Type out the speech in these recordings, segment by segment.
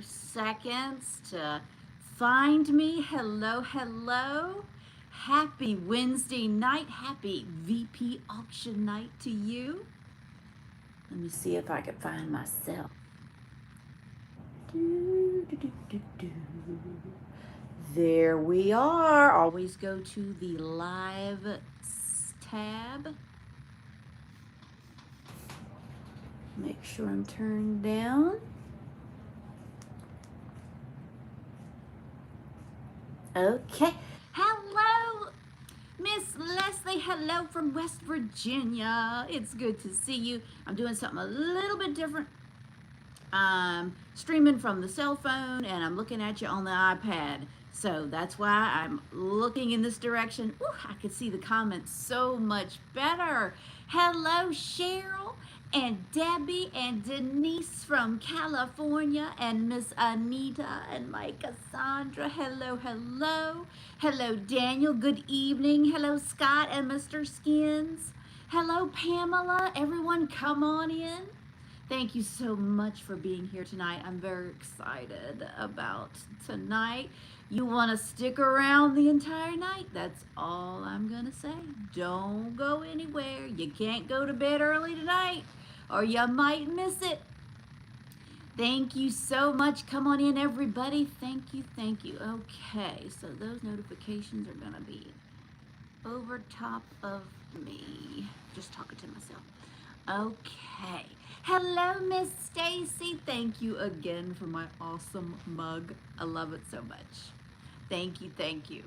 seconds to find me. Hello, hello. Happy Wednesday night. Happy VP auction night to you. Let me see if I can find myself. There we are. Always go to the live tab. Make sure I'm turned down. Okay. Hello, Miss Leslie. Hello from West Virginia. It's good to see you. I'm doing something a little bit different. I'm streaming from the cell phone and I'm looking at you on the iPad. So that's why I'm looking in this direction. Ooh, I can see the comments so much better. Hello, Cheryl and Debbie and Denise from California and Miss Anita and my Cassandra. Hello, hello. Hello, Daniel. Good evening. Hello, Scott and Mr. Skins. Hello, Pamela. Everyone come on in. Thank you so much for being here tonight. I'm very excited about tonight. You want to stick around the entire night? That's all I'm going to say. Don't go anywhere. You can't go to bed early tonight or you might miss it. Thank you so much. Come on in, everybody. Thank you, thank you. Okay, so those notifications are going to be over top of me. Just talking to myself. Okay. Hello, Miss Stacy. Thank you again for my awesome mug. I love it so much. Thank you, thank you.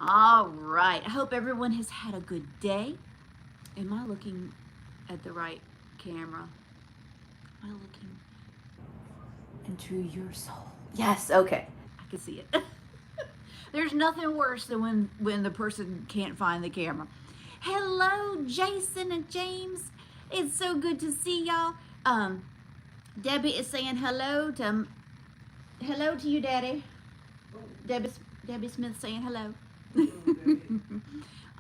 All right. I hope everyone has had a good day. Am I looking at the right camera? Am I looking into your soul? Yes, okay. I can see it. There's nothing worse than when the person can't find the camera. Hello, Jason and James. It's so good to see y'all. Debbie is saying hello to you, Daddy. Debbie Smith saying hello.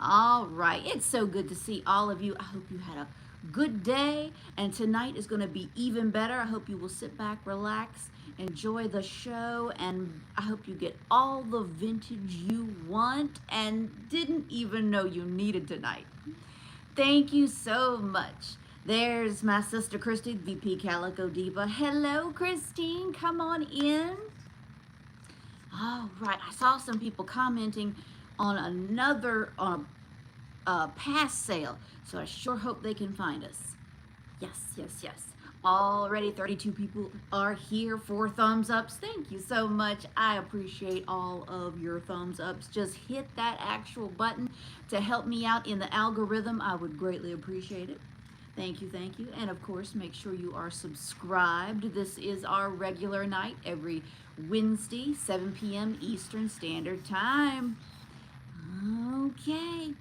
All right, it's so good to see all of you. I hope you had a good day, and tonight is going to be even better. I hope you will sit back, relax, enjoy the show, and I hope you get all the vintage you want and didn't even know you needed tonight. Thank you so much. There's my sister Christy, VP Calico Diva. Hello, Christine. Come on in. All right. I saw some people commenting on a past sale, so I sure hope they can find us. Yes, yes, yes. Already 32 people are here for thumbs ups. Thank you so much. I appreciate all of your thumbs ups. Just hit that actual button to help me out in the algorithm. I would greatly appreciate it. Thank you, thank you. And of course, make sure you are subscribed. This is our regular night every Wednesday, 7 p.m. Eastern Standard Time. Okay.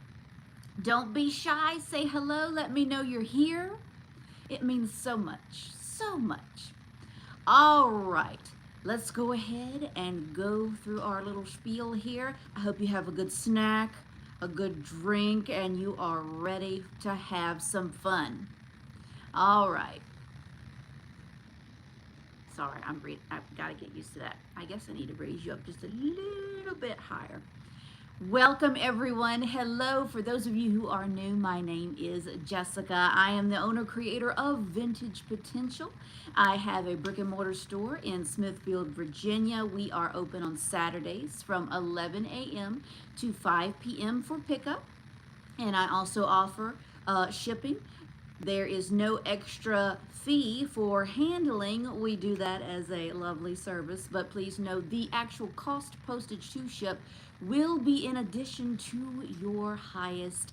Don't be shy. Say hello. Let me know you're here. It means so much, so much. All right. Let's go ahead and go through our little spiel here. I hope you have a good snack, a good drink, and you are ready to have some fun. All right. Sorry, I've got to get used to that. I guess I need to raise you up just a little bit higher. Welcome, everyone. Hello. For those of you who are new, my name is Jessica. I am the owner creator of Vintage Potential. I have a brick and mortar store in Smithfield, Virginia. We are open on Saturdays from 11 a.m. to 5 p.m. for pickup. And I also offer shipping. There is no extra fee for handling. We do that as a lovely service, but please know the actual cost postage to ship will be in addition to your highest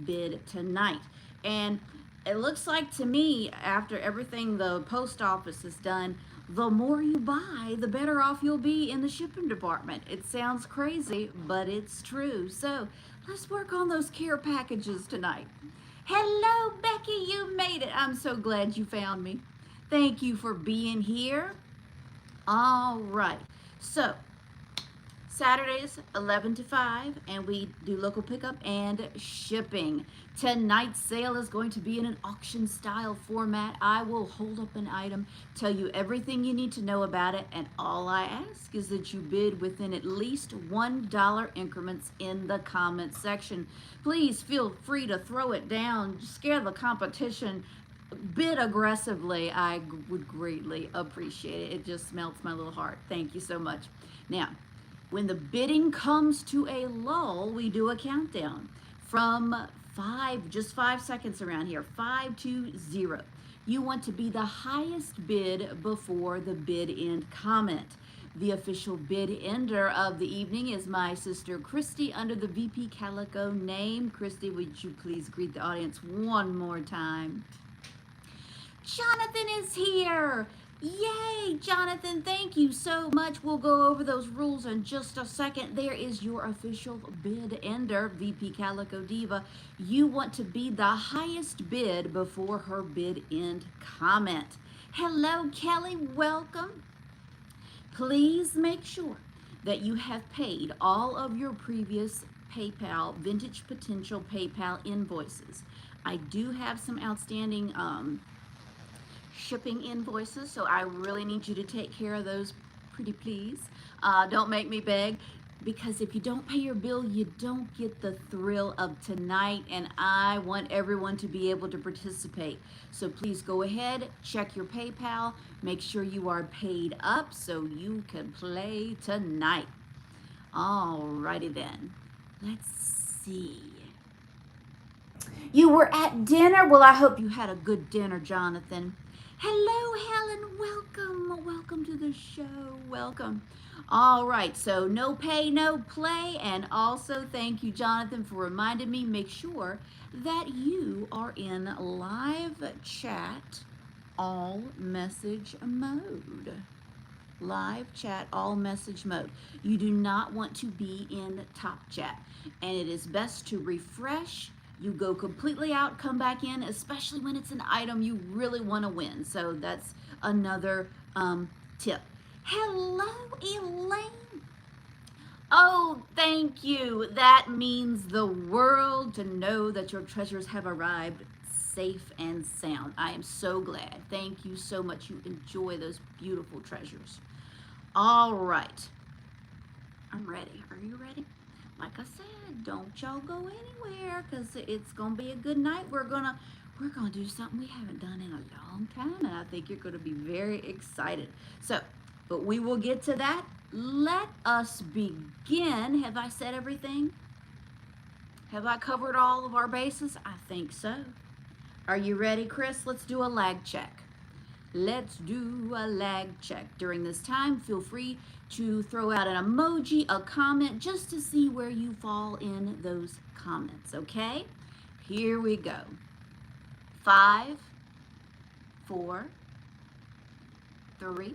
bid tonight. And it looks like to me, after everything the post office has done, the more you buy, the better off you'll be in the shipping department. It sounds crazy, but it's true. So let's work on those care packages tonight. Hello, Becky, you made it. I'm so glad you found me. Thank you for being here. All right. So Saturdays, 11 to 5, and we do local pickup and shipping. Tonight's sale is going to be in an auction style format. I will hold up an item, tell you everything you need to know about it, and all I ask is that you bid within at least $1 increments in the comment section. Please feel free to throw it down, scare the competition, bid aggressively. I would greatly appreciate it. It just melts my little heart. Thank you so much. Now, when the bidding comes to a lull, we do a countdown from just 5 seconds around here, 5 to 0. You want to be the highest bid before the bid end comment. The official bid ender of the evening is my sister Christy under the VP Calico name. Christy, would you please greet the audience one more time? Jonathan is here. Yay, Jonathan, thank you so much. We'll go over those rules in just a second. There is your official bid ender, VP Calico Diva. You want to be the highest bid before her bid end comment. Hello, Kelly, welcome. Please make sure that you have paid all of your previous PayPal, Vintage Potential PayPal invoices. I do have some outstanding shipping invoices, so I really need you to take care of those, pretty please. Don't make me beg, because if you don't pay your bill, you don't get the thrill of tonight, and I want everyone to be able to participate. So please go ahead, check your PayPal, make sure you are paid up so you can play tonight. Alrighty then, let's see. You were at dinner? Well, I hope you had a good dinner, Jonathan. Hello, Helen. Welcome. Welcome to the show. Welcome. All right. So no pay, no play. And also thank you, Jonathan, for reminding me. Make sure that you are in live chat, all message mode. Live chat, all message mode. You do not want to be in top chat. And it is best to refresh. You go completely out, come back in, especially when it's an item you really want to win. So that's another tip. Hello, Elaine. Oh, thank you. That means the world to know that your treasures have arrived safe and sound. I am so glad. Thank you so much. You enjoy those beautiful treasures. All right. I'm ready. Are you ready? Like I said, don't y'all go anywhere, because it's gonna be a good night. We're gonna do something we haven't done in a long time, and I think you're gonna be very excited. So, but we will get to that. Let us begin. Have I said everything? Have I covered all of our bases? I think so. Are you ready, Chris? Let's do a lag check. Let's do a lag check. During this time, feel free to throw out an emoji, a comment, just to see where you fall in those comments, okay? Here we go. 5, 4, 3,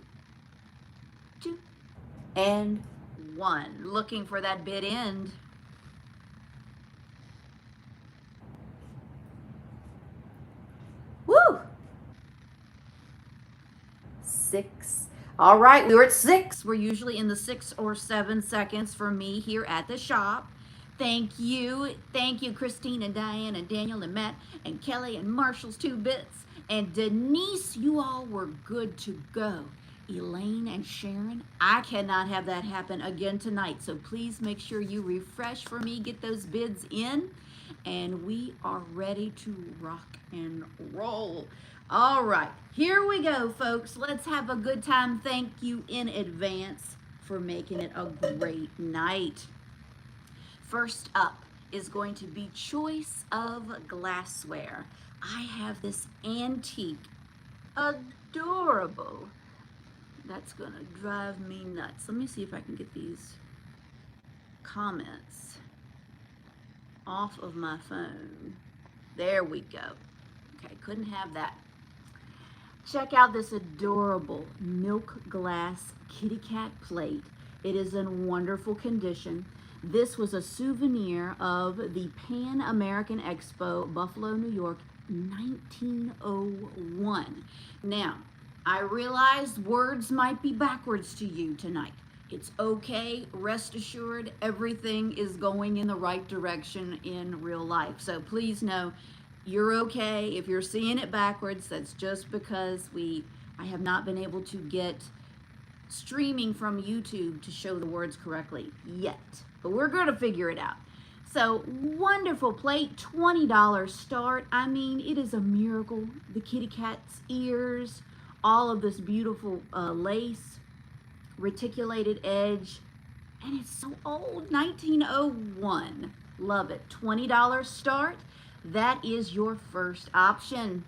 2, and 1. Looking for that bid end. Woo! 6. All right, we were at 6. We're usually in the 6 or 7 seconds for me here at the shop. Thank you, Christine and Diane and Daniel and Matt and Kelly and Marshall's 2 bits and Denise. You all were good to go. Elaine and Sharon, I cannot have that happen again tonight. So please make sure you refresh for me, get those bids in, and we are ready to rock and roll. All right, here we go, folks. Let's have a good time. Thank you in advance for making it a great night. First up is going to be choice of glassware. I have this antique, adorable, that's gonna drive me nuts. Let me see if I can get these comments off of my phone. There we go. Okay, couldn't have that. Check out this adorable milk glass kitty cat plate. It is in wonderful condition. This was a souvenir of the Pan American Expo, Buffalo, New York, 1901. Now, I realize words might be backwards to you tonight. It's okay. Rest assured, everything is going in the right direction in real life. So please know you're okay. If you're seeing it backwards, that's just because I have not been able to get streaming from YouTube to show the words correctly yet. But we're going to figure it out. So, wonderful plate, $20 start. I mean, it is a miracle. The kitty cat's ears, all of this beautiful lace, reticulated edge, and it's so old, 1901. Love it. $20 start. That is your first option.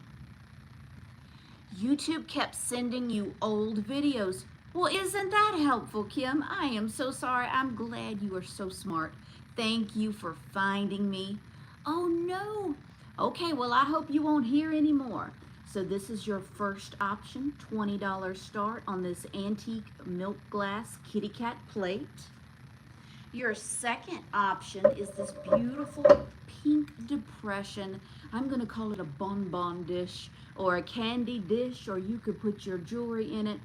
YouTube kept sending you old videos. Well, isn't that helpful, Kim? I am so sorry. I'm glad you are so smart. Thank you for finding me. Oh, no. Okay, well, I hope you won't hear anymore. So this is your first option, $20 start on this antique milk glass kitty cat plate. Your second option is this beautiful pink depression. I'm going to call it a bonbon dish or a candy dish, or you could put your jewelry in it.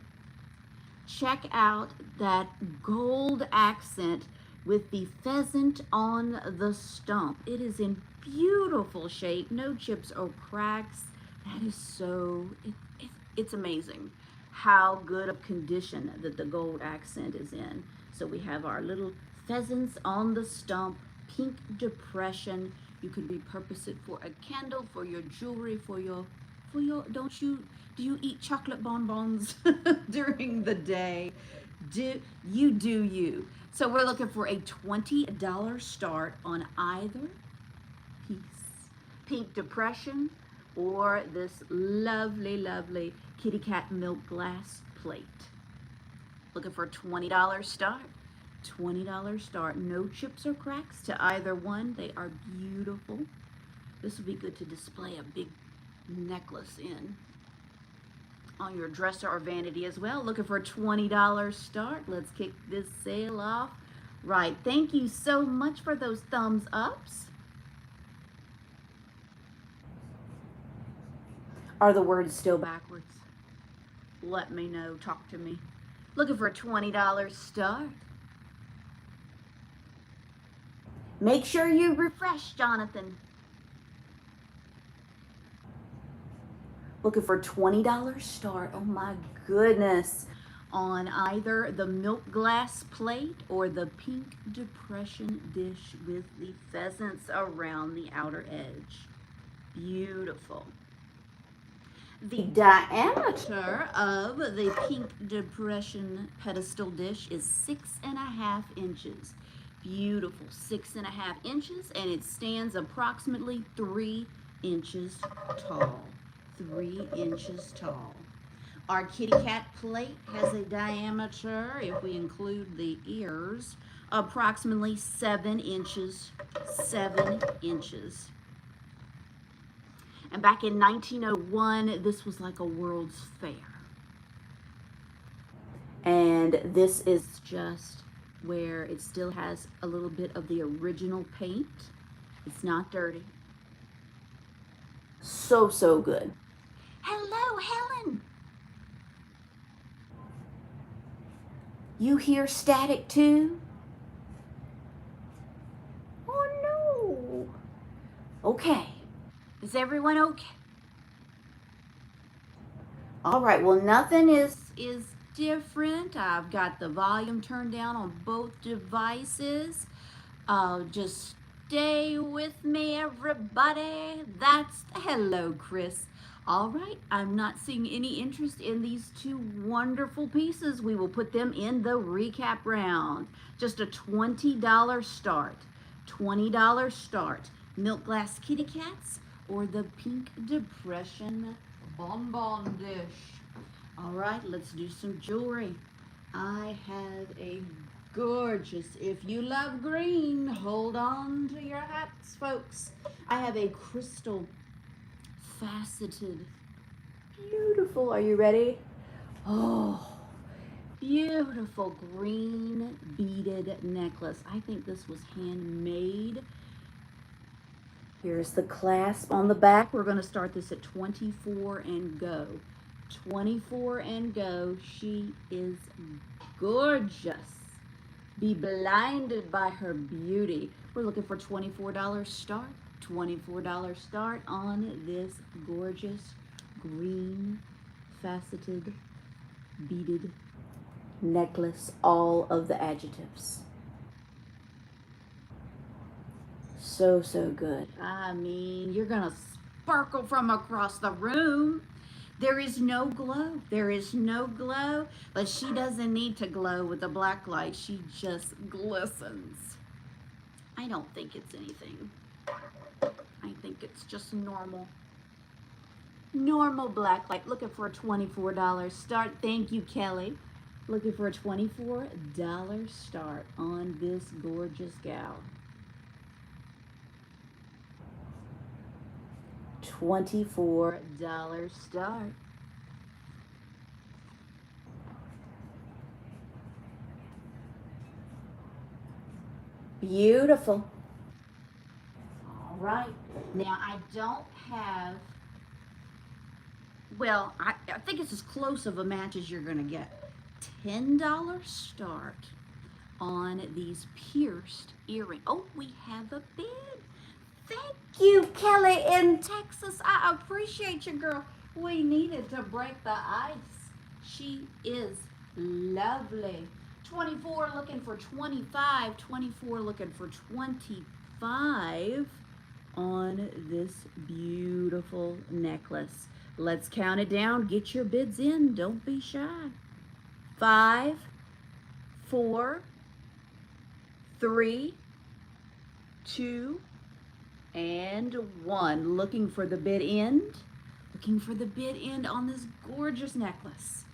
Check out that gold accent with the pheasant on the stump. It is in beautiful shape, no chips or cracks. That is it's amazing how good of condition that the gold accent is in. So we have our little pheasants on the stump, pink depression. You could repurpose it for a candle, for your jewelry, for your, do you eat chocolate bonbons during the day? Do you. So we're looking for a $20 start on either piece. Pink depression or this lovely, lovely kitty cat milk glass plate. Looking for a $20 start. $20 start. No chips or cracks to either one. They are beautiful. This would be good to display a big necklace in on your dresser or vanity as well. Looking for a $20 start. Let's kick this sale off. Right. Thank you so much for those thumbs ups. Are the words still backwards? Let me know. Talk to me. Looking for a $20 start. Make sure you refresh, Jonathan. Looking for a $20 start. Oh my goodness. On either the milk glass plate or the pink depression dish with the pheasants around the outer edge. Beautiful. The diameter of the pink depression pedestal dish is 6.5 inches. Beautiful, 6.5 inches, and it stands approximately 3 inches tall. 3 inches tall. Our kitty cat plate has a diameter, if we include the ears, approximately 7 inches. 7 inches. And back in 1901, this was like a World's Fair. And this is just where it still has a little bit of the original paint. It's not dirty. So, so good. Hello, Helen. You hear static too? Oh no. Okay. Is everyone okay? All right, well, nothing is different. I've got the volume turned down on both devices. Just stay with me, everybody. That's hello, Chris. All right, I'm not seeing any interest in these two wonderful pieces. We will put them in the recap round. Just a $20 start. $20 start. Milk glass kitty cats or the pink depression bonbon dish. All right, let's do some jewelry. I have a gorgeous, if you love green, hold on to your hats, folks. I have a crystal faceted, beautiful, are you ready? Oh, beautiful green beaded necklace. I think this was handmade. Here's the clasp on the back. We're going to start this at 24 and go. 24 and go. She is gorgeous. Be blinded by her beauty. We're looking for $24 start. $24 start on this gorgeous green faceted beaded necklace. All of the adjectives. So, so good. I mean, you're gonna sparkle from across the room. There is no glow. There is no glow, but she doesn't need to glow with the black light. She just glistens. I don't think it's anything. I think it's just normal. Normal black light. Looking for a $24 start. Thank you, Kelly. Looking for a $24 start on this gorgeous gal. $24 start. Beautiful. All right. Now I don't have, well, I think it's as close of a match as you're going to get. $10 start on these pierced earrings. Oh, we have a bid. Thank you, Kelly in Texas. I appreciate you, girl. We needed to break the ice. She is lovely. 24 looking for 25. 24 looking for 25 on this beautiful necklace. Let's count it down. Get your bids in. Don't be shy. 5, 4, 3, 2, and 1. Looking for the bid end. Looking for the bid end on this gorgeous necklace.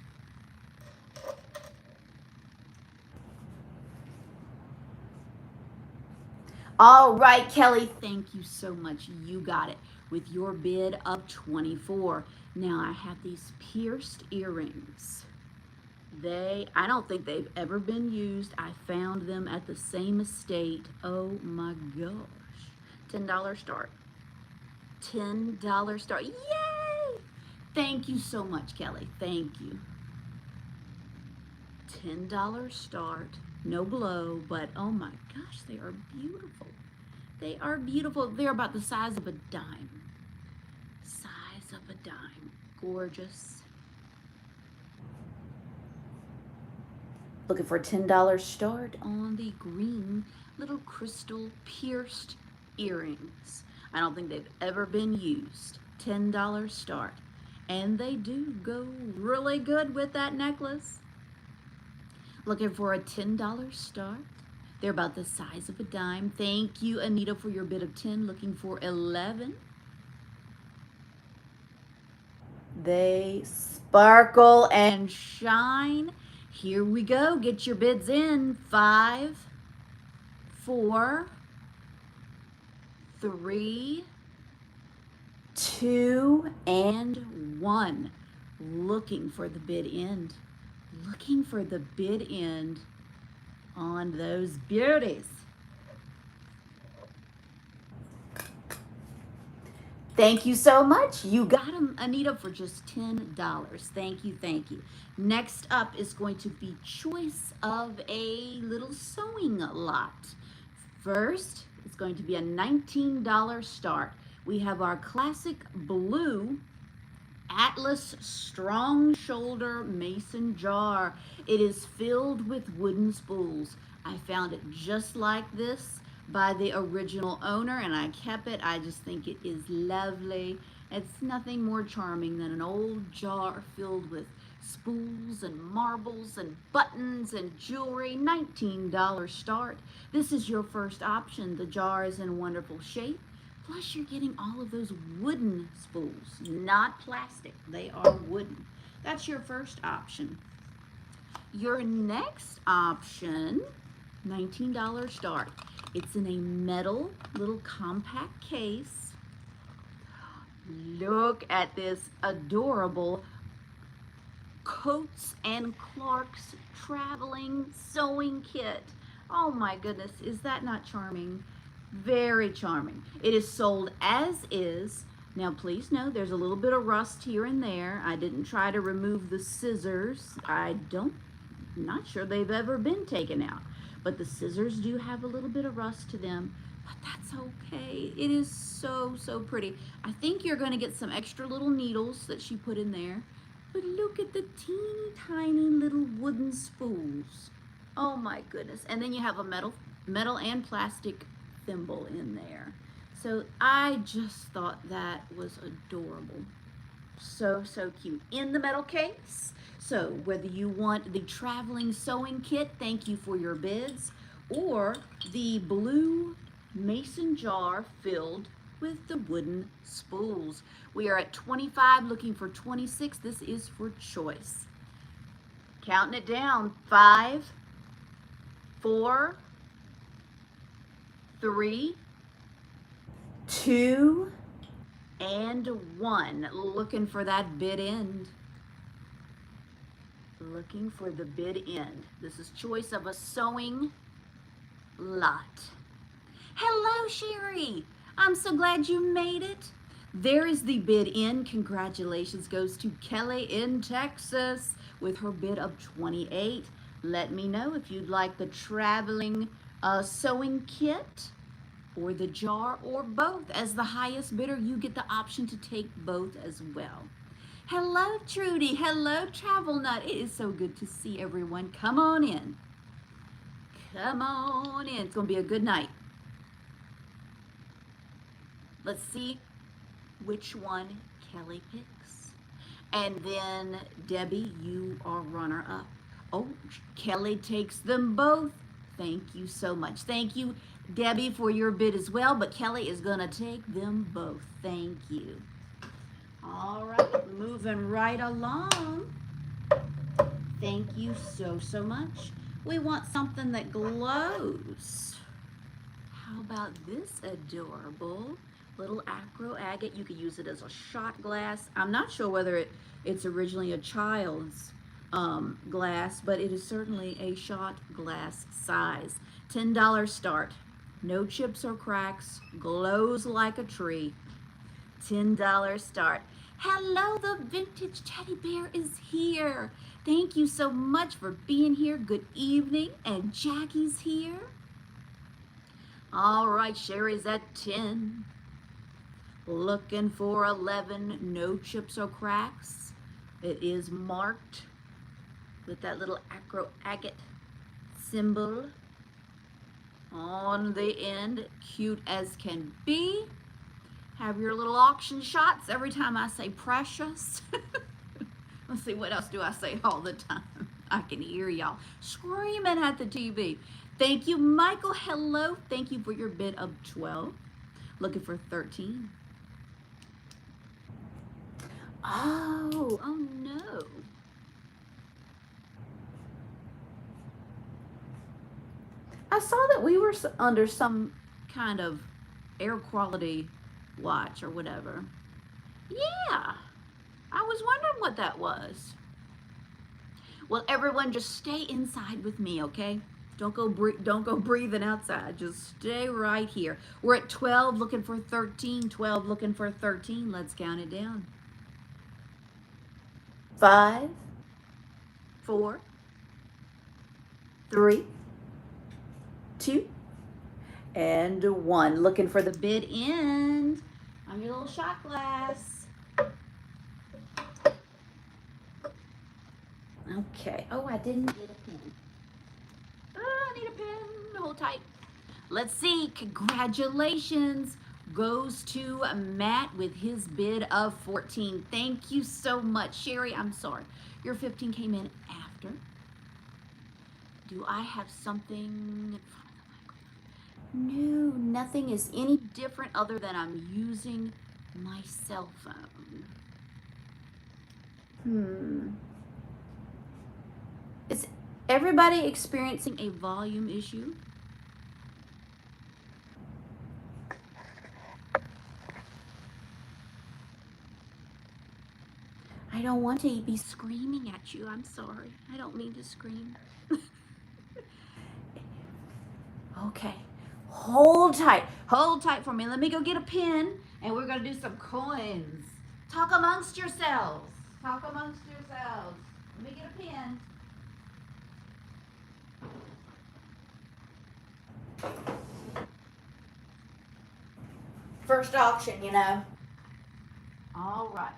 All right, Kelly, thank you so much. You got it with your bid of 24. Now I have these pierced earrings. I don't think they've ever been used. I found them at the same estate. Oh my gosh. $10 start. $10 start. Yay! Thank you so much, Kelly. Thank you. $10 start. No glow, but oh my gosh, they are beautiful. They are beautiful. They're about the size of a dime. Size of a dime. Gorgeous. Looking for a $10 start on the green little crystal pierced earrings. I don't think they've ever been used. $10 start. And they do go really good with that necklace. Looking for a $10 start. They're about the size of a dime. Thank you, Anita, for your bid of 10. Looking for 11. They sparkle and shine. Here we go. Get your bids in. 5, 4, 3, 2, and 1. Looking for the bid end. Looking for the bid end on those beauties. Thank you so much. You got them, Anita, for just $10. Thank you, thank you. Next up is going to be choice of a little sewing lot. First, it's going to be a $19 start. We have our classic blue Atlas strong shoulder mason jar. It is filled with wooden spools. I found it just like this by the original owner and I kept it. I just think it is lovely. It's nothing more charming than an old jar filled with spools and marbles and buttons and jewelry. $19 start. This is your first option. The jar is in wonderful shape. Plus, you're getting all of those wooden spools, not plastic. They are wooden. That's your first option. Your next option, $19 start. It's in a metal little compact case. Look at this adorable Coats and Clark's traveling sewing kit. Oh my goodness, is that not charming? Very charming. It is sold as is. Now please know there's a little bit of rust here and there. I didn't try to remove the scissors. I'm not sure they've ever been taken out. but the scissors do have a little bit of rust to them, but that's okay. It is so, so pretty. I think you're gonna get some extra little needles that she put in there, but look at the teeny tiny little wooden spools. Oh my goodness. And then you have a metal and plastic thimble in there. So I just thought that was adorable. So, so cute. In the metal case. So whether you want the traveling sewing kit, thank you for your bids, or the blue mason jar filled with the wooden spools. We are at 25, looking for 26. This is for choice. Counting it down. 5, 4, 3, 2, and 1. Looking for that bid end. Looking for the bid end. This is choice of a sewing lot. Hello, Sherry. I'm so glad you made it. There is the bid in. Congratulations goes to Kelly in Texas with her bid of 28. Let me know if you'd like the traveling sewing kit or the jar or both. As the highest bidder, you get the option to take both as well. Hello, Trudy. Hello, Travel Nut. It is so good to see everyone. Come on in. Come on in. It's going to be a good night. Let's see which one Kelly picks. And then, Debbie, you are runner-up. Oh, Kelly takes them both. Thank you so much. Thank you, Debbie, for your bid as well. But Kelly is going to take them both. Thank you. All right, moving right along. Thank you so, so much. We want something that glows. How about this adorable little acro agate? You could use it as a shot glass. I'm not sure whether it's originally a child's glass, but it is certainly a shot glass size. $10 start. No chips or cracks. Glows like a tree. $10 start. Hello, the vintage teddy bear is here. Thank you so much for being here. Good evening. And Jackie's here. All right, Sherry's at 10. Looking for 11. No chips or cracks. It is marked with that little acro agate symbol on the end. Cute as can be. Have your little auction shots every time I say precious. Let's see, what else do I say all the time? I can hear y'all screaming at the TV. Thank you, Michael. Hello. Thank you for your bid of 12. Looking for 13. Oh no. I saw that we were under some kind of air quality watch or whatever. Yeah, I was wondering what that was. Well, everyone, just stay inside with me, okay? Don't go breathing outside. Just stay right here. We're at 12, looking for 13. 12, looking for 13. Let's count it down. 5, 4, 3, 2, and 1. Looking for the bid end on your little shot glass. Okay. Oh, I didn't get a pen. Oh, I need a pen. Hold tight. Let's see. Congratulations goes to Matt with his bid of 14. Thank you so much. Sherry, I'm sorry. Your 15 came in after. Do I have something? No, nothing is any different other than I'm using my cell phone. Is everybody experiencing a volume issue? I don't want to be screaming at you. I'm sorry. I don't mean to scream. Okay. Hold tight. Hold tight for me. Let me go get a pen and we're going to do some coins. Talk amongst yourselves. Talk amongst yourselves. Let me get a pen. First auction, you know. All right.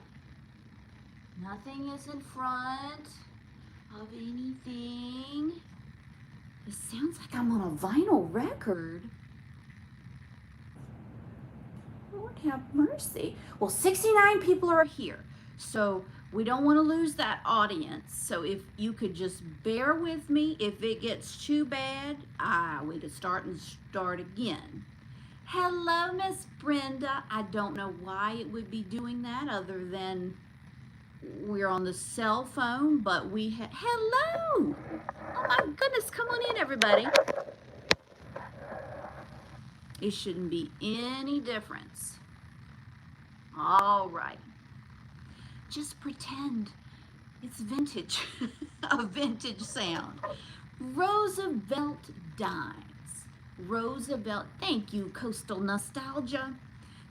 Nothing is in front of anything. It sounds like I'm on a vinyl record. Lord have mercy. Well, 69 people are here, so we don't want to lose that audience. So if you could just bear with me, if it gets too bad, we could start again. Hello, Miss Brenda. I don't know why it would be doing that other than we're on the cell phone, but hello. Oh my goodness, come on in, everybody. It shouldn't be any difference. All right. Just pretend it's vintage, a vintage sound. Roosevelt dimes. Roosevelt, thank you, Coastal Nostalgia.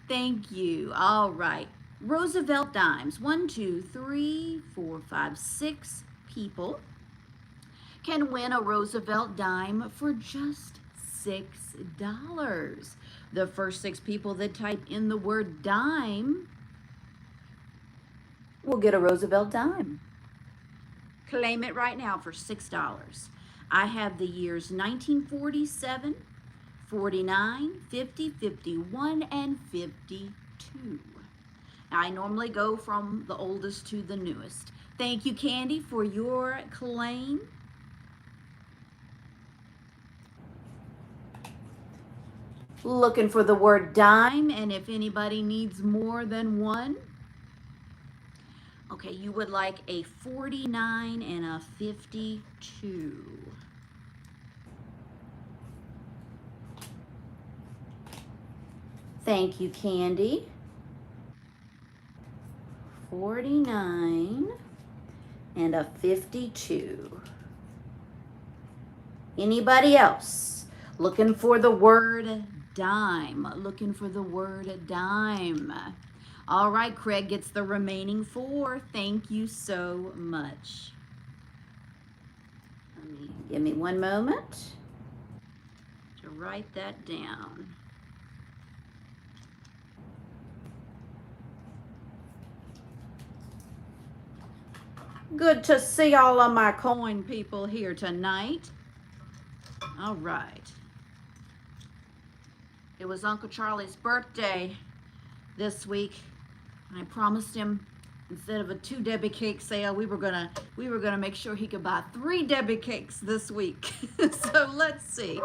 Thank you. All right. Roosevelt dimes. 1, 2, 3, 4, 5, 6 people can win a Roosevelt dime for just $6. The first 6 people that type in the word dime will get a Roosevelt dime. Claim it right now for $6. I have the years 1947, 49, 50, 51, and 52. I normally go from the oldest to the newest. Thank you, Candy, for your claim. Looking for the word dime, and if anybody needs more than one. Okay, you would like a 49 and a 52. Thank you, Candy. 49 and a 52. Anybody else? Looking for the word dime. Looking for the word dime. All right, Craig gets the remaining 4. Thank you so much. Give me one moment to write that down. Good to see all of my coin people here tonight. All right. It was Uncle Charlie's birthday this week. I promised him instead of a 2 Debbie cake sale, we were gonna make sure he could buy 3 Debbie cakes this week. So let's see.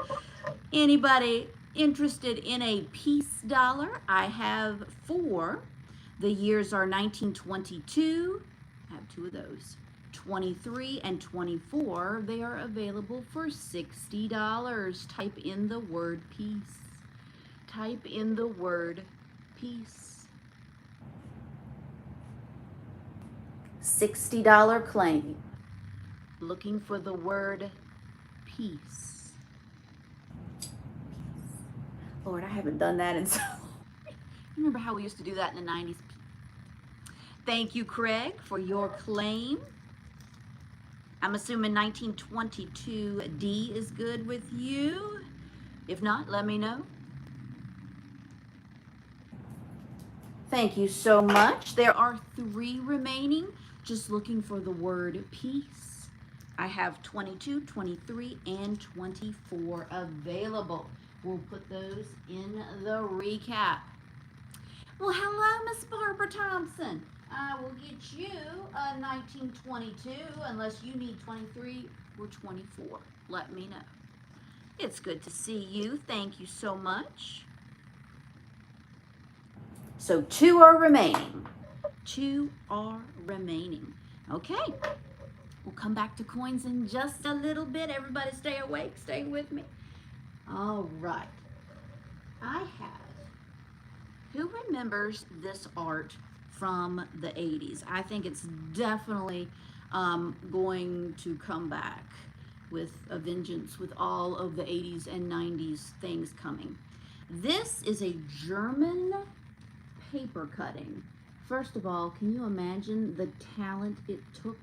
Anybody interested in a peace dollar? I have 4. The years are 1922. I have 2 of those. 23 and 24. They are available for $60. Type in the word peace. Type in the word peace. $60 claim. Looking for the word peace. Lord, I haven't done that in so long. Remember how we used to do that in the 90s? Thank you, Craig, for your claim. I'm assuming 1922D is good with you. If not, let me know. Thank you so much. There are 3 remaining. Just looking for the word peace. I have 22, 23, and 24 available. We'll put those in the recap. Well, hello, Miss Barbara Thompson. I will get you a 1922 unless you need 23 or 24. Let me know. It's good to see you. Thank you so much. So 2 are remaining. 2 are remaining. Okay. We'll come back to coins in just a little bit. Everybody stay awake. Stay with me. All right. I have. Who remembers this art from the 80s? I think it's definitely going to come back with a vengeance with all of the 80s and 90s things coming. This is a German paper cutting. First of all, can you imagine the talent it took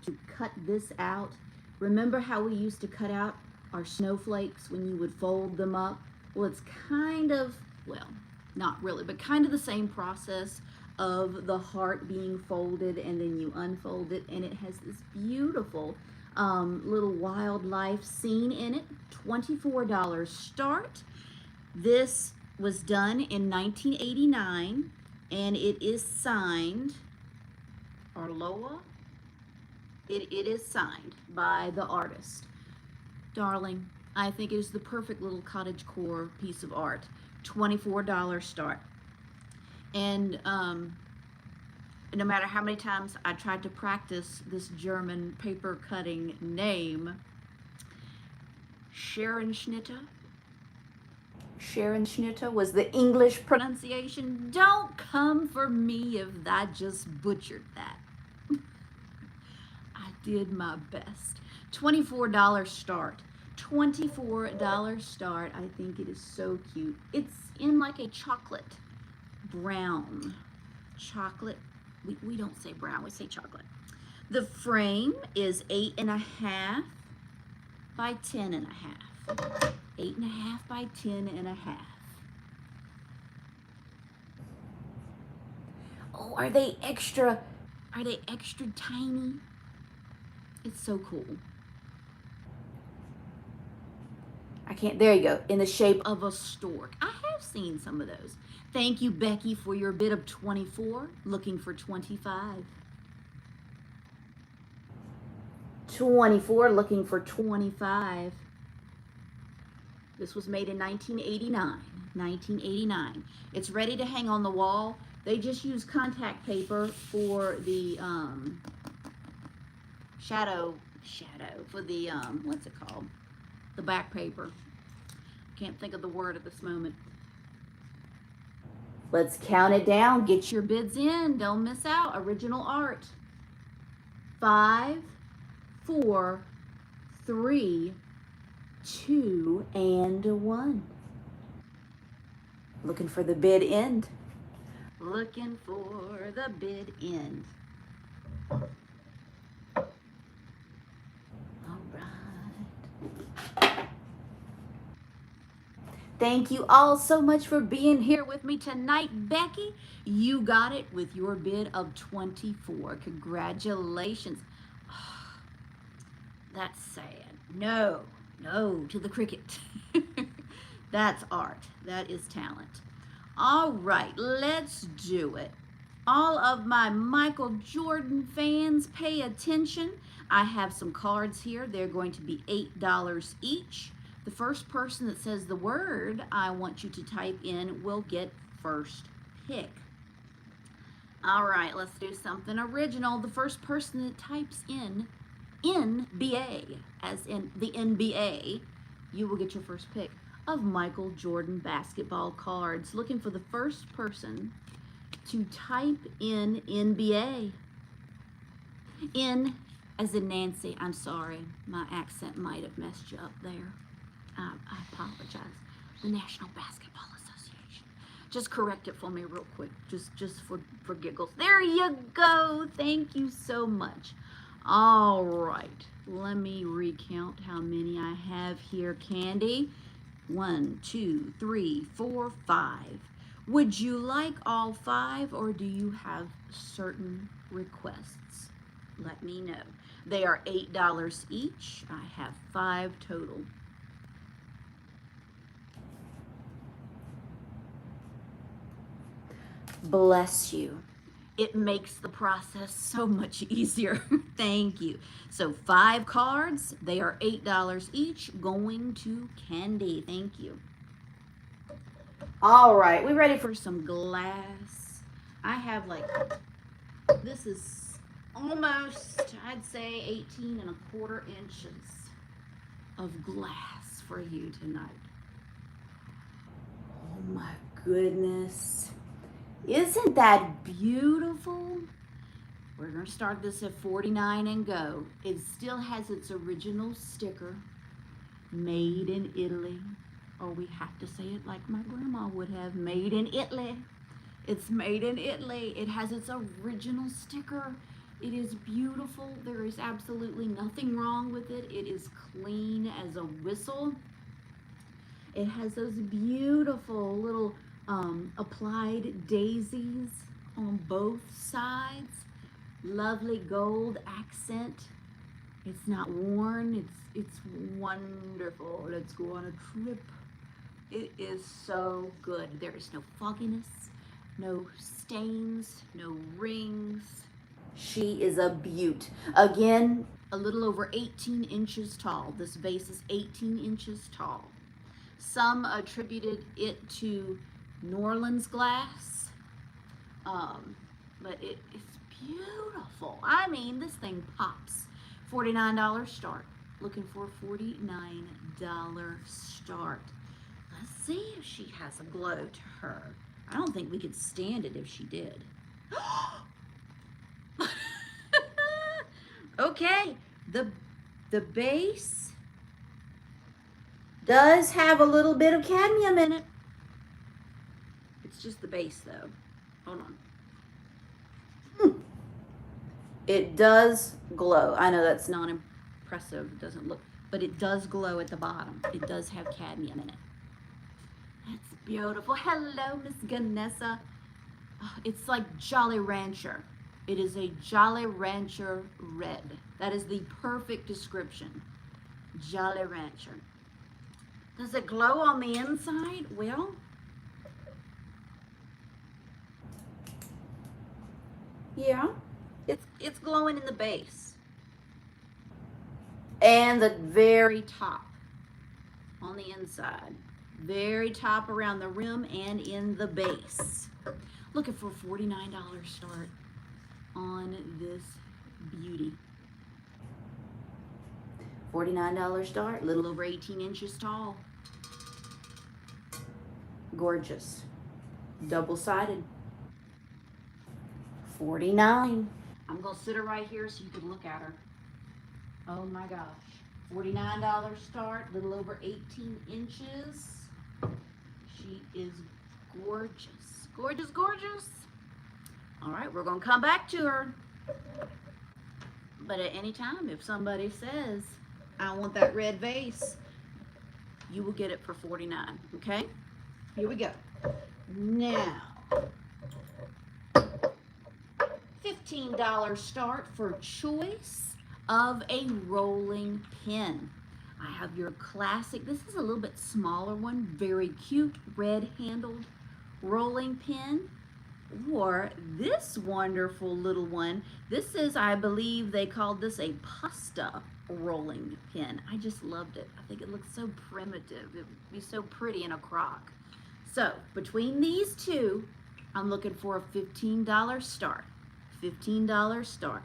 to cut this out? Remember how we used to cut out are snowflakes when you would fold them up. Well, it's kind of, well, not really, but kind of the same process of the heart being folded, and then you unfold it, and it has this beautiful little wildlife scene in it. $24 start. This was done in 1989, and it is signed, Arloa. It is signed by the artist. Darling, I think it is the perfect little cottagecore piece of art. $24 start. And no matter how many times I tried to practice this German paper cutting name, Scherenschnitte was the English pronunciation. Don't come for me if I just butchered that. I did my best. $24 start. $24 start. I think it is so cute. It's in like a chocolate brown. Chocolate. We don't say brown, we say chocolate. The frame is 8.5 by 10.5. 8.5 by 10.5. Oh, are they extra tiny? It's so cool. I can't, there you go, in the shape of a stork. I have seen some of those. Thank you, Becky, for your bid of 24. Looking for 25. 24, looking for 25. This was made in 1989. 1989. It's ready to hang on the wall. They just use contact paper for the shadow for the what's it called? The back paper. Can't think of the word at this moment. Let's count it down. Get your bids in. Don't miss out. Original art. 5, 4, 3, 2, and 1. Looking for the bid end. Looking for the bid end. All right. Thank you all so much for being here with me tonight. Becky, you got it with your bid of 24. Congratulations. Oh, that's sad. No to the cricket. That's art. That is talent. All right, let's do it. All of my Michael Jordan fans, pay attention. I have some cards here. They're going to be $8 each. The first person that says the word I want you to type in will get first pick. All right, let's do something original. The first person that types in NBA, as in the NBA, you will get your first pick of Michael Jordan basketball cards. Looking for the first person to type in NBA. In as in Nancy. I'm sorry, my accent might have messed you up there. I apologize. The National Basketball Association. Just correct it for me real quick, just for giggles. There you go. Thank you so much. All right, let me recount how many I have here, Candy. 1, 2, 3, 4, 5. Would you like all 5, or do you have certain requests? Let me know. They are $8 each. I have 5 total. Bless you. It makes the process so much easier. Thank you. So 5 cards, they are $8 each, going to Candy. Thank you. All right, we ready for some glass? I have this is almost, I'd say 18.25 inches of glass for you tonight. Oh my goodness. Isn't that beautiful? We're going to start this at 49 and go. It still has its original sticker, made in Italy. Or we have to say it like my grandma would have, made in Italy. It's made in Italy. It has its original sticker. It is beautiful. There is absolutely nothing wrong with it. It is clean as a whistle. It has those beautiful little applied daisies on both sides. Lovely gold accent. It's not worn. It's wonderful. Let's go on a trip. It is so good. There is no fogginess, no stains, no rings. She is a beaut. Again, a little over 18 inches tall. This vase is 18 inches tall. Some attributed it to New Orleans glass, but it is beautiful. I mean, this thing pops. $49 start. Looking for a $49 start. Let's see if she has a glow to her. I don't think we could stand it if she did. Okay, the base does have a little bit of cadmium in it. It's just the base though. Hold on. It does glow. I know that's not impressive. It doesn't look, but it does glow at the bottom. It does have cadmium in it. That's beautiful. Hello, Miss Ganessa. Oh, it's like Jolly Rancher. It is a Jolly Rancher red. That is the perfect description. Jolly Rancher. Does it glow on the inside? Well, yeah, it's glowing in the base. And the very top on the inside. Very top around the rim and in the base. Looking for a $49 start on this beauty. $49 start, little over 18 inches tall. Gorgeous. Double-sided. $49. I'm going to sit her right here so you can look at her. Oh my gosh. $49 start, little over 18 inches. She is gorgeous. Gorgeous, gorgeous. All right, we're going to come back to her. But at any time, if somebody says, I want that red vase, you will get it for $49, okay? Here we go. Now, $15 start for choice of a rolling pin. I have your classic, this is a little bit smaller one, very cute, red-handled rolling pin. Or this wonderful little one. This is, I believe they called this a pasta rolling pin. I just loved it. I think it looks so primitive. It would be so pretty in a crock. So between these two, I'm looking for a $15 start. $15 start.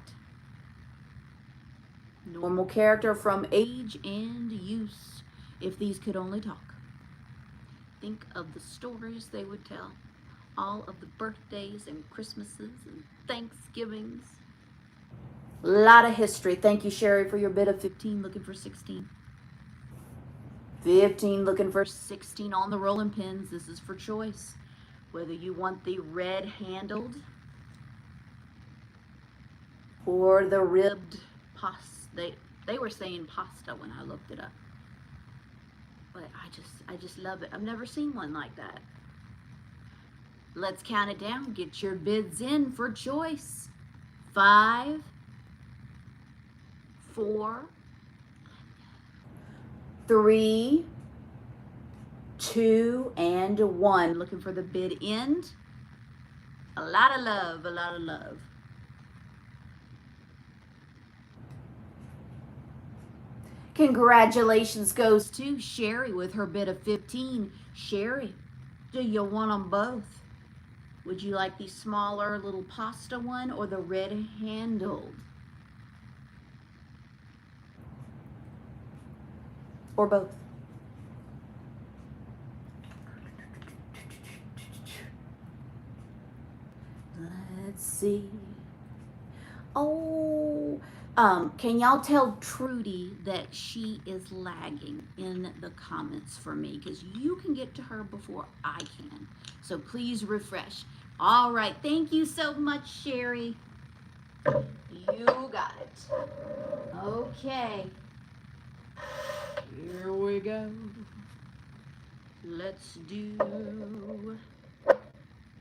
Normal character from age and use. If these could only talk. Think of the stories they would tell. All of the birthdays and Christmases and Thanksgivings. A lot of history. Thank you, Sherry, for your bid of 15, looking for 16. 15, looking for 16 on the rolling pins. This is for choice. Whether you want the red handled or the ribbed pasta. They were saying pasta when I looked it up. But I just love it. I've never seen one like that. Let's count it down. Get your bids in for choice. 5, 4, 3, 2, and 1. Looking for the bid end. A lot of love, a lot of love. Congratulations goes to Sherry with her bid of 15. Sherry, do you want them both? Would you like the smaller little pasta one or the red handled? Or both? Let's see. Oh, can y'all tell Trudy that she is lagging in the comments for me? Because you can get to her before I can. So please refresh. All right. Thank you so much, Sherry. You got it. Okay. Here we go. Let's do.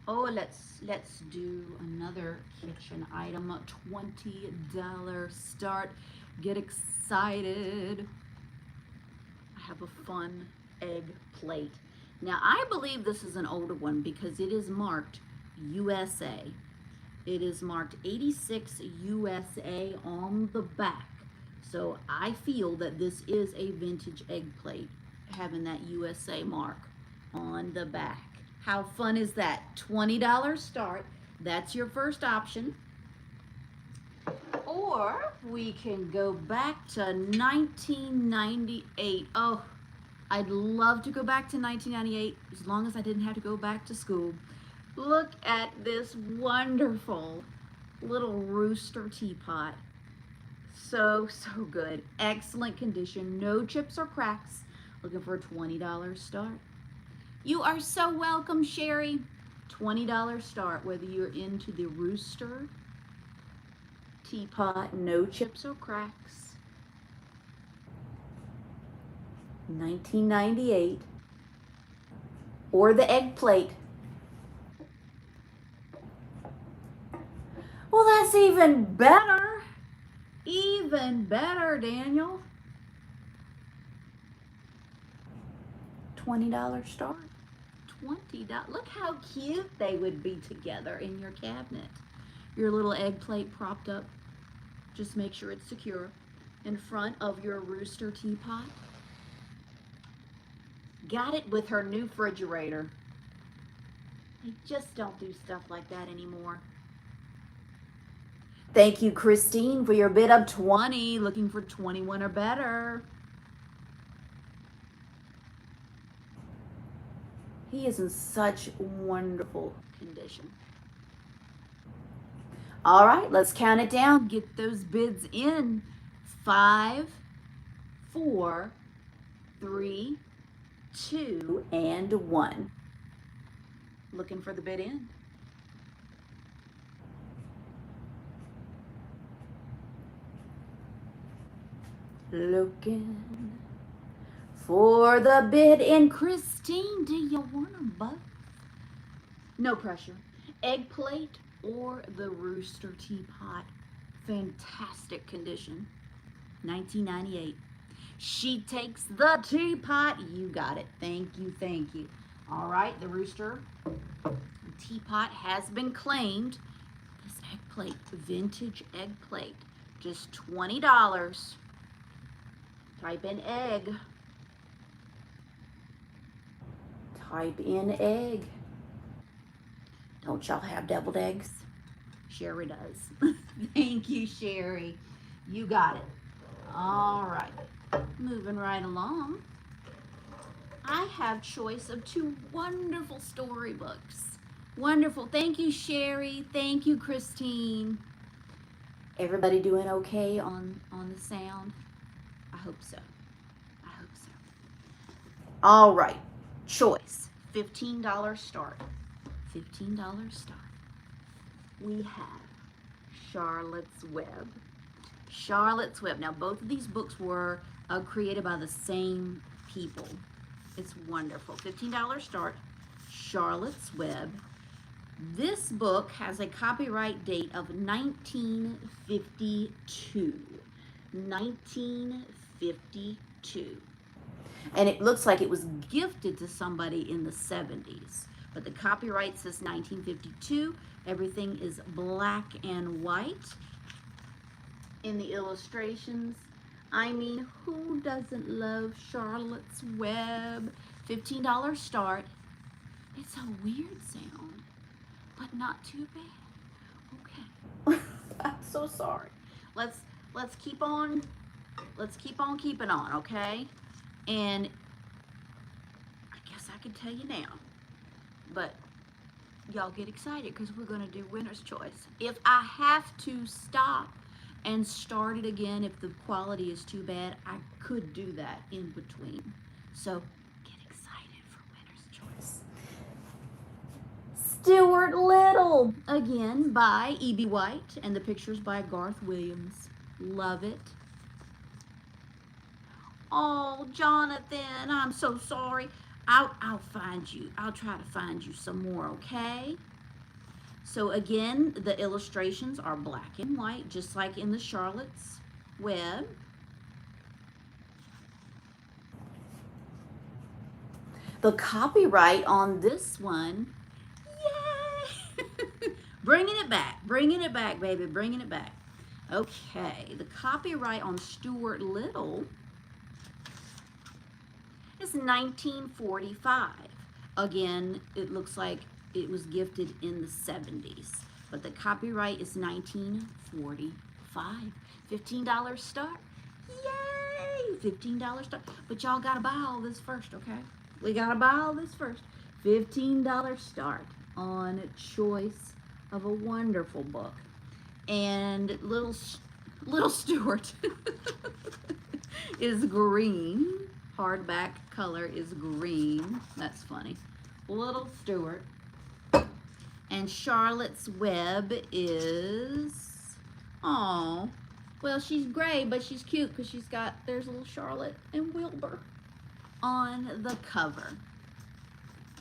Oh, let's do another kitchen item. $20 start. Get excited. I have a fun egg plate. Now, I believe this is an older one because it is marked USA. It is marked 86 USA on the back. So I feel that this is a vintage egg plate, having that USA mark on the back. How fun is that? $20 start. That's your first option. Or we can go back to 1998. Oh, I'd love to go back to 1998 as long as I didn't have to go back to school. Look at this wonderful little rooster teapot. So good. Excellent condition. No chips or cracks. Looking for a $20 start. You are so welcome, Sherry. $20 start, whether you're into the rooster teapot, no chips or cracks. 1998. Or the egg plate. Well, that's even better. Even better, Daniel. $20 start. $20. Look how cute they would be together in your cabinet. Your little egg plate propped up. Just make sure it's secure in front of your rooster teapot. Got it with her new refrigerator. They just don't do stuff like that anymore. Thank you, Christine, for your bid of 20. Looking for 21 or better. He is in such wonderful condition. All right, let's count it down. Get those bids in. 5, 4, 3, 2, and 1. Looking for the bid in. Looking for the bid in. Christine, do you want them both? No pressure. Egg plate or the rooster teapot. Fantastic condition. 1998. She takes the teapot. You got it. Thank you, thank you. All right, the rooster teapot has been claimed. This egg plate, vintage egg plate, just $20. Type in egg. Type in egg. Don't y'all have deviled eggs? Sherry does. Thank you, Sherry. You got it. All right. Moving right along. I have choice of 2 wonderful storybooks. Wonderful. Thank you, Sherry. Thank you, Christine. Everybody doing okay on the sound? I hope so. I hope so. All right. Choice. $15 start. $15 start. We have Charlotte's Web. Charlotte's Web. Now, both of these books were created by the same people. It's wonderful. $15 start. Charlotte's Web. This book has a copyright date of 1952. 1952. And it looks like it was gifted to somebody in the 70s. But the copyright says 1952. Everything is black and white in the illustrations. I mean, who doesn't love Charlotte's Web? $15 start. It's a weird sound, but not too bad. Okay. I'm so sorry. Let's keep on keeping on, okay? And I guess I could tell you now, but y'all get excited because we're gonna do winner's choice. If I have to stop and start it again, if the quality is too bad, I could do that in between. So get excited for winner's choice. Stuart Little, again by E.B. White, and the picture's by Garth Williams. Love it. Oh, Jonathan, I'm so sorry. I'll find you. I'll try to find you some more, okay? So again, the illustrations are black and white, just like in the Charlotte's Web. The copyright on this one, yay! Bringing it back, baby, bringing it back. Okay, the copyright on Stuart Little is 1945. Again, it looks like it was gifted in the 70s, but the copyright is 1945. $15 start. Yay! $15 start. But y'all gotta buy all this first, okay? We gotta buy all this first. $15 start on choice of a wonderful book. And little Stuart is green. Hardback color is green. That's funny. Little Stuart. And Charlotte's Web is, oh, well, she's gray, but she's cute because there's little Charlotte and Wilbur on the cover.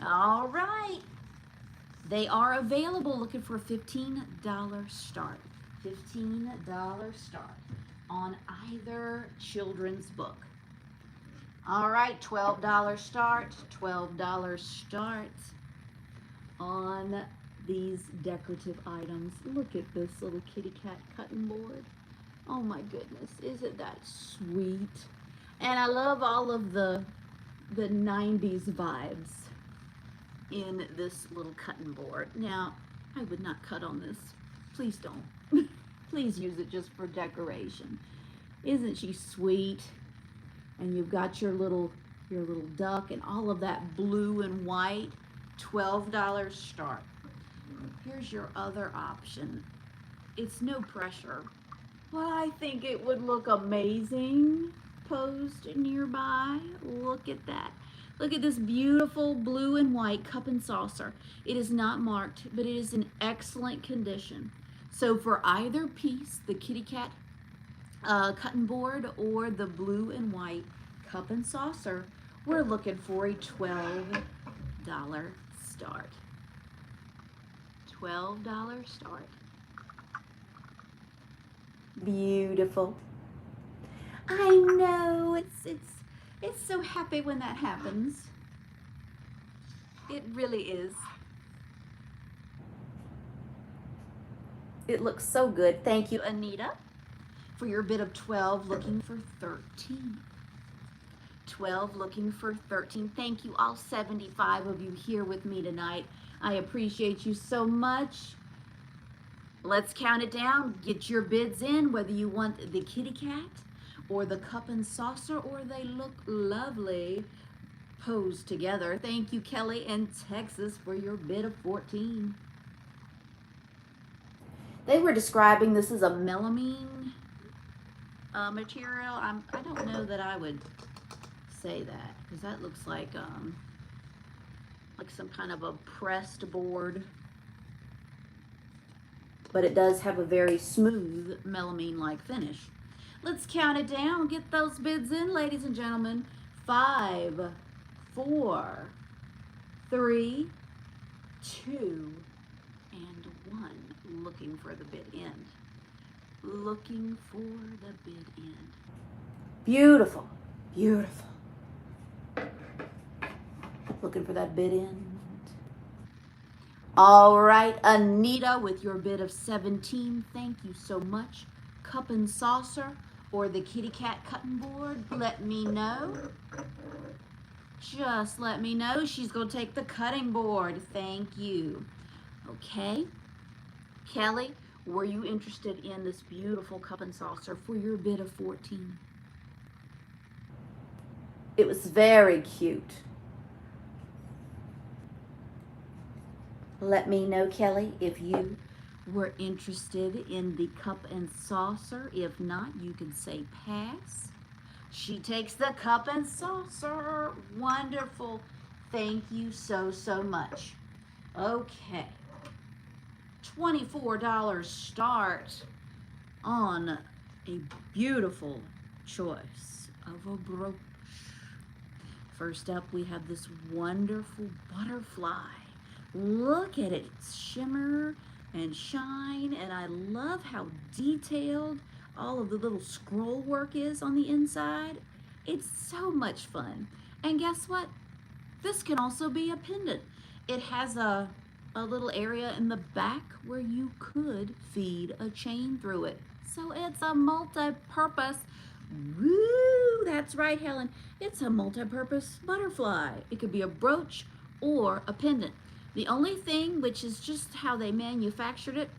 All right. They are available, looking for a $15 start. $15 start on either children's book. All right, $12 start, $12 start on these decorative items. Look at this little kitty cat cutting board. Oh my goodness, isn't that sweet? And I love all of the 90s vibes in this little cutting board. Now, I would not cut on this. Please don't. Please use it just for decoration. Isn't she sweet? And you've got your little duck and all of that blue and white. $12 start. Here's your other option. It's no pressure, but I think it would look amazing posed nearby. Look at that. Look at this beautiful blue and white cup and saucer. It is not marked, but it is in excellent condition. So for either piece, the kitty cat cutting board or the blue and white cup and saucer, we're looking for a $12 start. $12 start. Beautiful. I know, it's so happy when that happens. It really is. It looks so good. Thank you, Anita, for your bid of 12, looking for 13. 12, looking for 13. Thank you, all 75 of you here with me tonight. I appreciate you so much. Let's count it down. Get your bids in, whether you want the kitty cat or the cup and saucer, or they look lovely posed together. Thank you, Kelly in Texas, for your bid of 14. They were describing this as a melamine material. I don't know that I would say that, because that looks like some kind of a pressed board. But it does have a very smooth melamine-like finish. Let's count it down. Get those bids in, ladies and gentlemen. 5, 4, 3, 2, and 1. Looking for the bid end. Looking for the bid end. Beautiful, beautiful. Looking for that bid end. All right, Anita, with your bid of 17, thank you so much. Cup and saucer or the kitty cat cutting board, let me know. Just let me know. She's going to take the cutting board. Thank you. Okay. Kelly, were you interested in this beautiful cup and saucer for your bid of 14? It was very cute. Let me know, Kelly, if you were interested in the cup and saucer. If not, you can say pass. She takes the cup and saucer. Wonderful. Thank you so, so much. Okay, $24 start on a beautiful choice of a brooch. First up, we have this wonderful butterfly. Look at its shimmer and shine, and I love how detailed all of the little scroll work is on the inside. It's so much fun. And guess what? This can also be a pendant. It has a little area in the back where you could feed a chain through it. So it's a multi-purpose, woo, that's right, Helen. It's a multi-purpose butterfly. It could be a brooch or a pendant. The only thing, which is just how they manufactured it,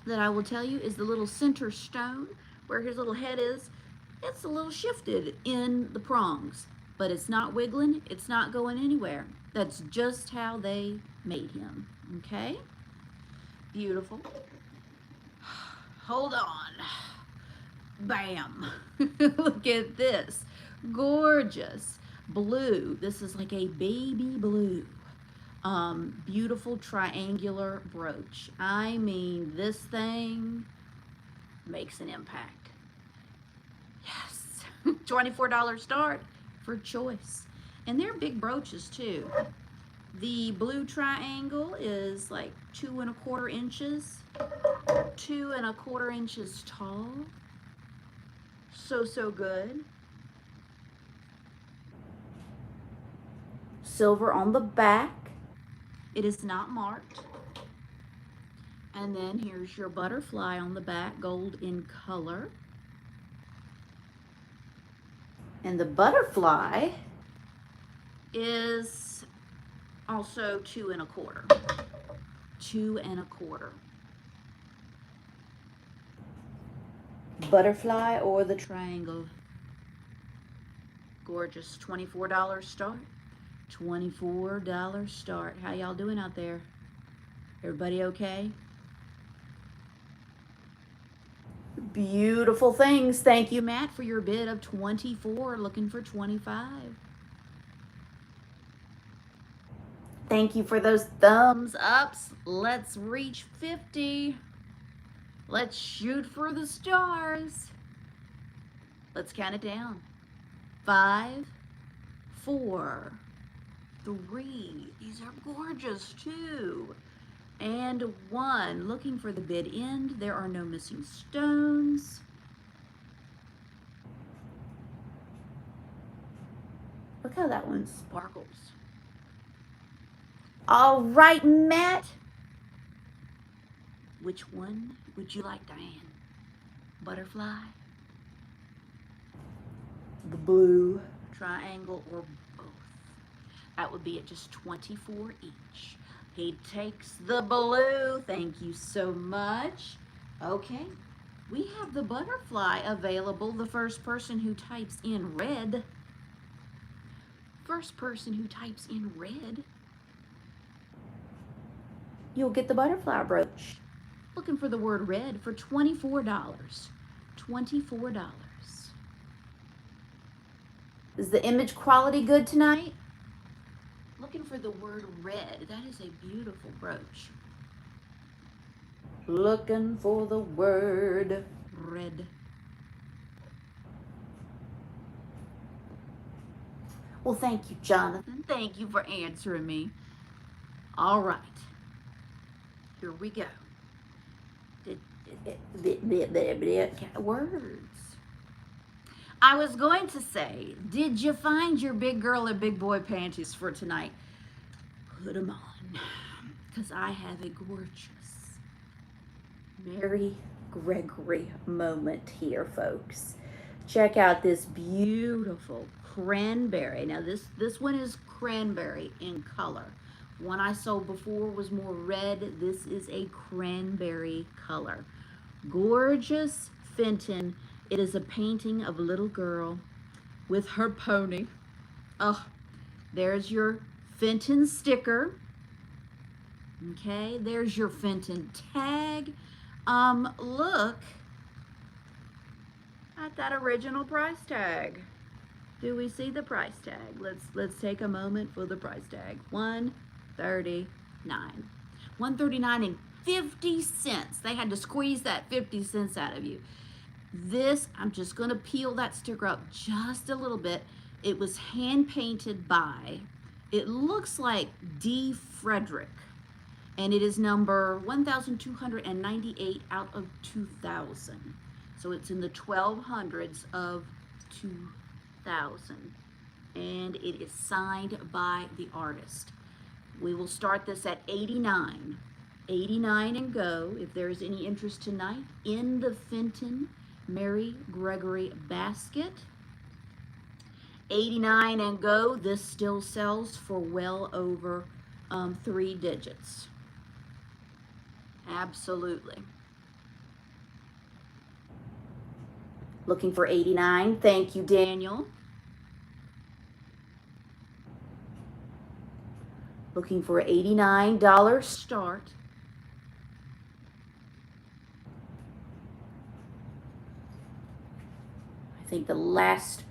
that I will tell you is the little center stone where his little head is. It's a little shifted in the prongs, but it's not wiggling. It's not going anywhere. That's just how they made him. Okay? Beautiful. Hold on. Bam. Look at this. Gorgeous blue. This is like a baby blue. Beautiful triangular brooch. I mean, this thing makes an impact. Yes. $24 start for choice. And they're big brooches too. The blue triangle is like 2¼ inches. 2¼ inches tall. So good. Silver on the back. It is not marked. And then here's your butterfly on the back, gold in color. And the butterfly is also 2¼ 2¼ butterfly or the triangle. Gorgeous. $24 start. $24 start. How y'all doing out there? Everybody okay? Beautiful things. Thank you, Matt, for your bid of 24. Looking for 25. Thank you for those thumbs ups. Let's reach 50. Let's shoot for the stars. Let's count it down. 5, 4, 3. These are gorgeous too. And 1. Looking for the bid end. There are no missing stones. Look how that one sparkles. All right, Matt. Which one would you like, Diane? Butterfly, the blue triangle, or both? That would be at just 24 each. He takes the blue. Thank you so much. Okay, we have the butterfly available. The first person who types in red. First person who types in red, you'll get the butterfly brooch. Looking for the word red for $24. $24. Is the image quality good tonight? Looking for the word red. That is a beautiful brooch. Looking for the word red. Well, thank you, Jonathan. Thank you for answering me. All right. Here we go. Words. I was going to say, did you find your big girl and big boy panties for tonight? Put them on, because I have a gorgeous Mary Gregory moment here, folks. Check out this beautiful cranberry. Now this one is cranberry in color. One I sold before was more red. This is a cranberry color. Gorgeous Fenton. It is a painting of a little girl with her pony. Oh, there's your Fenton sticker. Okay, there's your Fenton tag. Look at that original price tag. Do we see the price tag? Let's take a moment for the price tag. $135. 139 and 50 cents. They had to squeeze that 50 cents out of you. This, I'm just going to peel that sticker up just a little bit. It was hand painted by, it looks like D. Frederick, and it is number 1298 out of 2000. So it's in the 1200s of 2000, and it is signed by the artist. We will start this at 89. 89 and go, if there is any interest tonight, in the Fenton Mary Gregory basket. 89 and go. This still sells for well over 3 digits. Absolutely. Looking for 89. Thank you, Daniel. Looking for $89 start. I think the last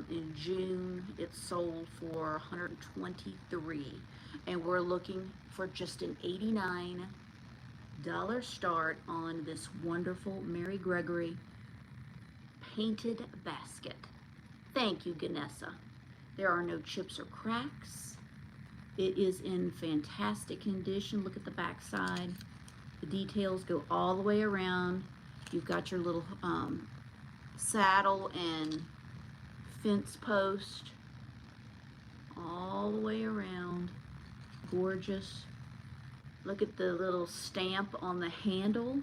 in June it sold for 123, and we're looking for just an $89 start on this wonderful Mary Gregory painted basket. Thank you, Ganessa. There are no chips or cracks. It is in fantastic condition. Look at the back side. The details go all the way around. You've got your little saddle and fence post all the way around. Gorgeous. Look at the little stamp on the handle.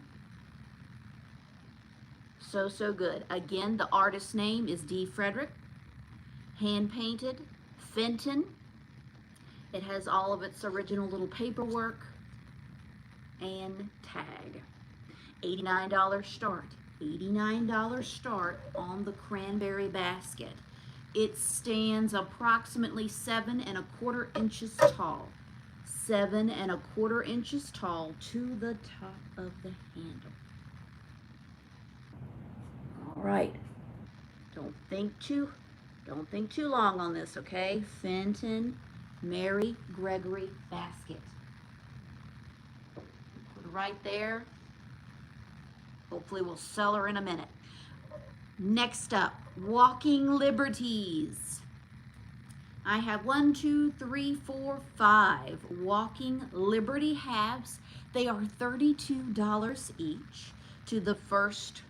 So, so good. Again, the artist's name is D. Frederick. Hand painted, Fenton. It has all of its original little paperwork and tag. $89 start. $89 start on the cranberry basket. It stands approximately 7 1/4 inches tall. 7 1/4 inches tall to the top of the handle. All right. Don't think too long on this, okay? Fenton Mary Gregory basket. Put it right there. Hopefully we'll sell her in a minute. Next up, Walking Liberties. I have 1, 2, 3, 4, 5 Walking Liberty halves. They are $32 each. To the first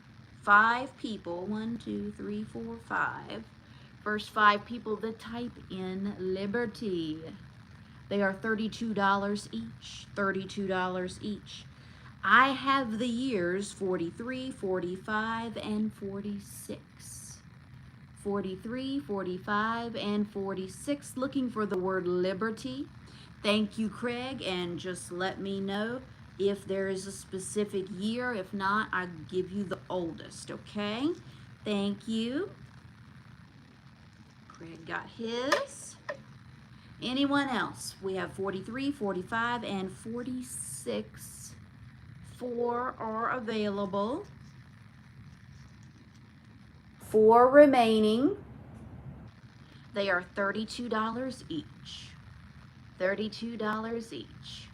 5 people, 1, 2, 3, 4, 5. First 5 people that type in Liberty. They are $32 each. $32 each. I have the years 43, 45, and 46. 43, 45, and 46. Looking for the word Liberty. Thank you, Craig, and just let me know if there is a specific year. If not, I'll give you the oldest, okay? Thank you. Craig got his. Anyone else? We have 43, 45, and 46. 4 are available. 4 remaining. They are $32 each. $32 each.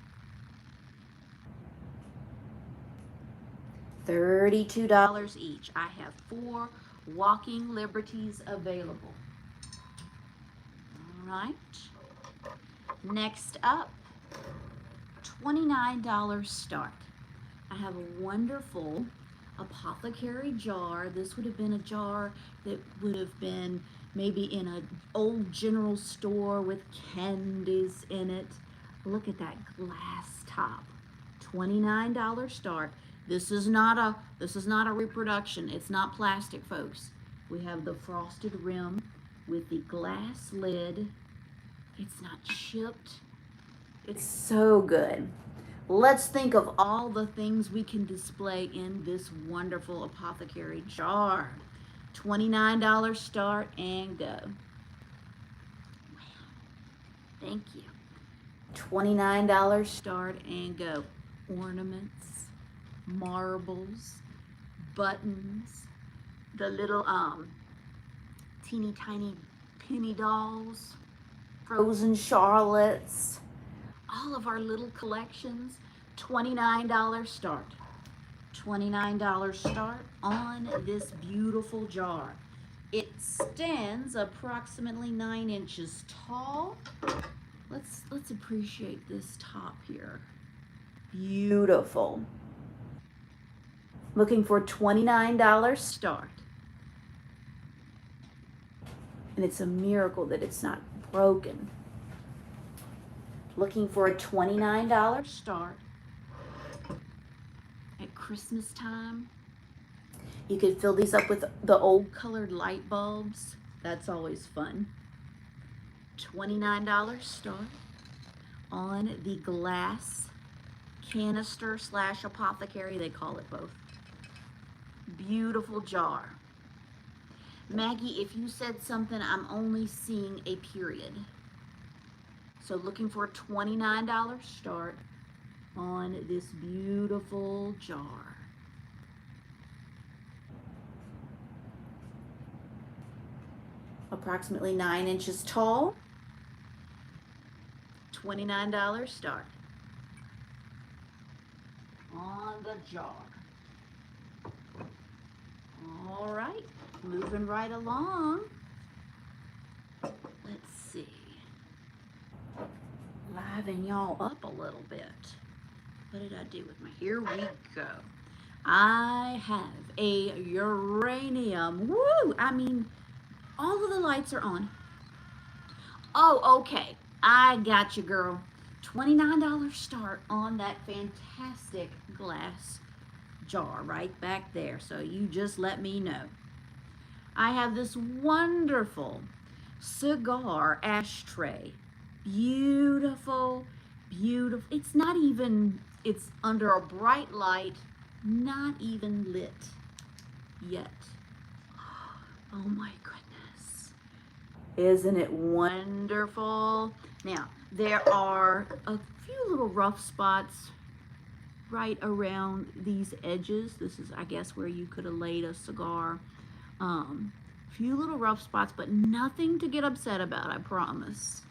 $32 each. I have 4 Walking Liberties available. All right. Next up, $29 start. I have a wonderful apothecary jar. This would have been a jar that would have been maybe in an old general store with candies in it. Look at that glass top. $29 start. This is not a reproduction. It's not plastic, folks. We have the frosted rim with the glass lid. It's not chipped. It's so good. Let's think of all the things we can display in this wonderful apothecary jar. $29 start and go. Wow. Thank you. $29 start and go. Ornaments, marbles, buttons, the little teeny tiny penny dolls, frozen Charlottes. all of our little collections. $29 start. $29 start on this beautiful jar. It stands approximately 9 inches tall. Let's appreciate this top here. Beautiful. Looking for $29 start. And it's a miracle that it's not broken. Looking for a $29 start at Christmas time. You could fill these up with the old colored light bulbs. That's always fun. $29 start on the glass canister / apothecary. They call it both. Beautiful jar. Maggie, if you said something, I'm only seeing a period. So looking for a $29 start on this beautiful jar. Approximately 9 inches tall. $29 start on the jar. All right, moving right along. Let's see. Liven y'all up a little bit. What did I do with my, here we go. I have a uranium. Woo! I mean, all of the lights are on. Oh, okay. I got you, girl. $29 start on that fantastic glass jar right back there. So you just let me know. I have this wonderful cigar ashtray. Beautiful, beautiful. It's not even, it's under a bright light, not even lit yet. Oh my goodness. Isn't it wonderful? Now, there are a few little rough spots right around these edges. This is, I guess, where you could have laid a cigar. Few little rough spots, but nothing to get upset about, I promise.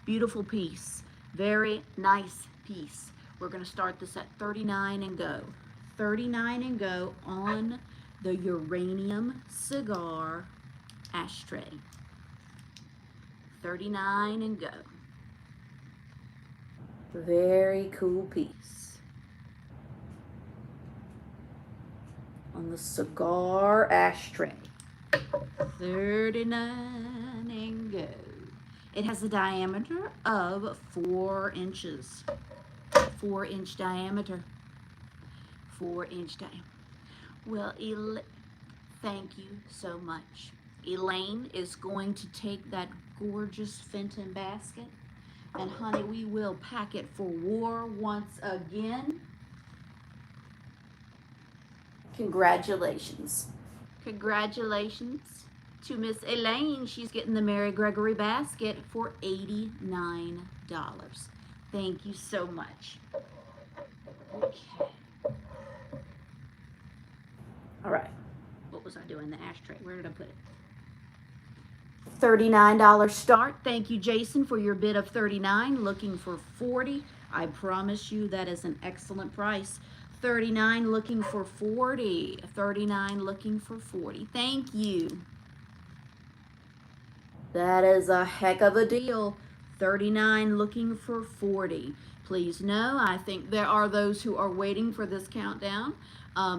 Beautiful piece. Very nice piece. We're going to start this at 39 and go. 39 and go on the uranium cigar ashtray. 39 and go. Very cool piece. On the cigar ashtray. 39 and go. It has a diameter of 4 inches. 4-inch diameter. 4-inch diameter. Well, thank you so much. Elaine is going to take that gorgeous Fenton basket, and honey, we will pack it for war once again. Congratulations. Congratulations to Miss Elaine. She's getting the Mary Gregory basket for $89. Thank you so much. Okay. All right. What was I doing? The ashtray. Where did I put it? $39 start. Thank you, Jason, for your bid of 39. Looking for 40. I promise you that is an excellent price. 39 looking for 40. 39 looking for 40. Thank you. That is a heck of a deal. 39 looking for 40. Please know, I think there are those who are waiting for this countdown.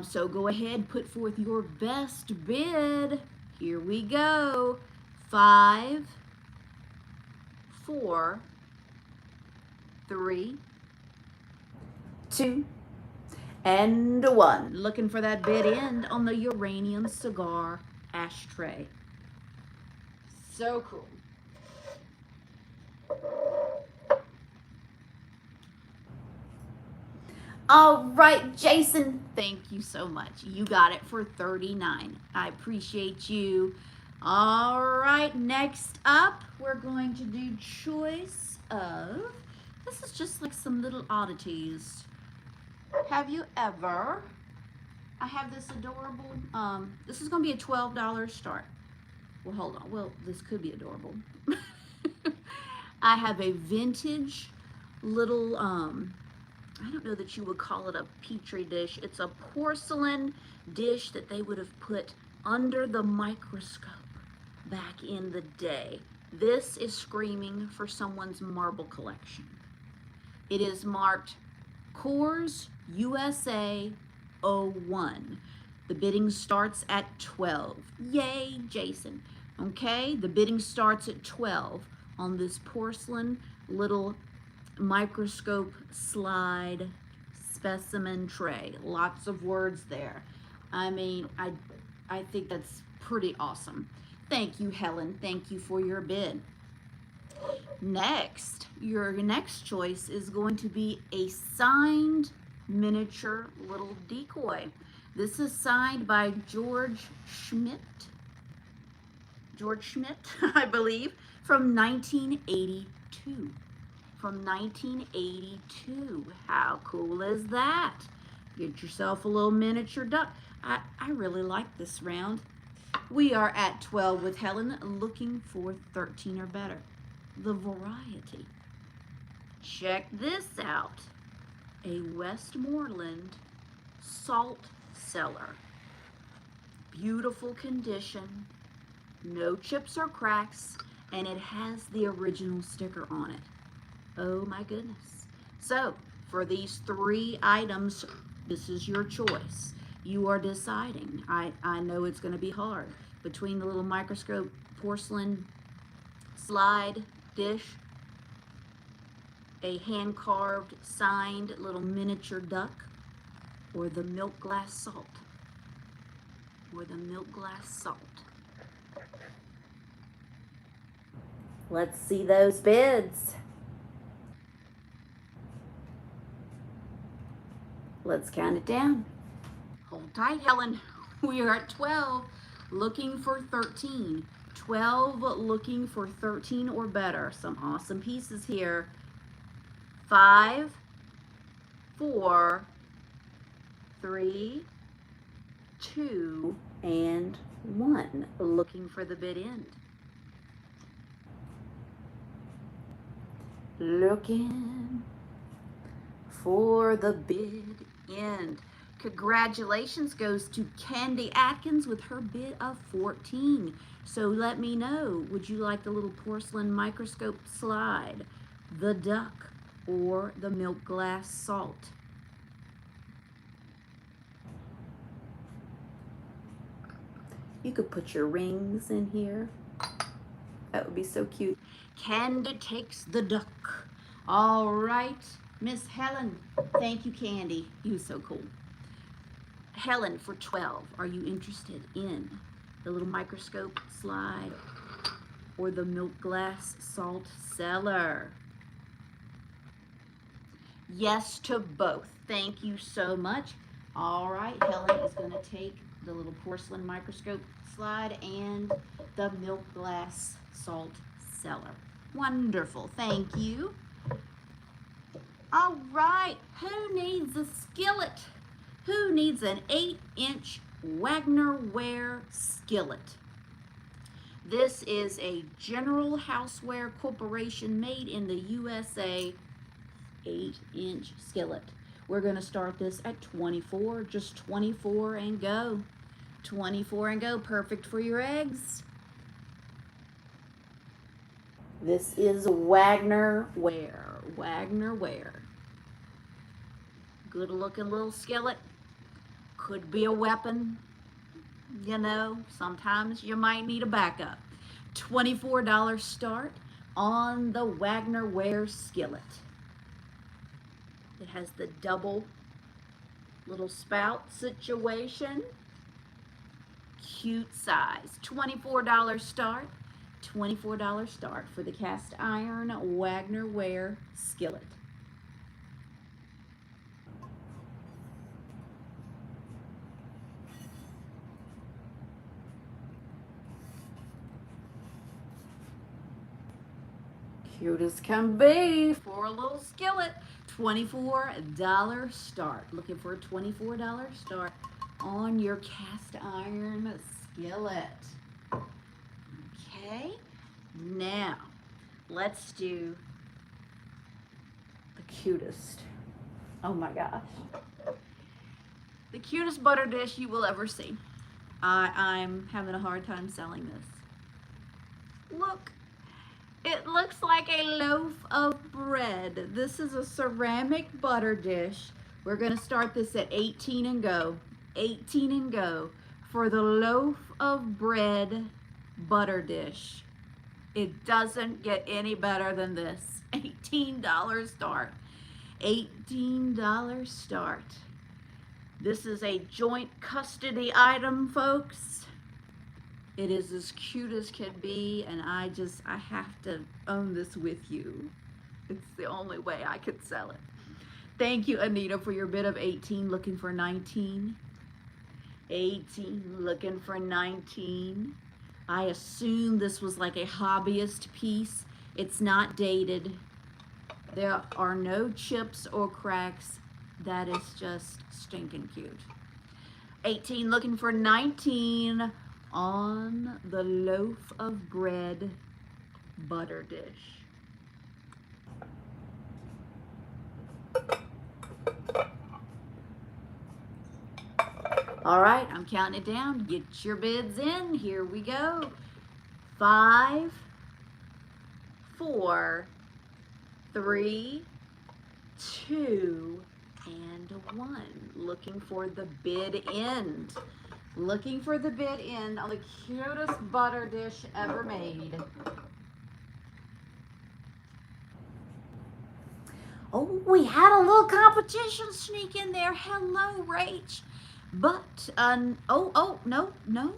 So go ahead, put forth your best bid. Here we go. 5, 4, 3, 2, and 1. Looking for that bid end on the uranium cigar ashtray. So cool. All right, Jason, thank you so much. You got it for 39. I appreciate you. All right, next up, we're going to do choice of, this is just like some little oddities. Have you ever, I have this adorable, this is going to be a $12 start. Well, hold on. Well, this could be adorable. I have a vintage little, I don't know that you would call it a petri dish. It's a porcelain dish that they would have put under the microscope back in the day. This is screaming for someone's marble collection. It is marked Coors USA 01. The bidding starts at 12. Yay, Jason. Okay, the bidding starts at 12 on this porcelain little microscope slide specimen tray. Lots of words there. I mean, I think that's pretty awesome. Thank you, Helen. Thank you for your bid. Next, your next choice is going to be a signed miniature little decoy. This is signed by George Schmidt, I believe, from 1982. From 1982. How cool is that? Get yourself a little miniature duck. I really like this round. We are at 12 with Helen, looking for 13 or better. The variety. Check this out. A Westmoreland salt cellar. Beautiful condition. No chips or cracks. And it has the original sticker on it. Oh my goodness. So, for these 3 items, this is your choice. You are deciding. I know it's going to be hard. Between the little microscope porcelain slide dish, a hand-carved, signed little miniature duck, or the milk glass salt. Or the milk glass salt. Let's see those bids. Let's count it down. Hold tight, Helen. We are at 12, looking for 13. 12, looking for 13 or better. Some awesome pieces here. 5, 4, 3, 2, and 1. Looking for the bid end. Looking for the bid end. Congratulations goes to Candy Atkins with her bid of 14. So let me know, would you like the little porcelain microscope slide, the duck, or the milk glass salt? You could put your rings in here. That would be so cute. Candy takes the duck. All right, Miss Helen. Thank you, Candy. You're so cool. Helen, for 12, are you interested in the little microscope slide or the milk glass salt cellar? Yes to both. Thank you so much. All right, Helen is going to take the little porcelain microscope slide and the milk glass salt cellar. Wonderful. Thank you. All right, who needs a skillet? Who needs an 8-inch Wagner Ware skillet? This is a General Houseware Corporation made in the USA 8-inch skillet. We're going to start this at 24, just 24 and go. 24 and go, perfect for your eggs. This is Wagner Ware. Wagner Ware. Good looking little skillet. Could be a weapon. You know, sometimes you might need a backup. $24 start on the Wagner Ware skillet. It has the double little spout situation. Cute size. $24 start. $24 start for the cast iron Wagner Ware skillet. Cute as can be for a little skillet. $24 start. Looking for a $24 start on your cast iron skillet. Okay, now let's do the cutest. Oh my gosh. The cutest butter dish you will ever see. I'm having a hard time selling this. Look, it looks like a loaf of bread. This is a ceramic butter dish. We're gonna start this at 18 and go. 18 and go for the loaf of bread butter dish. It doesn't get any better than this. $18 start. $18 start. This is a joint custody item, folks. It is as cute as can be, and I have to own this with you. It's the only way I could sell it. Thank you, Anita, for your bid of 18, looking for 19. 18, looking for 19. I assume this was like a hobbyist piece. It's not dated. There are no chips or cracks. That is just stinking cute. 18, looking for 19 on the loaf of bread butter dish. All right, I'm counting it down. Get your bids in. Here we go. 5, 4, 3, 2, and 1. Looking for the bid end. Looking for the bid end on the cutest butter dish ever made. Oh, we had a little competition sneak in there. Hello, Rach. But, no.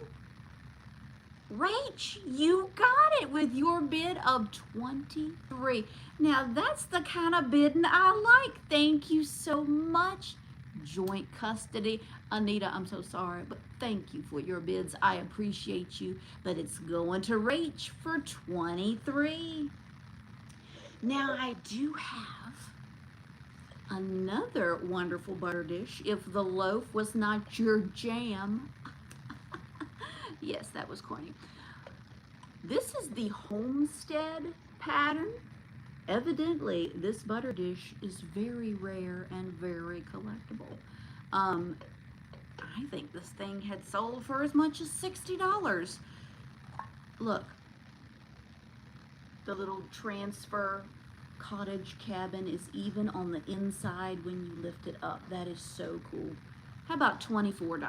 Rach, you got it with your bid of 23. Now, that's the kind of bidding I like. Thank you so much. Joint custody. Anita, I'm so sorry, but thank you for your bids. I appreciate you, but it's going to Rach for 23. Now, I do have another wonderful butter dish. If the loaf was not your jam. Yes, that was corny. This is the Homestead pattern. Evidently, this butter dish is very rare and very collectible. I think this thing had sold for as much as $60. Look, the little transfer cottage cabin is even on the inside when you lift it up. That is so cool. How about $24?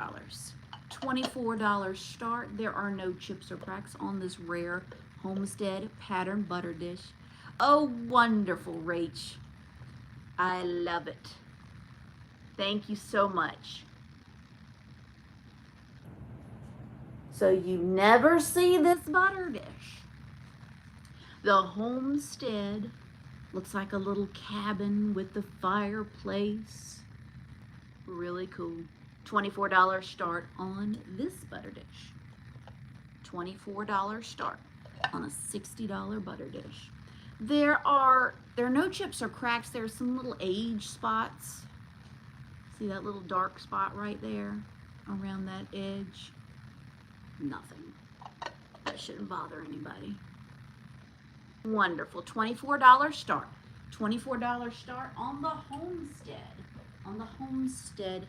$24 start. There are no chips or cracks on this rare Homestead pattern butter dish. Oh, wonderful, Rach. I love it. Thank you so much. So you never see this butter dish. The Homestead looks like a little cabin with the fireplace. Really cool. $24 start on this butter dish. $24 start on a $60 butter dish. There are no chips or cracks. There's some little age spots. See that little dark spot right there around that edge? Nothing. That shouldn't bother anybody. Wonderful. $24 start. $24 start on the Homestead. On the Homestead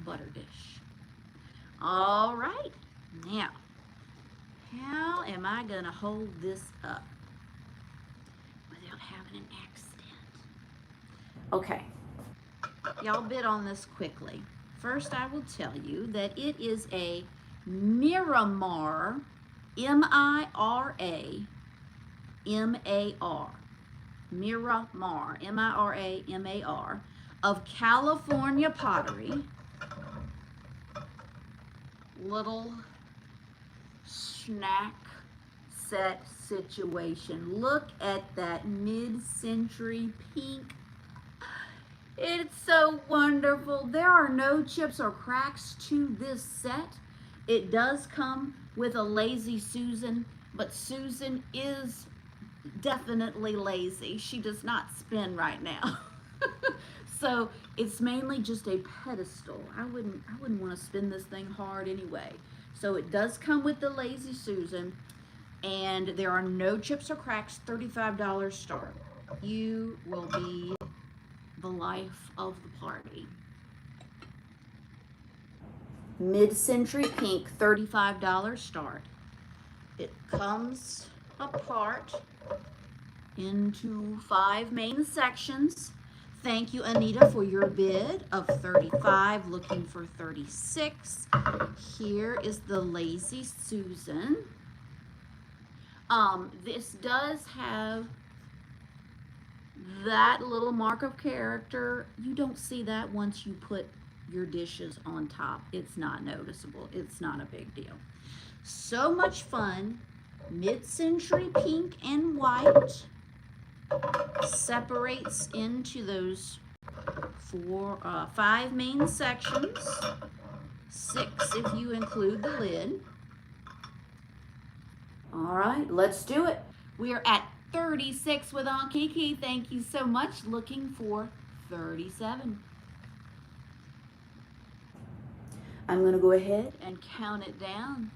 butter dish. All right. Now, how am I going to hold this up without having an accident? Okay. Y'all bid on this quickly. First, I will tell you that it is a Miramar, M-I-R-A, M-A-R, Miramar, M-I-R-A-M-A-R, of California pottery. Little snack set situation. Look at that mid-century pink. It's so wonderful. There are no chips or cracks to this set. It does come with a Lazy Susan, but Susan is definitely lazy. She does not spin right now. So it's mainly just a pedestal. I wouldn't want to spin this thing hard anyway. So it does come with the Lazy Susan, and there are no chips or cracks. $35 start. You will be the life of the party. Mid-Century Pink, $35 start. It comes apart into 5 main sections. Thank you, Anita, for your bid of 35, looking for 36. Here is the Lazy Susan. This does have that little mark of character. You don't see that once you put your dishes on top. It's not noticeable. It's not a big deal. So much fun. Mid-Century Pink and White separates into those 5 main sections, 6 if you include the lid. All right, let's do it. We are at 36 with Aunt Kiki. Thank you so much. Looking for 37. I'm going to go ahead and count it down.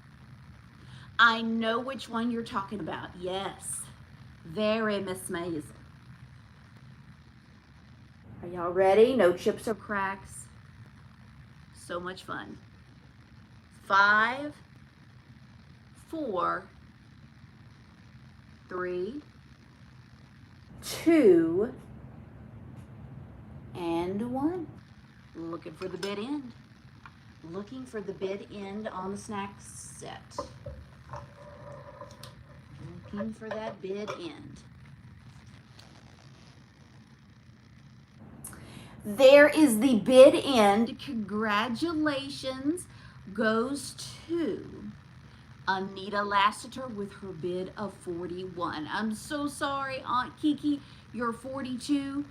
I know which one you're talking about. Yes, very Miss Maisel. Are y'all ready? No chips or cracks. So much fun. 5, 4, 3, 2, and 1. Looking for the bid end. Looking for the bid end on the snack set. Looking for that bid end. There is the bid end. Congratulations goes to Anita Lassiter with her bid of 41. I'm so sorry, Aunt Kiki, your 42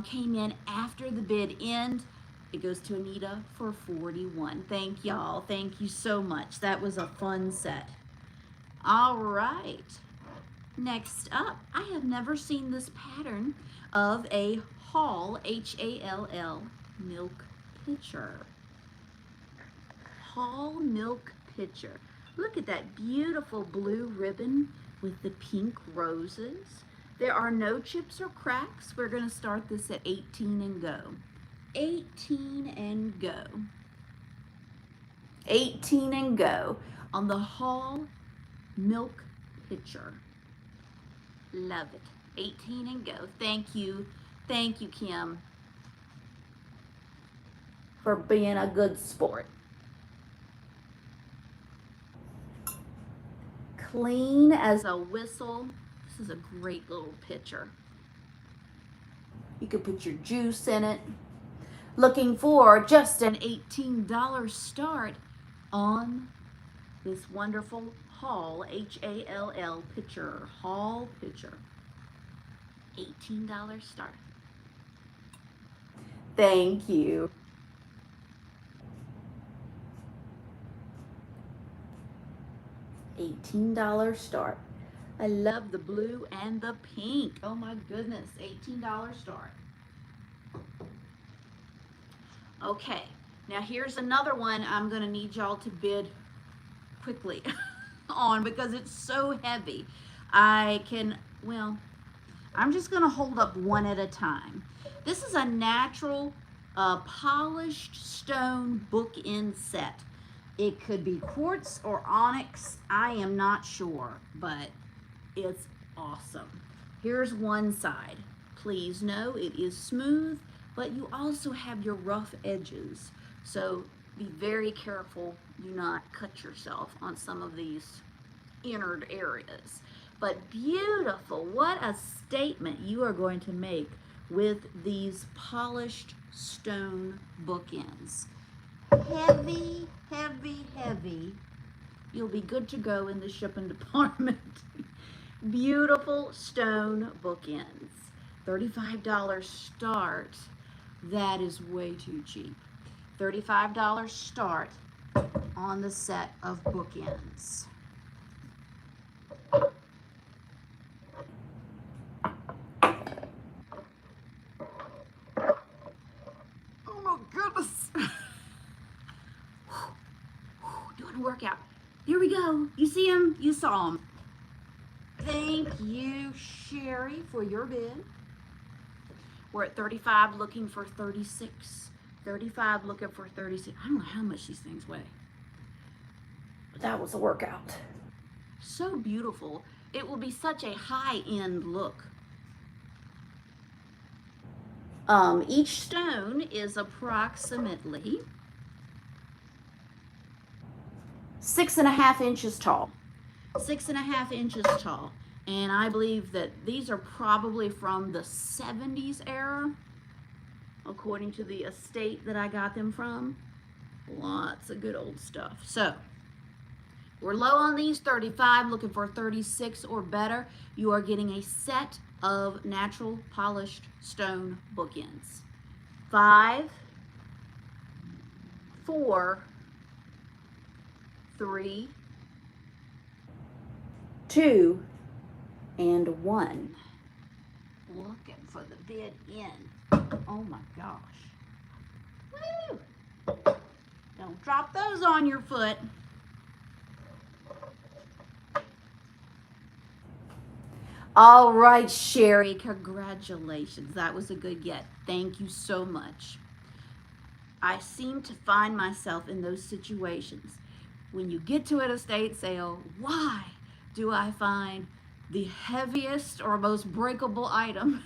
came in after the bid end. It goes to Anita for 41. Thank y'all. Thank you so much. That was a fun set. All right. Next up, I have never seen this pattern of a Hall, H-A-L-L, milk pitcher. Hall milk pitcher. Look at that beautiful blue ribbon with the pink roses. There are no chips or cracks. We're going to start this at 18 and go. 18 and go. 18 and go on the Hall milk pitcher. Love it. 18 and go. Thank you. Thank you, Kim, for being a good sport. Clean as a whistle. This is a great little pitcher. You can put your juice in it. Looking for just an $18 start on this wonderful Hall, H-A-L-L pitcher, Hall pitcher. $18 start. Thank you. $18 start. I love the blue and the pink. Oh my goodness, $18 start. Okay, now here's another one I'm gonna need y'all to bid quickly on because it's so heavy. I'm just gonna hold up one at a time. This is a natural polished stone bookend set. It could be quartz or onyx, I am not sure, but it's awesome. Here's one side. Please know it is smooth, but you also have your rough edges. So be very careful you not cut yourself on some of these inner areas. But beautiful, what a statement you are going to make with these polished stone bookends. Heavy, heavy, heavy. You'll be good to go in the shipping department. Beautiful stone bookends. $35 start. That is way too cheap. $35 start on the set of bookends. Oh my goodness. Doing a workout. Here we go. You see him? You saw him. Thank you, Sherry, for your bid. We're at 35 looking for 36. 35 looking for 36. I don't know how much these things weigh. But that was a workout. So beautiful. It will be such a high-end look. Each stone is approximately 6.5 inches tall. 6.5 inches tall. And I believe that these are probably from the 70s era, according to the estate that I got them from. Lots of good old stuff. So we're low on these, 35, looking for 36 or better. You are getting a set of natural polished stone bookends. 5, 4, 3, 2, and 1. Looking for the bid in. Oh my gosh. Woo! Don't drop those on your foot. All right, Sherry, congratulations. That was a good get. Thank you so much. I seem to find myself in those situations. When you get to an estate sale, why do I find the heaviest or most breakable item?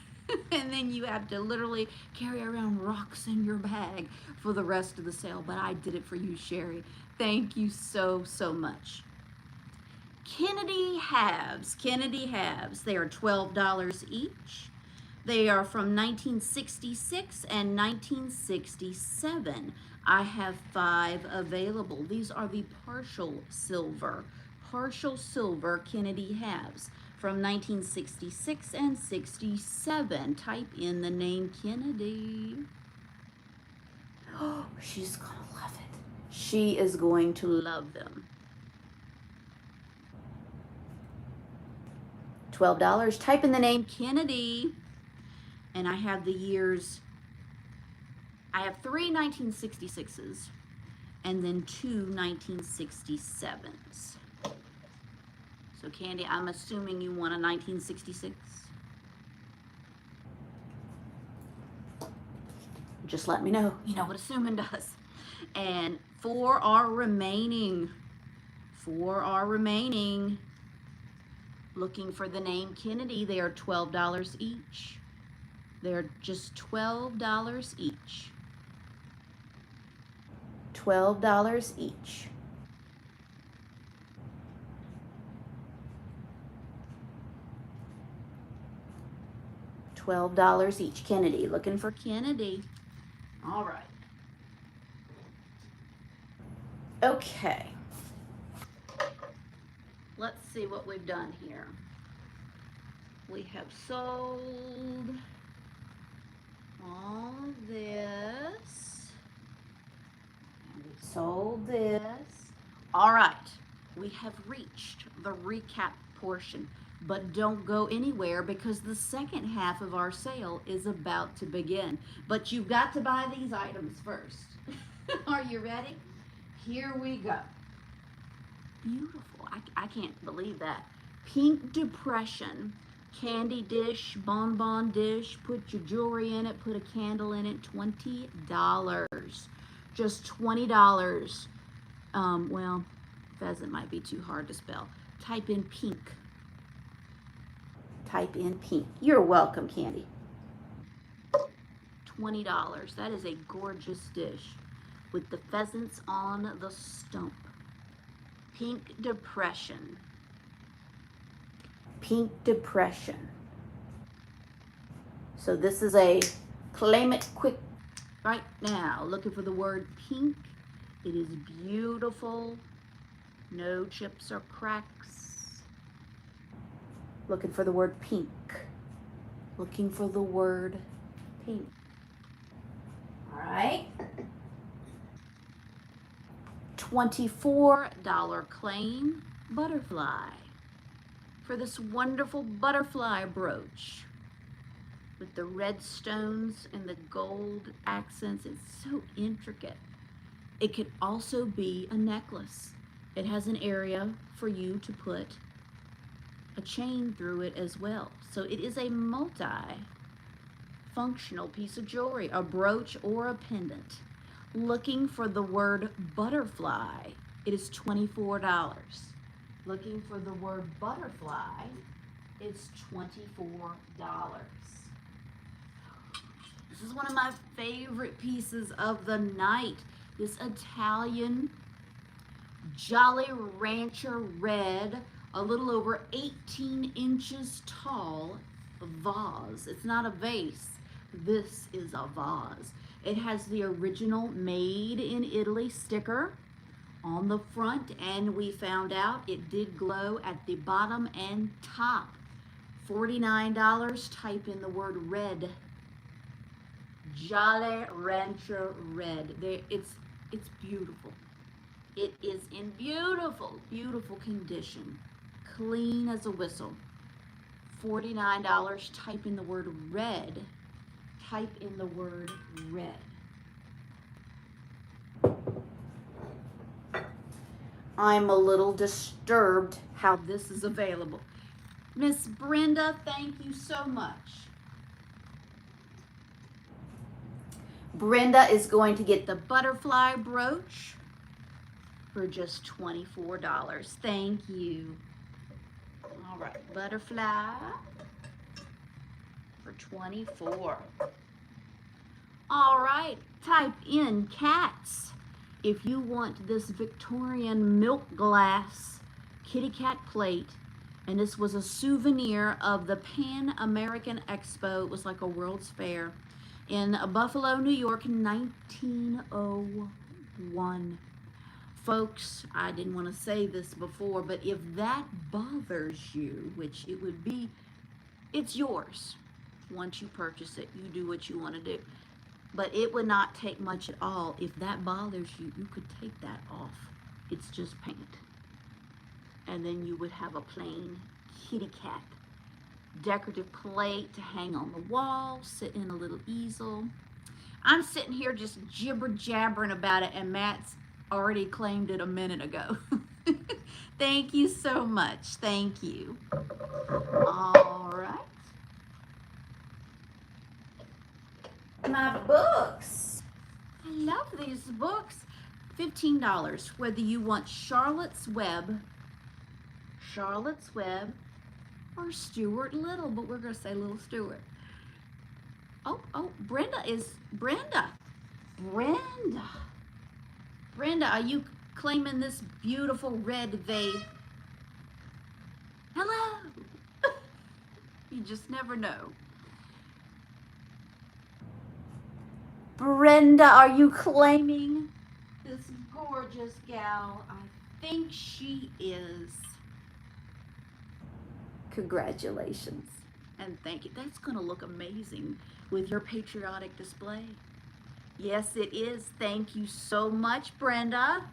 And then you have to literally carry around rocks in your bag for the rest of the sale. But I did it for you, Sherry. Thank you so, so much. Kennedy halves. Kennedy halves. They are $12 each. They are from 1966 and 1967. I have 5 available. These are the partial silver Kennedy halves from 1966 and 67. Type in the name Kennedy. Oh, she's gonna love it. She is going to love them. $12. Type in the name Kennedy. And I have the years. I have 3 1966s and then 2 1967s. So Candy, I'm assuming you want a 1966? Just let me know. You know what assuming does. And 4 are remaining. 4 are remaining. Looking for the name Kennedy. They are $12 each. They're just $12 each. $12 each. $12 each. Kennedy. Looking for Kennedy. All right. Okay. Let's see what we've done here. We have sold all of this. And we sold this. All right. We have reached the recap portion. But don't go anywhere because the second half of our sale is about to begin. But you've got to buy these items first. Are you ready? Here we go. Beautiful. I can't believe that. Pink Depression. Candy dish, bonbon dish. Put your jewelry in it. Put a candle in it. $20. Just $20. Well, pheasant might be too hard to spell. Type in pink. Type in pink. You're welcome, Candy. $20. That is a gorgeous dish with the pheasants on the stump. Pink Depression. Pink Depression. So this is a claim it quick right now. Looking for the word pink. It is beautiful. No chips or cracks. Looking for the word pink. Looking for the word pink. All right. $24 claim butterfly for this wonderful butterfly brooch with the red stones and the gold accents. It's so intricate. It could also be a necklace. It has an area for you to put a chain through it as well. So it is a multi-faceted functional piece of jewelry, a brooch or a pendant. Looking for the word butterfly, it is $24. Looking for the word butterfly, it's $24. This is one of my favorite pieces of the night. This Italian Jolly Rancher red, a little over 18 inches tall vase. It's not a vase. This is a vase. It has the original Made in Italy sticker on the front, and we found out it did glow at the bottom and top. $49. Type in the word red. Jolly Rancher red. It's beautiful. It is in beautiful, beautiful condition. Clean as a whistle. $49. Type in the word red. Type in the word red. I'm a little disturbed how this is available. Miss Brenda, thank you so much. Brenda is going to get the butterfly brooch for just $24. Thank you. All right, butterfly for $24. All right, type in cats if you want this Victorian milk glass kitty cat plate. And this was a souvenir of the Pan American Expo. It was like a World's Fair in Buffalo, New York in 1901. Folks, I didn't want to say this before, but if that bothers you, which it would be, it's yours. Once you purchase it, you do what you want to do. But it would not take much at all. If that bothers you, you could take that off. It's just paint. And then you would have a plain kitty cat decorative plate to hang on the wall, sit in a little easel. I'm sitting here just jibber jabbering about it, and Matt's already claimed it a minute ago. Thank you so much. Thank you. All right. My books. I love these books. $15. Whether you want Charlotte's Web, or Stuart Little, but we're going to say Little Stuart. Oh, Brenda, are you claiming this beautiful red vase? Hello. You just never know. Brenda, are you claiming this gorgeous gal? I think she is. Congratulations and thank you. That's going to look amazing with your patriotic display. Yes, it is. Thank you so much, Brenda.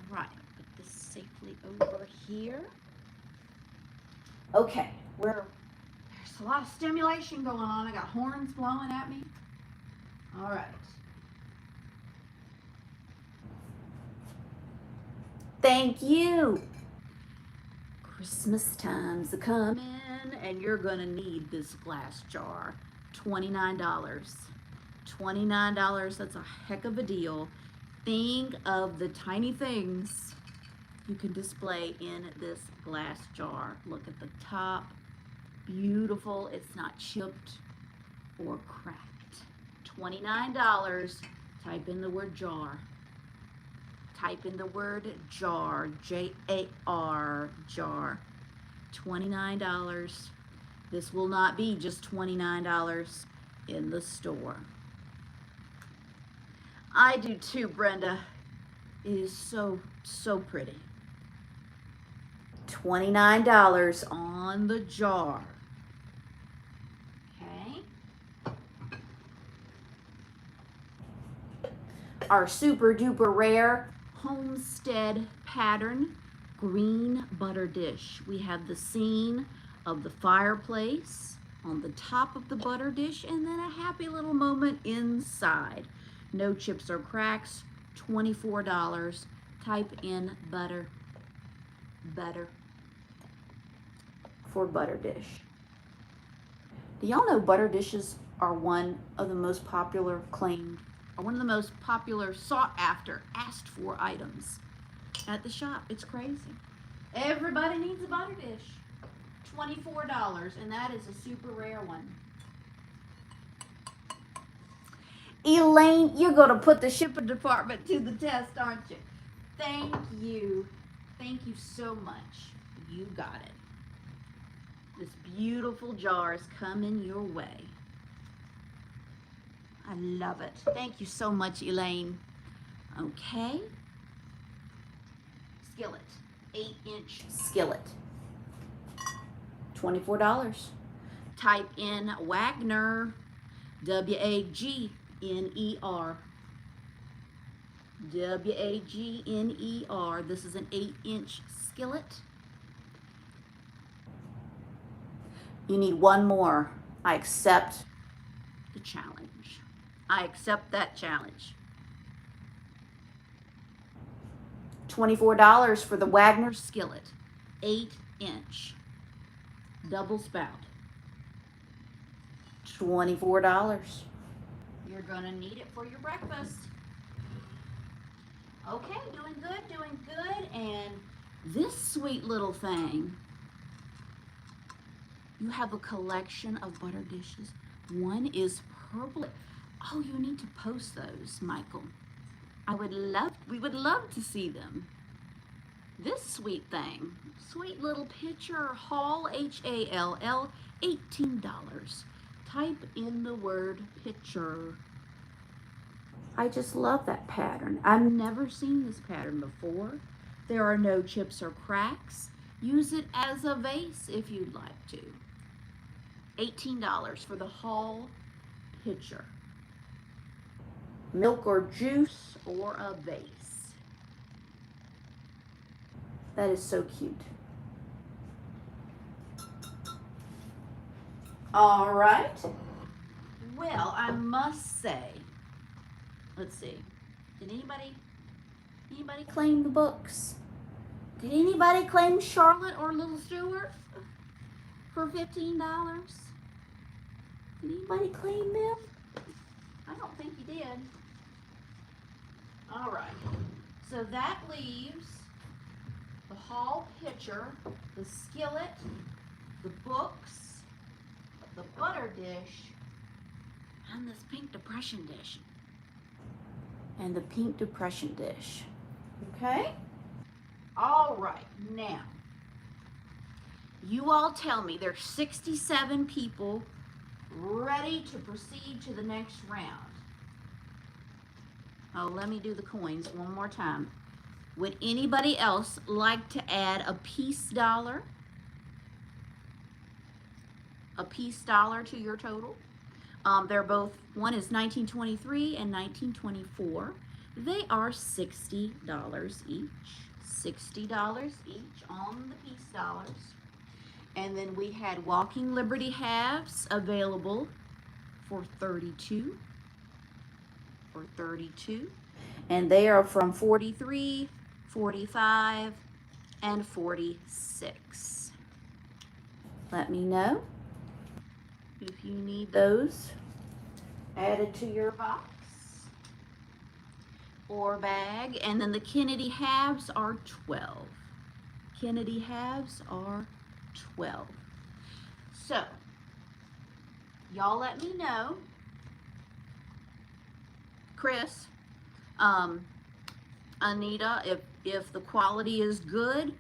All right, put this safely over here. Okay, there's a lot of stimulation going on. I got horns blowing at me. All right. Thank you. Christmas time's a coming, and you're gonna need this glass jar. $29. $29, that's a heck of a deal. Think of the tiny things you can display in this glass jar. Look at the top, beautiful. It's not chipped or cracked. $29, type in the word jar. Type in the word jar, J-A-R, jar. $29. This will not be just $29 in the store. I do too, Brenda. It is so, so pretty. $29 on the jar. Okay. Our super duper rare homestead pattern green butter dish. We have the scene of the fireplace on the top of the butter dish, and then a happy little moment inside. No chips or cracks. $24. Type in butter for butter dish. Do y'all know butter dishes are one of the most popular claimed, or one of the most popular sought after, asked for items at the shop? It's crazy. Everybody needs a butter dish. $24, and that is a super rare one. Elaine, you're going to put the shipping department to the test, aren't you? Thank you. Thank you so much. You got it. This beautiful jar is coming your way. I love it. Thank you so much, Elaine. Okay. Skillet. 8-inch skillet. $24. Type in Wagner. W-A-G-N-E-R. W-A-G-N-E-R. This is an 8-inch skillet. You need one more. I accept the challenge. I accept that challenge. $24 for the Wagner skillet. 8-inch. Double spout. $24. You're gonna need it for your breakfast. Okay, doing good, doing good. And this sweet little thing, you have a collection of butter dishes. One is purple. Oh, you need to post those, Michael. We would love to see them. This sweet thing, sweet little picture, haul, H-A-L-L, $18. Type in the word picture. I just love that pattern. I've never seen this pattern before. There are no chips or cracks. Use it as a vase if you'd like to. $18 for the haul pitcher. Milk or juice or a vase. That is so cute. All right. Well, I must say, let's see. Did anybody claim the books? Did anybody claim Charlotte or Little Stewart for $15? Did anybody claim them? I don't think you did. All right. So that leaves the hall pitcher, the skillet, the books, the butter dish, and this pink depression dish. And the pink depression dish. Okay? All right. Now, you all tell me there's 67 people ready to proceed to the next round. Oh, let me do the coins one more time. Would anybody else like to add a piece dollar? A piece dollar to your total? They're both, one is 1923 and 1924. They are $60 each. $60 each on the piece dollars. And then we had Walking Liberty halves available for $32. For $32. And they are from 43, 45, and 46. Let me know if you need those added to your box or bag. And then the Kennedy halves are 12. Kennedy halves are 12. So, y'all let me know. Chris, Anita, if the quality is good,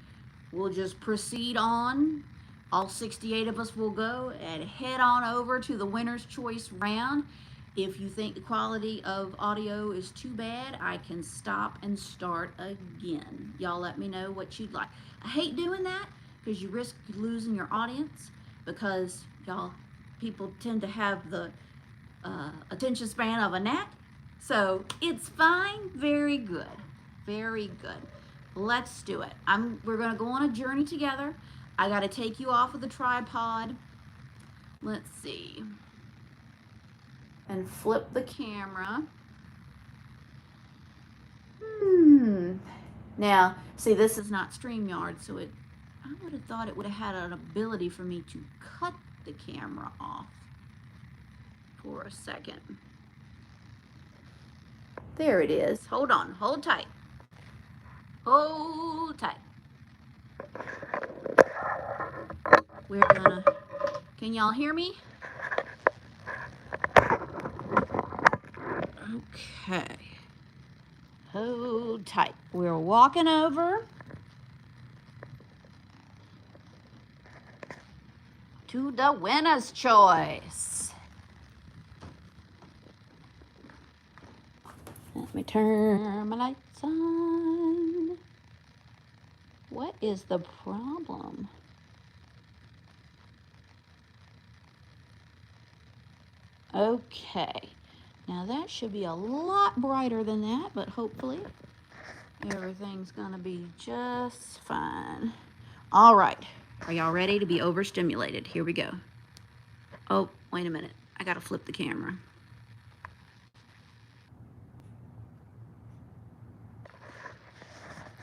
we'll just proceed on. All 68 of us will go and head on over to the winner's choice round. If you think the quality of audio is too bad, I can stop and start again. Y'all let me know what you'd like. I hate doing that because you risk losing your audience, because y'all people tend to have the attention span of a gnat. So it's fine. Very good. Very good. Let's do it. We're going to go on a journey together. I got to take you off of the tripod. Let's see. And flip the camera. Now, see, this is not StreamYard, so I would have thought it would have had an ability for me to cut the camera off. for a second. There it is. Hold on. Hold tight. Hold tight. We're gonna, can y'all hear me? Okay. Hold tight. We're walking over to the winner's choice. Let me turn my lights on. What is the problem? Okay. Now that should be a lot brighter than that, but hopefully everything's gonna be just fine. All right. Are y'all ready to be overstimulated? Here we go. Oh, wait a minute. I gotta flip the camera.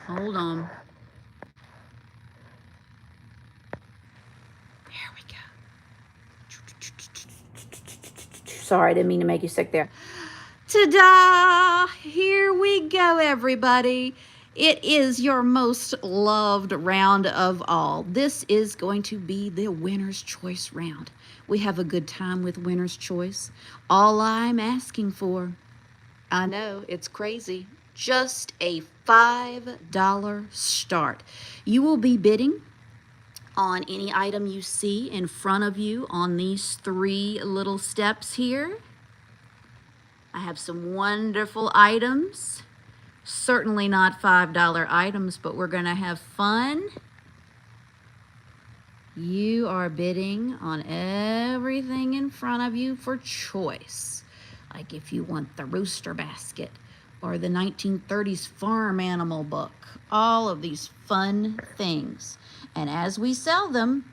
Hold on. There we go. Sorry, I didn't mean to make you sick there. Ta-da! Here we go, everybody. It is your most loved round of all. This is going to be the winner's choice round. We have a good time with winner's choice. All I'm asking for, I know it's crazy, just a $5 start. You will be bidding on any item you see in front of you on these 3 little steps here. I have some wonderful items. Certainly not $5 items, but we're going to have fun. You are bidding on everything in front of you for choice. Like if you want the rooster basket or the 1930s farm animal book, all of these fun things. And as we sell them,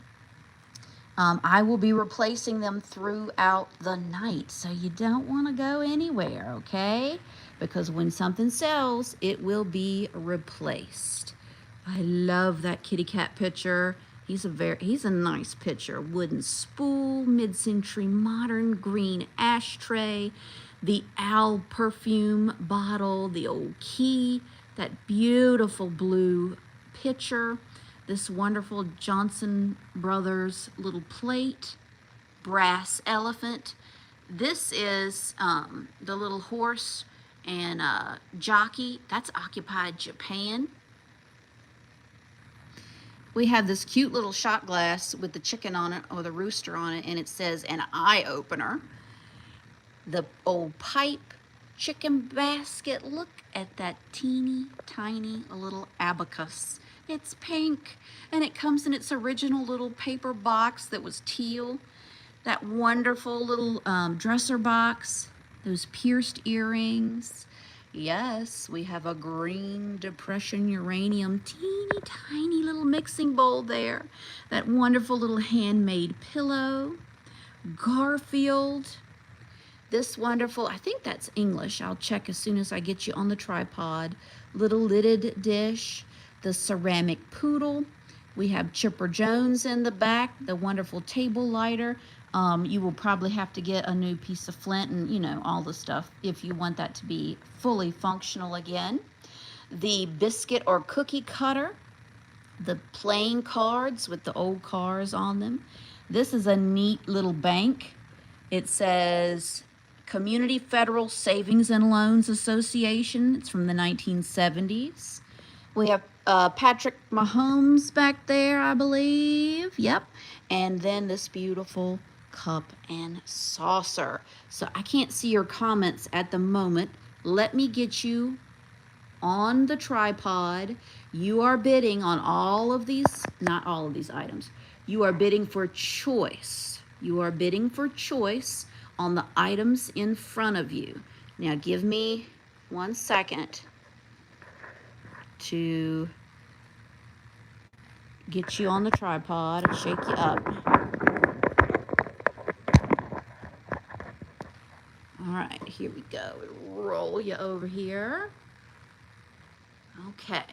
I will be replacing them throughout the night. So you don't want to go anywhere, okay? Because when something sells, it will be replaced. I love that kitty cat picture. He's a nice picture. Wooden spool, mid-century modern green ashtray, the owl perfume bottle, the old key, that beautiful blue pitcher, this wonderful Johnson Brothers little plate, brass elephant. This is the little horse and jockey. That's occupied Japan. We have this cute little shot glass with the chicken on it or the rooster on it, and it says an eye opener. The old pipe, chicken basket. Look at that teeny tiny little abacus. It's pink, and it comes in its original little paper box that was teal. That wonderful little dresser box, those pierced earrings. Yes, we have a green depression uranium, teeny tiny little mixing bowl there. That wonderful little handmade pillow. Garfield. This wonderful, I think that's English. I'll check as soon as I get you on the tripod. Little lidded dish. The ceramic poodle. We have Chipper Jones in the back, the wonderful table lighter. You will probably have to get a new piece of flint and, you know, all the stuff if you want that to be fully functional again. The biscuit or cookie cutter. The playing cards with the old cars on them. This is a neat little bank. It says Community Federal Savings and Loans Association. It's from the 1970s. We have Patrick Mahomes back there, I believe. Yep. And then this beautiful cup and saucer. So I can't see your comments at the moment. Let me get you on the tripod. You are bidding on all of these, not all of these items. You are bidding for choice. You are bidding for choice on the items in front of you. Now give me 1 second to get you on the tripod and shake you up. All right, here we go. Roll you over here. Okay.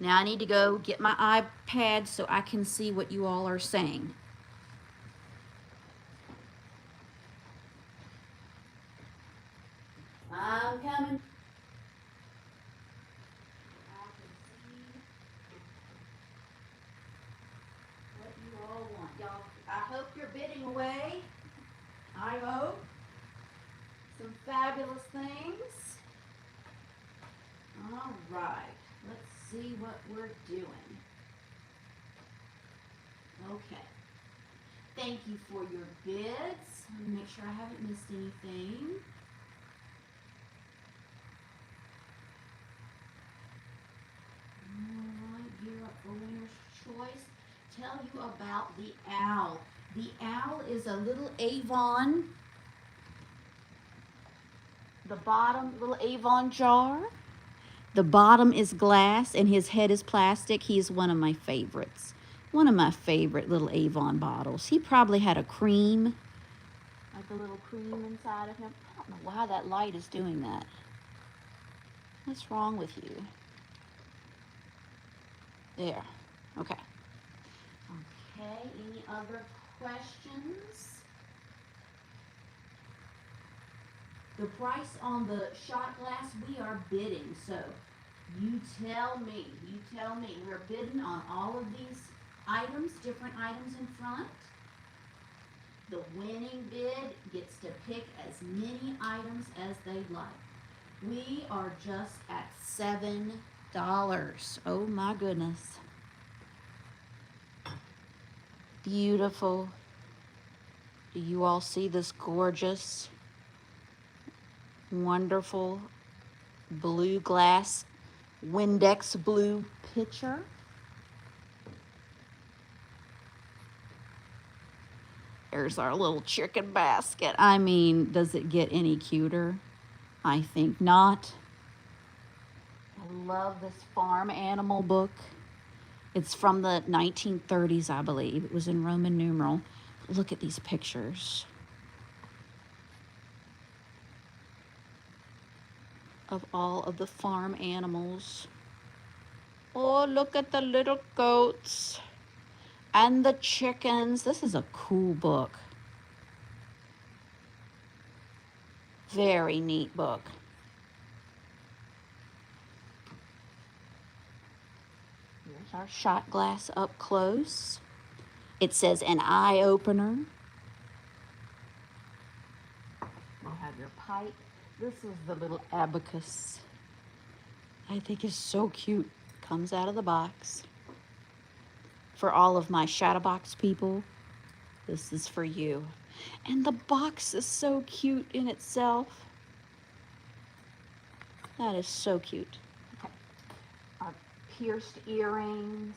Now I need to go get my iPad so I can see what you all are saying. I'm coming. I can see what you all want. Y'all, I hope you're bidding away. I hope. Some fabulous things. All right. Let's see what we're doing. Okay. Thank you for your bids. Let me make sure I haven't missed anything. Alright, gear up for winner's choice. Tell you about the owl. The owl is a little Avon, the bottom little Avon jar. The bottom is glass and his head is plastic. He's one of my favorites. One of my favorite little Avon bottles. He probably had a cream, like a little cream inside of him. I don't know why that light is doing that. What's wrong with you? There. Okay. Okay, any other questions? The price on the shot glass, we are bidding, so you tell me. We're bidding on all of these items, different items in front. The winning bid gets to pick as many items as they like. We are just at $7. Oh my goodness. Beautiful. Do you all see this gorgeous, wonderful blue glass Windex blue pitcher? There's our little chicken basket. I mean, does it get any cuter? I think not. I love this farm animal book. It's from the 1930s, I believe. It was in Roman numeral. Look at these pictures of all of the farm animals. Oh, look at the little goats and the chickens. This is a cool book. Very neat book. Here's our shot glass up close. It says an eye opener. You have your pipe. This is the little abacus. I think is so cute. Comes out of the box. For all of my Shadowbox people, this is for you. And the box is so cute in itself. That is so cute. Okay. Our pierced earrings.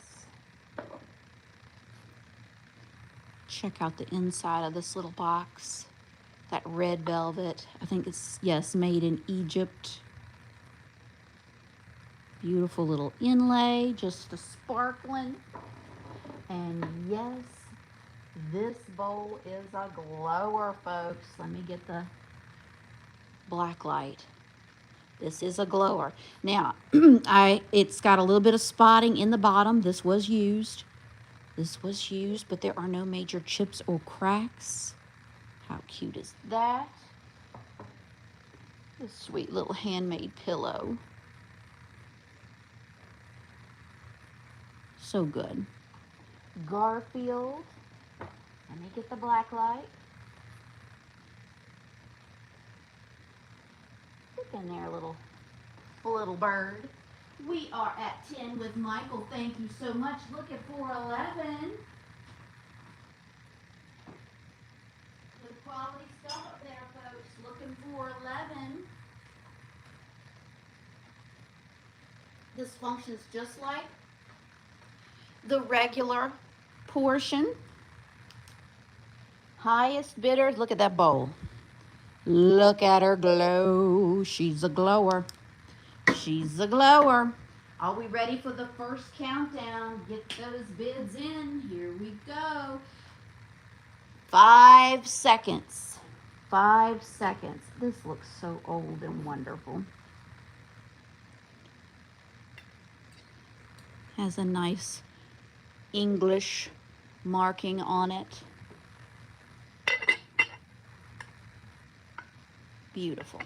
Check out the inside of this little box. That red velvet. I think it's, yes, made in Egypt. Beautiful little inlay, just a sparkling. And yes, this bowl is a glower, folks. Let me get the black light. This is a glower. Now, it's got a little bit of spotting in the bottom. This was used. But there are no major chips or cracks. How cute is that? This sweet little handmade pillow. So good. Garfield. Let me get the black light. Get in there, little bird. We are at 10 with Michael. Thank you so much. Look at 411. Good quality stuff up there, folks. Looking for 411. This functions just like the regular portion. Highest bidders, look at that bowl. Look at her glow. She's a glower. She's a glower. Are we ready for the first countdown? Get those bids in. Here we go. 5 seconds. 5 seconds. This looks so old and wonderful. Has a nice English marking on it. Beautiful.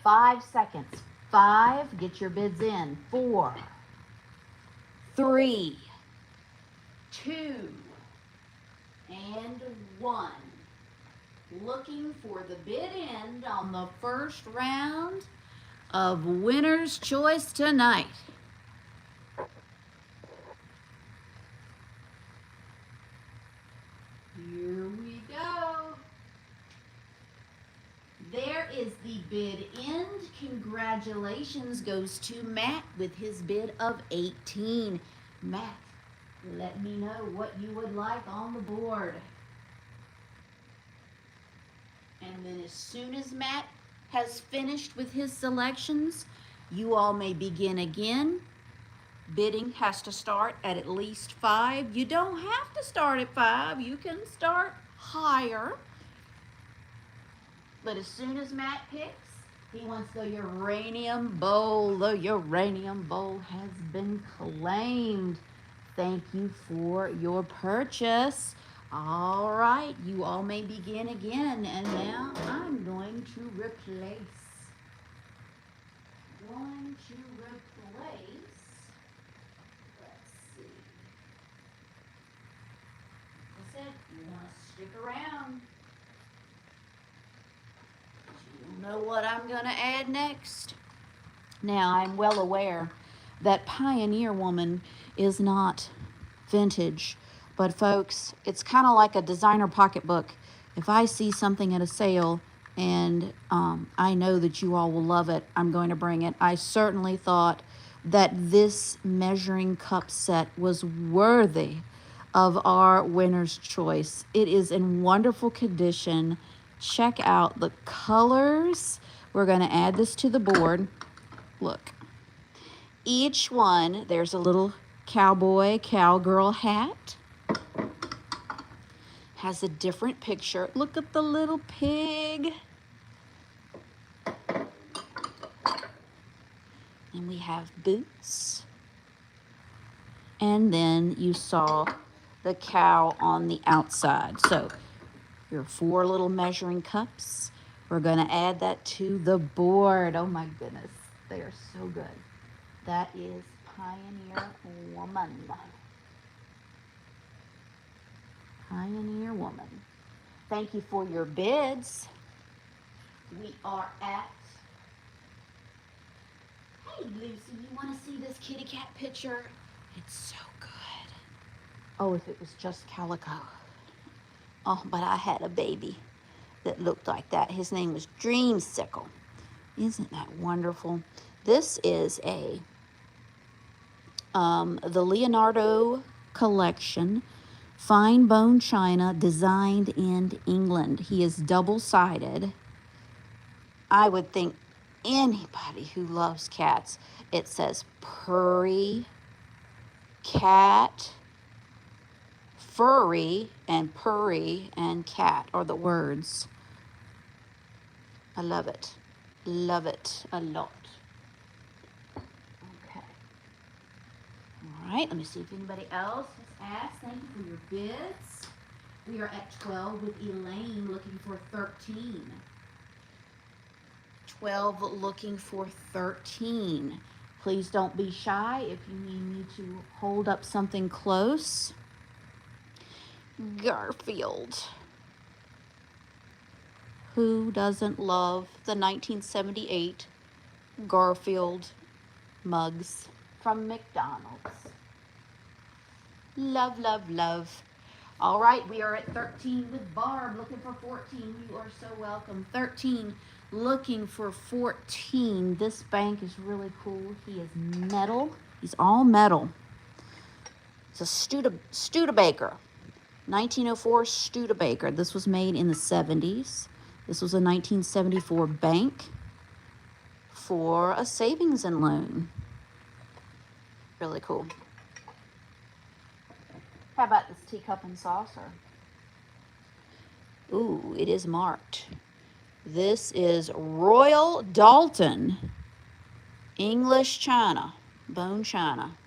5 seconds. 5, get your bids in. 4, 3, 2, and 1. Looking for the bid end on the first round of Winner's Choice tonight. Here we go. There is the bid end. Congratulations goes to Matt with his bid of 18. Matt, let me know what you would like on the board. And then as soon as Matt has finished with his selections, you all may begin again. Bidding has to start at least 5. You don't have to start at 5. You can start higher. But as soon as Matt picks, he wants the uranium bowl. The uranium bowl has been claimed. Thank you for your purchase. All right, you all may begin again. And now I'm going to replace. Let's see. Like I said, you want to stick around. You know what I'm going to add next. Now, I'm well aware that Pioneer Woman is not vintage, but folks, it's kind of like a designer pocketbook. If I see something at a sale and I know that you all will love it, I'm going to bring it. I certainly thought that this measuring cup set was worthy of our winner's choice. It is in wonderful condition. Check out the colors. We're going to add this to the board. Look, each one, there's a little cowboy, cowgirl hat. Has a different picture. Look at the little pig. And we have boots. And then you saw the cow on the outside. So your 4 little measuring cups. We're going to add that to the board. Oh my goodness, they are so good. That is Pioneer Woman. Pioneer Woman. Thank you for your bids. We are at... Hey, Lucy, you want to see this kitty cat picture? It's so good. Oh, if it was just calico. Oh, but I had a baby that looked like that. His name was Dreamsicle. Isn't that wonderful? This is a the Leonardo collection, fine bone china, designed in England. He is double-sided. I would think anybody who loves cats, it says purry, cat, furry, and cat are the words. I love it. Love it a lot. Okay. All right, let me see if anybody else has asked. Thank you for your bids. We are at 12 with Elaine looking for 13. 12 looking for 13. Please don't be shy if you need me to hold up something close. Garfield. Who doesn't love the 1978 Garfield mugs from McDonald's? Love, love, love. All right, we are at 13 with Barb looking for 14. You are so welcome. 13 looking for 14. This bank is really cool. He is metal. He's all metal. It's a Studebaker. 1904 Studebaker. This was made in the 70s. This was a 1974 bank for a savings and loan. Really cool. How about this teacup and saucer? Ooh, it is marked. This is Royal Dalton, English china, bone china.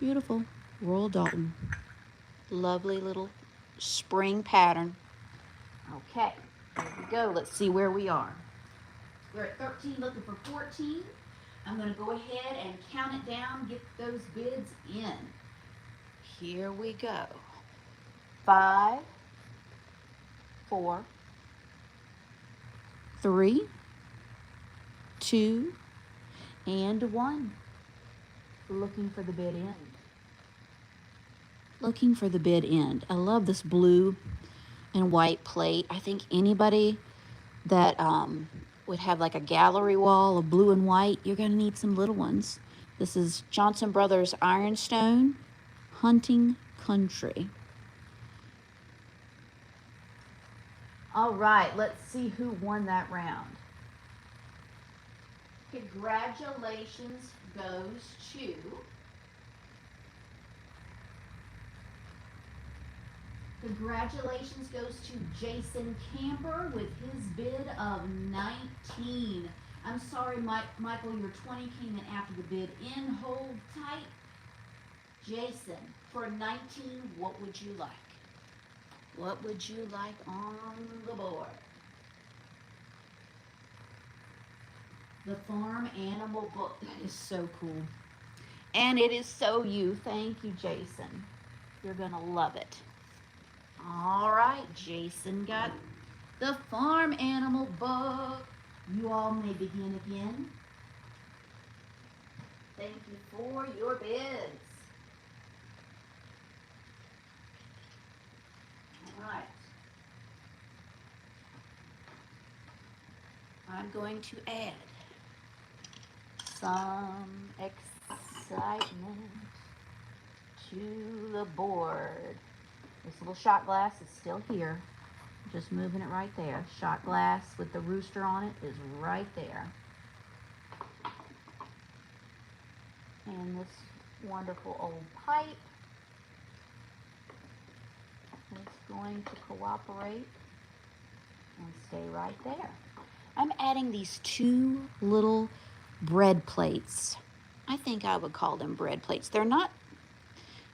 Beautiful. Royal Dalton. Lovely little spring pattern. Okay, here we go. Let's see where we are. We're at 13, looking for 14. I'm going to go ahead and count it down, get those bids in. Here we go. 5, 4, 3, 2, and 1. Looking for the bid end. Looking for the bid end. I love this blue and white plate. I think anybody that would have like a gallery wall of blue and white, you're going to need some little ones. This is Johnson Brothers Ironstone Hunting Country. All right, let's see who won that round. Congratulations goes to Congratulations goes to Jason Camper with his bid of 19. I'm sorry, Michael, your 20 came in after the bid in. Hold tight. Jason, for 19, what would you like? What would you like on the board? The Farm Animal Book. That is so cool. And it is so you. Thank you, Jason. You're going to love it. All right, Jason got the Farm Animal Book. You all may begin again. Thank you for your bids. All right. I'm going to add some excitement to the board. This little shot glass is still here. Just moving it right there. Shot glass with the rooster on it is right there. And this wonderful old pipe is going to cooperate and stay right there. I'm adding these 2 little bread plates. I think I would call them bread plates. They're not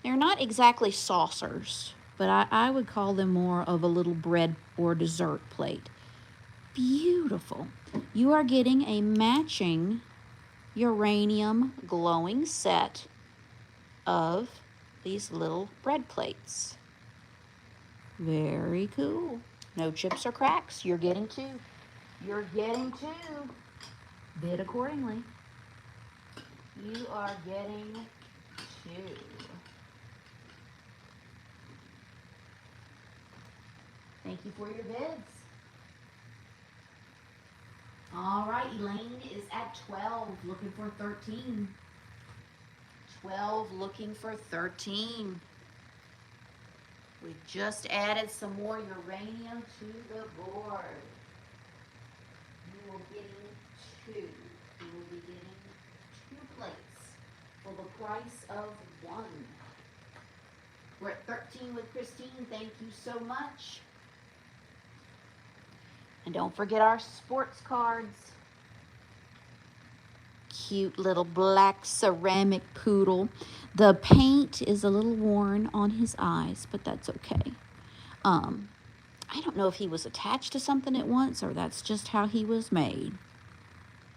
exactly saucers, but I would call them more of a little bread or dessert plate. Beautiful. You are getting a matching uranium glowing set of these little bread plates. Very cool. No chips or cracks. You're getting 2. You're getting 2. Bid accordingly. You are getting 2. Thank you for your bids. All right, Elaine is at 12, looking for 13. 12, looking for 13. We just added some more uranium to the board. You will be getting 2. You will be getting 2 plates for the price of 1. We're at 13 with Christine. Thank you so much. And don't forget our sports cards. Cute little black ceramic poodle. The paint is a little worn on his eyes, but that's okay. I don't know if he was attached to something at once or that's just how he was made.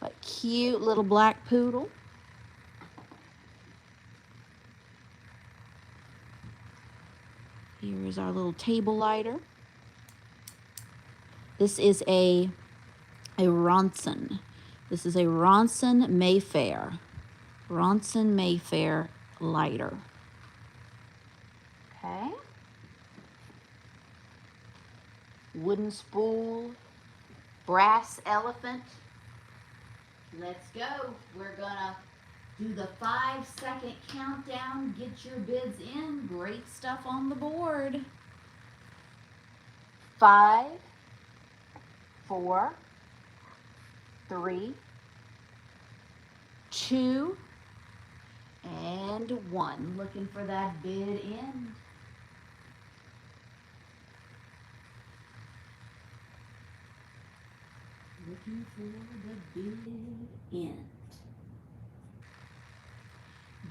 But cute little black poodle. Here is our little table lighter. This is a Ronson. This is a Ronson Mayfair. Ronson Mayfair lighter. Okay. Wooden spool. Brass elephant. Let's go. We're gonna do the 5-second countdown. Get your bids in. Great stuff on the board. 5, 4, 3, 2, and 1. Looking for that bid end. Looking for the bid end.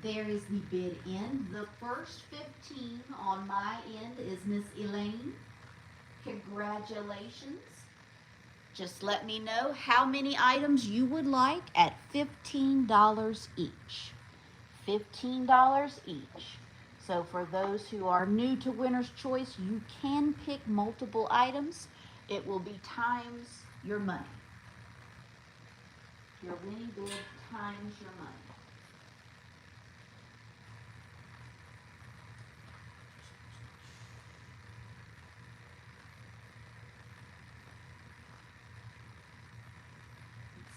There is the bid end. The first 15 on my end is Miss Elaine. Congratulations. Just let me know how many items you would like at $15 each. $15 each. So for those who are new to Winner's Choice, you can pick multiple items. It will be times your money. Your winning bid times your money.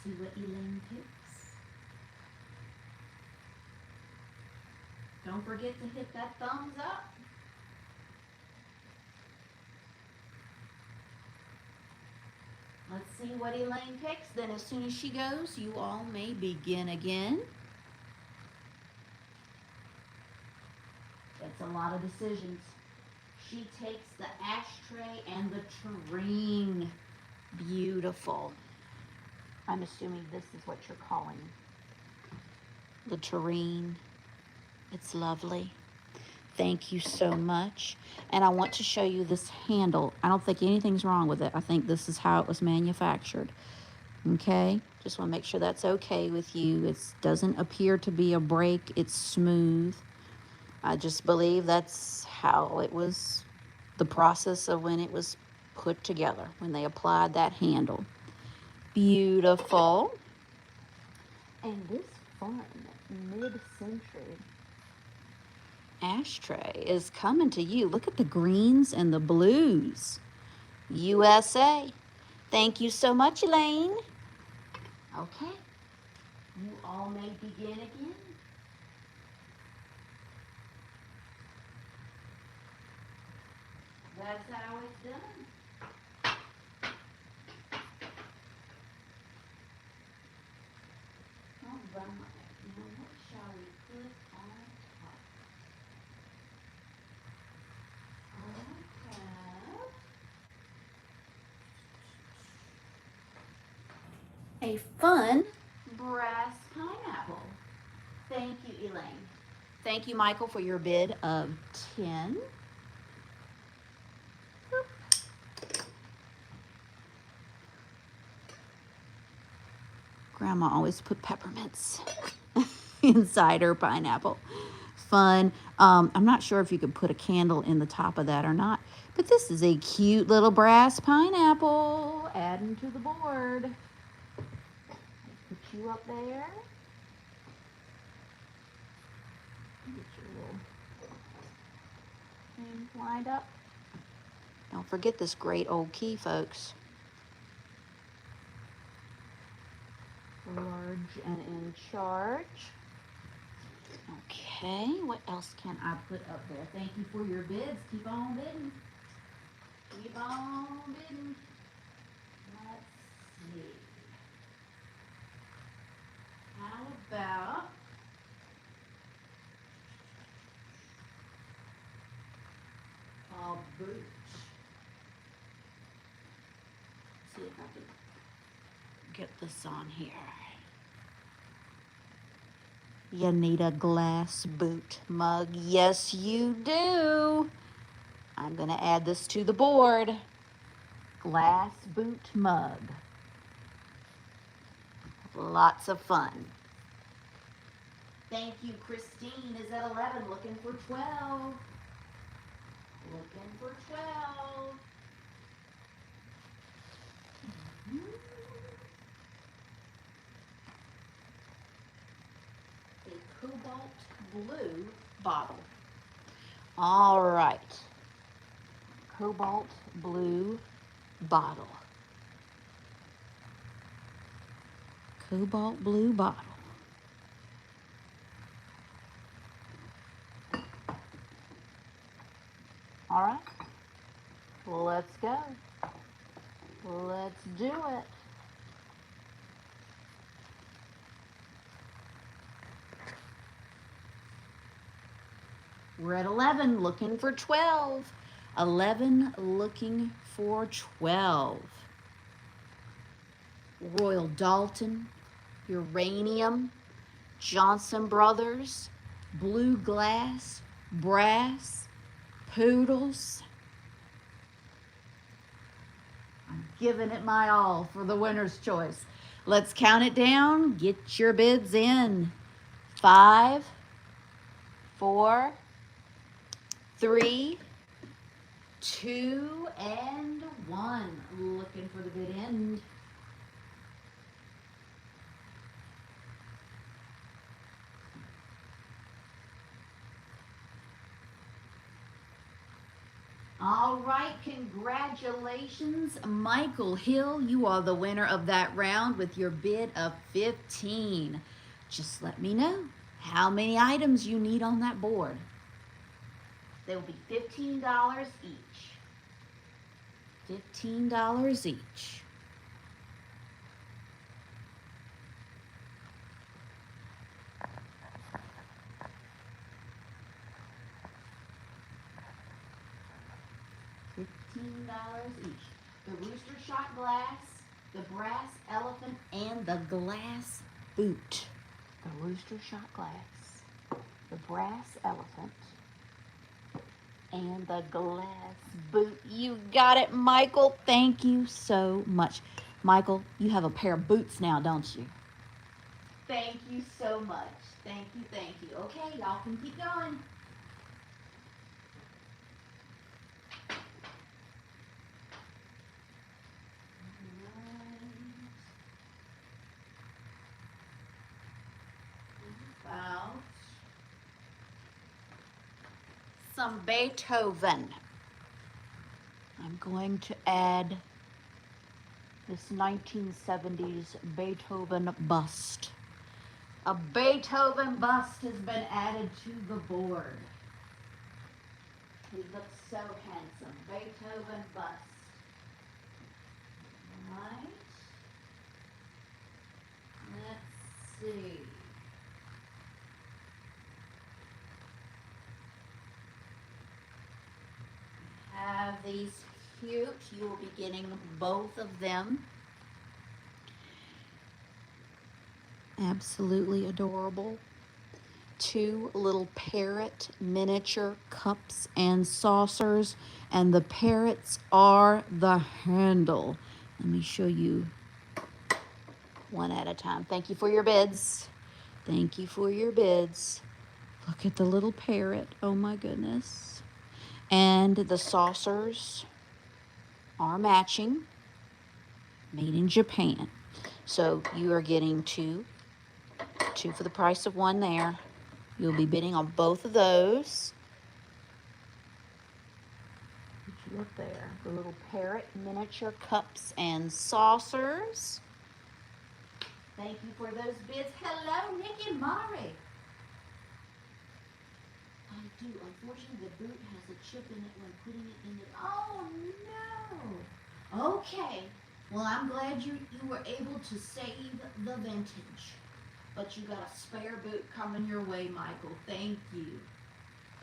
Let's see what Elaine picks. Don't forget to hit that thumbs up. Let's see what Elaine picks. Then as soon as she goes, you all may begin again. It's a lot of decisions. She takes the ashtray and the tureen. Beautiful. I'm assuming this is what you're calling the tureen. It's lovely. Thank you so much. And I want to show you this handle. I don't think anything's wrong with it. I think this is how it was manufactured. Okay? Just want to make sure that's okay with you. It doesn't appear to be a break. It's smooth. I just believe that's how it was, the process of when it was put together, when they applied that handle. Beautiful. And this fun mid-century ashtray is coming to you. Look at the greens and the blues. USA. Thank you so much, Elaine. Okay. You all may begin again. That's how it's done. All right. Now what shall we put on top? I have a fun brass pineapple. Thank you, Elaine. Thank you, Michael, for your bid of 10. Grandma always put peppermints inside her pineapple. Fun. I'm not sure if you could put a candle in the top of that or not, but this is a cute little brass pineapple. Adding to the board. Put you up there. Get your little thing lined up. Don't forget this great old key, folks. Large and in charge. Okay, what else can I put up there? Thank you for your bids. Keep on bidding. Keep on bidding. Let's see. How about a boot? Let's see if I can get this on here. You need a glass boot mug. Yes, you do. I'm going to add this to the board. Glass boot mug. Lots of fun. Thank you, Christine. Is at 11. Looking for 12. Looking for 12. A cobalt blue bottle. All right. Cobalt blue bottle. Cobalt blue bottle. All right. Well, let's go. Let's do it. We're at 11, looking for 12. 11, looking for 12. Royal Dalton, Uranium, Johnson Brothers, Blue Glass, Brass, Poodles. I'm giving it my all for the winner's choice. Let's count it down. Get your bids in. 5, 4, 3, 2, and 1. Looking for the bid end. All right, congratulations, Michael Hill. You are the winner of that round with your bid of 15. Just let me know how many items you need on that board. They will be $15 each. $15 each. $15 each. The rooster shot glass, the brass elephant, and the glass boot. The rooster shot glass, the brass elephant, and the glass boot. You got it, Michael. Thank you so much. Michael, you have a pair of boots now, don't you? Thank you so much. Thank you, thank you. Okay, y'all can keep going. About some Beethoven. I'm going to add this 1970s Beethoven bust. A Beethoven bust has been added to the board. He looks so handsome. Beethoven bust. All right. Let's see. Have these cute. You will be getting both of them. Absolutely adorable. 2 little parrot miniature cups and saucers, and the parrots are the handle. Let me show you one at a time. Thank you for your bids. Thank you for your bids. Look at the little parrot. Oh my goodness. And the saucers are matching, made in Japan. So you are getting two for the price of one there. You'll be bidding on both of those. Did you look there? The little parrot miniature cups and saucers. Thank you for those bids. Hello, Nick and Mari. I do. Unfortunately, the boot has a chip in it when putting it in the... Oh, no. Okay. Well, I'm glad you were able to save the vintage. But you got a spare boot coming your way, Michael. Thank you.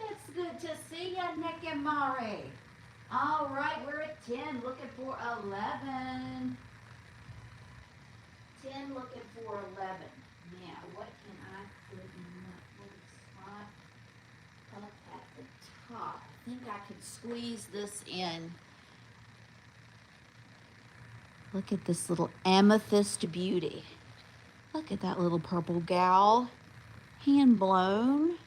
It's good to see you, Nick and Mari. All right, we're at 10, looking for 11. 10, looking for 11. Now, what can I put in that little spot up at the top? I think I could squeeze this in. Look at this little amethyst beauty. Look at that little purple gal. Hand blown.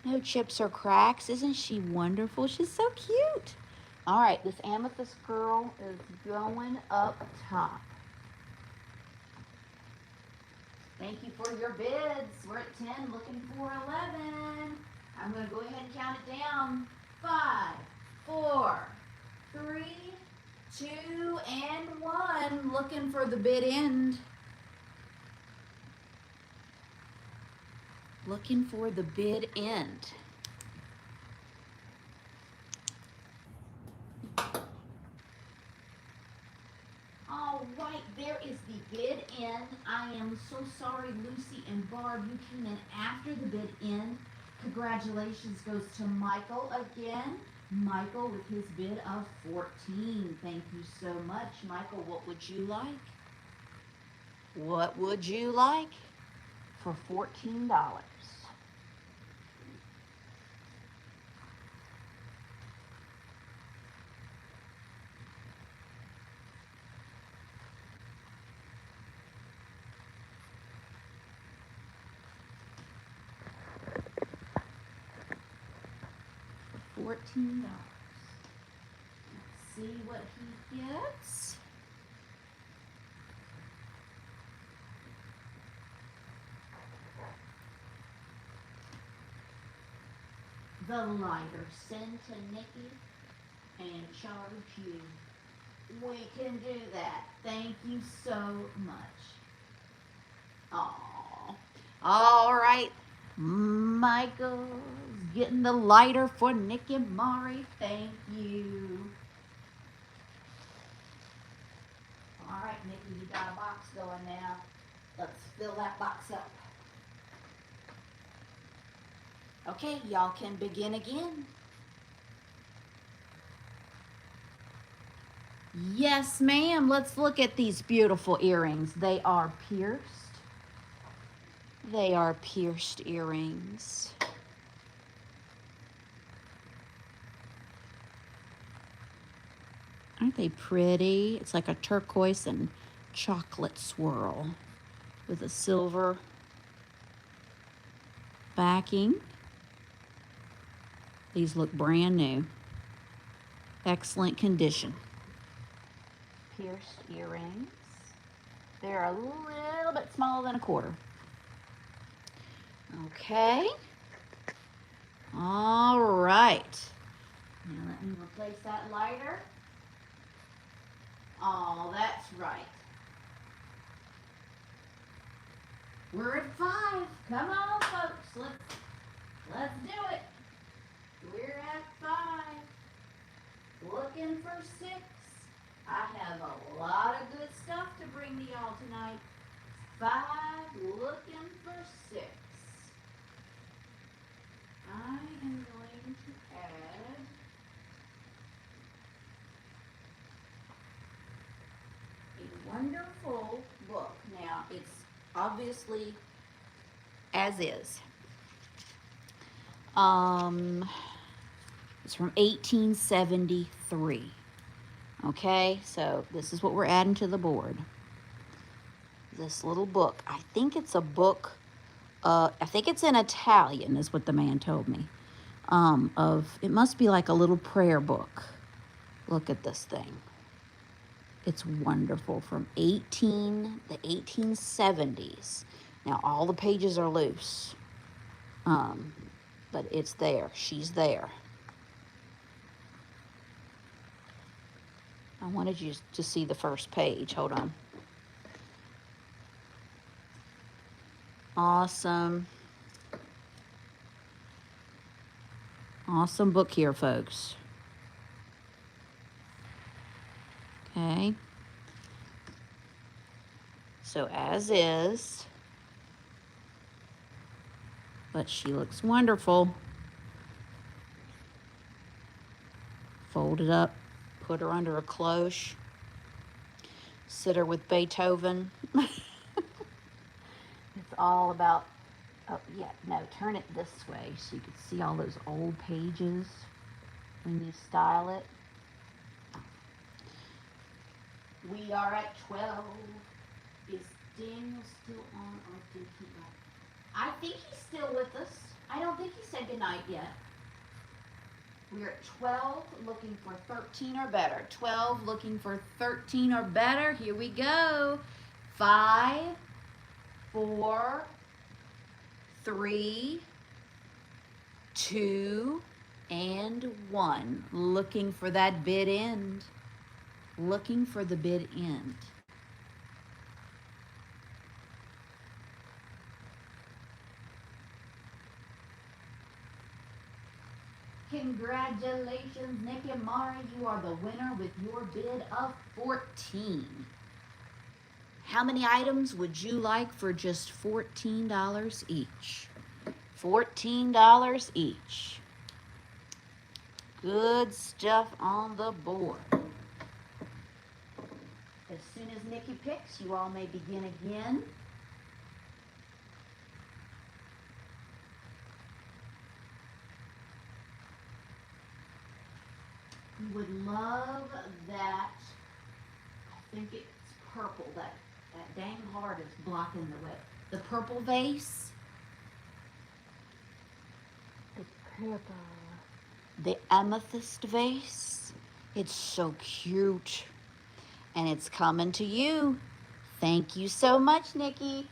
No chips or cracks. Isn't she wonderful? She's so cute. All right, this amethyst girl is going up top. Thank you for your bids. We're at 10, looking for 11. I'm going to go ahead and count it down. 5, 4, 3, 2, and 1. Looking for the bid end. Looking for the bid end. All right, there is the bid end. I am so sorry, Lucy and Barb, you came in after the bid end. Congratulations goes to Michael again. Michael with his bid of 14. Thank you so much. Michael, what would you like? What would you like for $14? $14. Let's see what he gets. The lighter. Send to Nikki and charge you. We can do that. Thank you so much. Aww. All right. Michael's getting the lighter for Nick and Mari. Thank you. All right, Nikki, you got a box going now. Let's fill that box up. Okay, y'all can begin again. Yes, ma'am. Let's look at these beautiful earrings. They are pierced. They are pierced earrings. Aren't they pretty? It's like a turquoise and chocolate swirl with a silver backing. These look brand new. Excellent condition. Pierced earrings. They're a little bit smaller than a quarter. Okay. All right. Now let me replace that lighter. Oh, that's right. We're at 5. Come on, folks. Let's do it. We're at 5. Looking for 6. I have a lot of good stuff to bring to y'all tonight. 5, looking for 6. I am going to add a wonderful book. Now, it's obviously as is. It's from 1873. Okay, so this is what we're adding to the board. This little book. I think it's a book. I think it's in Italian, is what the man told me. It must be like a little prayer book. Look at this thing. It's wonderful. From the 1870s. Now all the pages are loose. But it's there. She's there. I wanted you to see the first page. Hold on. Awesome. Awesome book here, folks. Okay. So as is. But she looks wonderful. Fold it up. Put her under a cloche. Sit her with Beethoven. It's all about, oh yeah, no, turn it this way so you can see all those old pages when you style it. We are at 12. Is Daniel still on or did he go? I think he's still with us. I don't think he said goodnight yet. We're at 12, looking for 13 or better. 12, looking for 13 or better. Here we go. 5, 4, 3, 2, and 1. Looking for that bid end. Looking for the bid end. Congratulations, Nick and Mari. You are the winner with your bid of 14. How many items would you like for just $14 each? $14 each. Good stuff on the board. As soon as Nikki picks, you all may begin again. You would love that, I think it's purple, that dang heart is blocking the way. The purple vase. It's purple. the amethyst vase. It's so cute. And it's coming to you. Thank you so much, Nikki.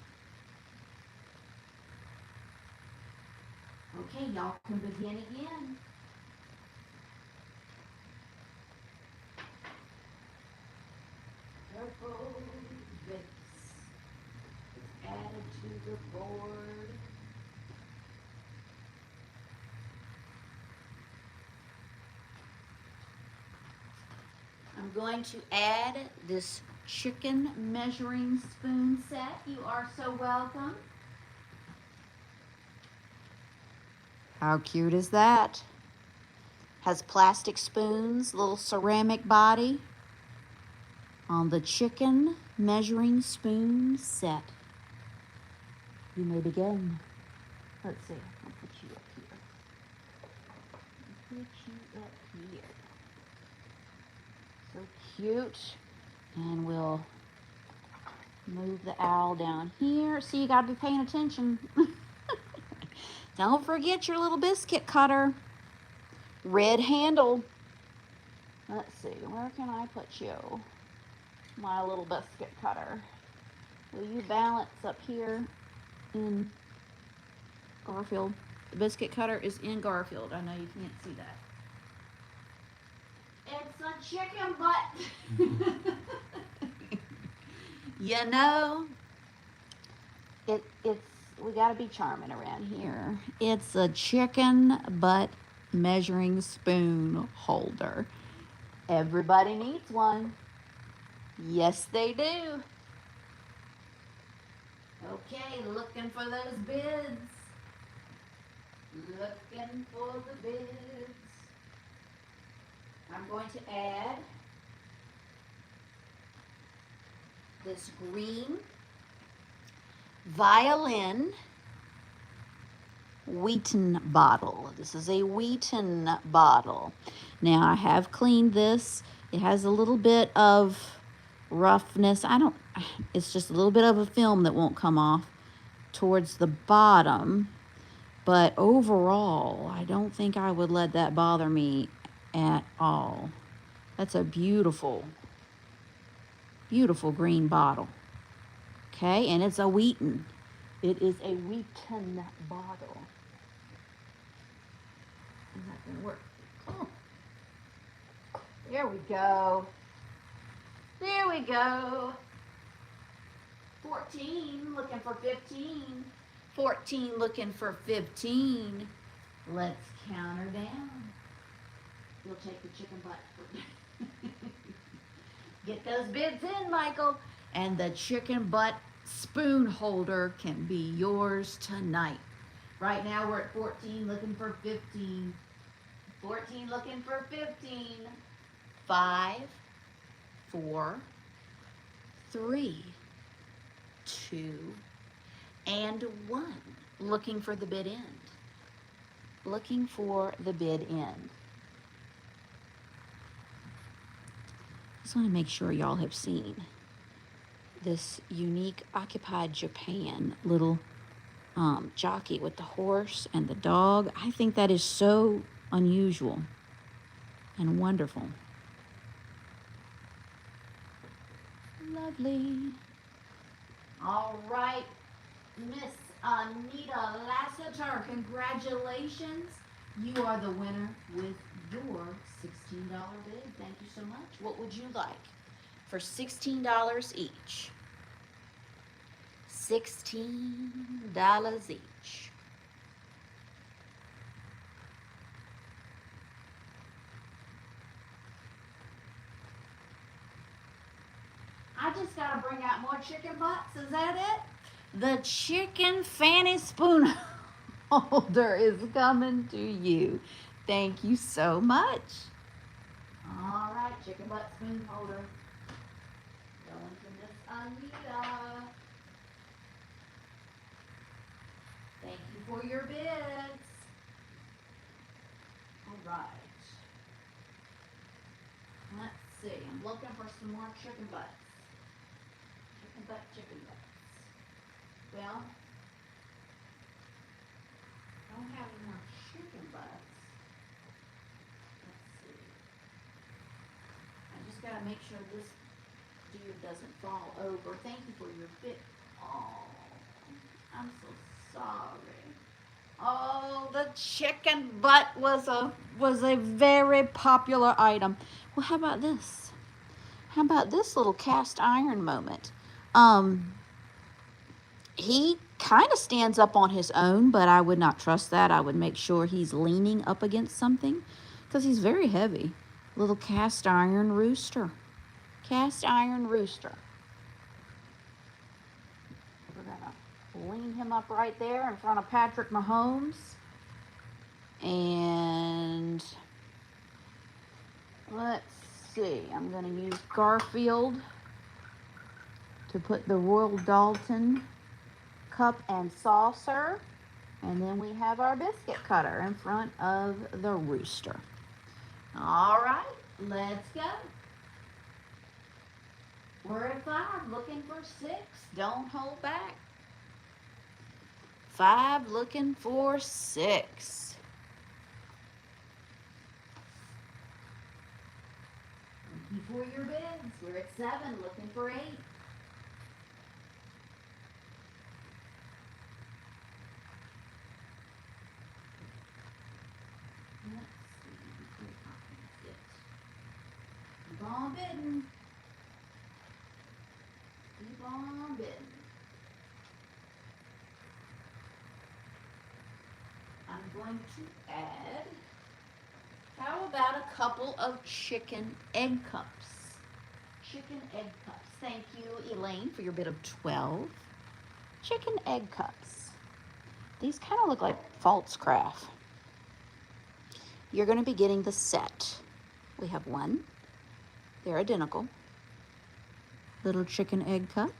Okay, y'all can begin again. Purple vase added to the board. I'm going to add this chicken measuring spoon set. You are so welcome. How cute is that? Has plastic spoons, little ceramic body on the chicken measuring spoon set. You may begin. Let's see. I'll put you up here. So cute. And we'll move the owl down here. See, you gotta be paying attention. Don't forget your little biscuit cutter. Red handle. Let's see, where can I put you? My little biscuit cutter. Will you balance up here in Garfield? The biscuit cutter is in Garfield. I know you can't see that. It's a chicken butt. You know, it's we gotta be charming around here. It's a chicken butt measuring spoon holder. Everybody needs one. Yes, they do. Okay, looking for those bids. Looking for the bids. I'm going to add this green violin Wheaton bottle. This is a Wheaton bottle. Now I have cleaned this. It has a little bit of roughness. It's just a little bit of a film that won't come off towards the bottom. But overall, I don't think I would let that bother me at all. That's a beautiful, beautiful green bottle. Okay, and it's a Wheaton. It is a Wheaton bottle. Is that gonna work? Oh. There we go. There we go. 14, looking for 15. 14, looking for 15. Let's count her down. We'll take the chicken butt. Get those bids in, Michael. And the chicken butt spoon holder can be yours tonight. Right now we're at 14, looking for 15. 14, looking for 15. 5, 4, 3, 2, and 1. Looking for the bid end. Looking for the bid end. Just want to make sure y'all have seen this unique Occupied Japan little jockey with the horse and the dog. I think that is so unusual and wonderful. Lovely. All right, Miss Anita Lassiter, congratulations. You are the winner with your $16 bid. Thank you so much. What would you like for $16 each? $16 each. I just gotta bring out more chicken butts. Is that it? The chicken fanny spoon holder is coming to you. Thank you so much. All right, chicken butt spoon holder. Going to Miss Anita. Thank you for your bids. All right. Let's see. I'm looking for some more chicken butts. Chicken butts. Well, don't have any more chicken butts. gotta make sure this deer doesn't fall over. Thank you for your bit. Oh, I'm so sorry. Oh, the chicken butt was a very popular item. Well, how about this? How about this little cast iron moment? He kind of stands up on his own, but I would not trust that. I would make sure he's leaning up against something because he's very heavy. Little cast iron rooster. Cast iron rooster. We're going to lean him up right there in front of Patrick Mahomes. And let's see. I'm going to use Garfield to put the Royal Dalton cup and saucer. And then we have our biscuit cutter in front of the rooster. All right, let's go. We're at 5, looking for 6. Don't hold back. 5, looking for 6. Looking for your bids. We're at 7, looking for 8. Keep on bidding. Keep on bidding. I'm going to add, how about a couple of chicken egg cups? Chicken egg cups. Thank you, Elaine, for your bid of 12. Chicken egg cups. These kind of look like false craft. You're going to be getting the set. We have 1. They're identical. Little chicken egg cup.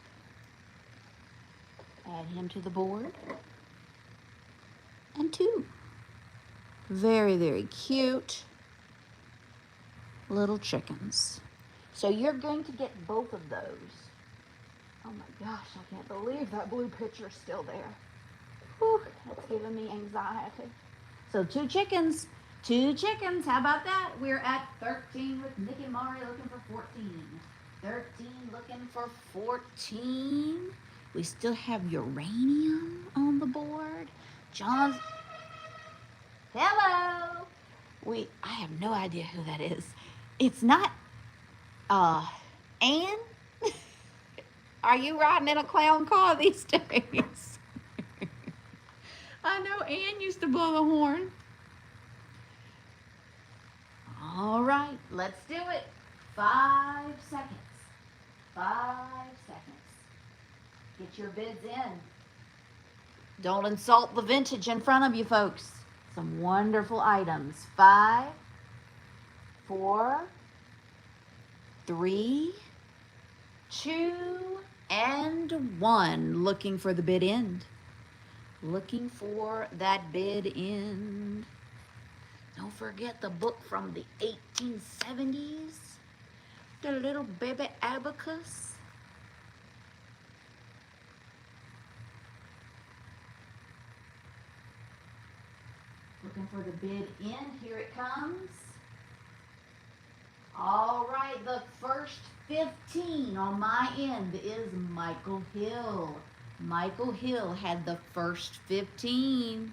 Add him to the board. And 2. Very, very cute little chickens. So you're going to get both of those. Oh my gosh, I can't believe that blue picture's still there. Whew, that's giving me anxiety. So 2 chickens. 2 chickens. How about that? We're at 13 with Nick and Mari looking for 14. 13 looking for 14. We still have uranium on the board. John's. Hello. I have no idea who that is. It's not Anne? Are you riding in a clown car these days? I know Anne used to blow the horn. All right, let's do it. 5 seconds. 5 seconds. Get your bids in. Don't insult the vintage in front of you, folks. Some wonderful items. 5, 4, 3, 2, and 1. Looking for the bid end. Looking for that bid end. Don't forget the book from the 1870s. The little baby abacus. Looking for the bid in. Here it comes. All right, the first 15 on my end is Michael Hill. Michael Hill had the first 15.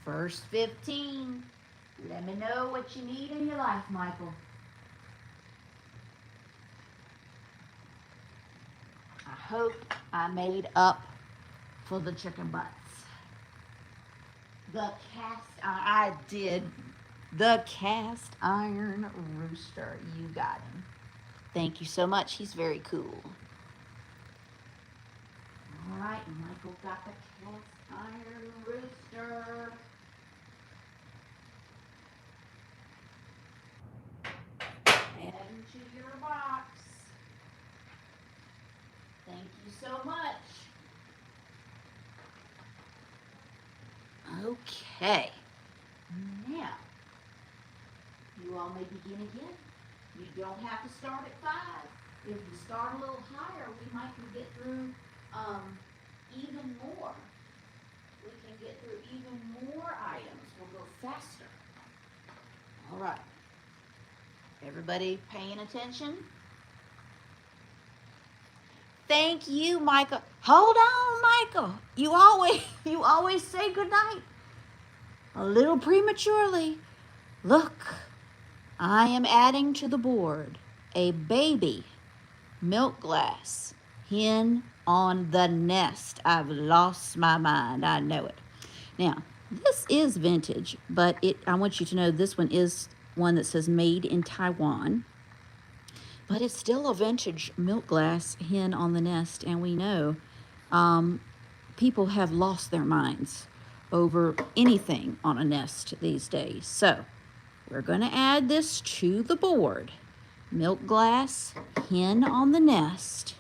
First 15. Let me know what you need in your life, Michael. I hope I made up for the chicken butts. I did. The cast iron rooster. You got him. Thank you so much. He's very cool. All right, Michael got the cast iron rooster. Add him to your box. Thank you so much. Okay. Now, you all may begin again. You don't have to start at 5. If you start a little higher, we might can get through even more. We can get through even more items. We'll go faster. All right. Everybody paying attention? Thank you, Michael. Hold on, Michael. You always say goodnight. A little prematurely. Look, I am adding to the board a baby milk glass hen on the nest. I've lost my mind. I know it. Now, this is vintage, but I want you to know this one is one that says made in Taiwan. But it's still a vintage milk glass hen on the nest, and we know people have lost their minds over anything on a nest these days. So we're going to add this to the board. Milk glass, hen on the nest.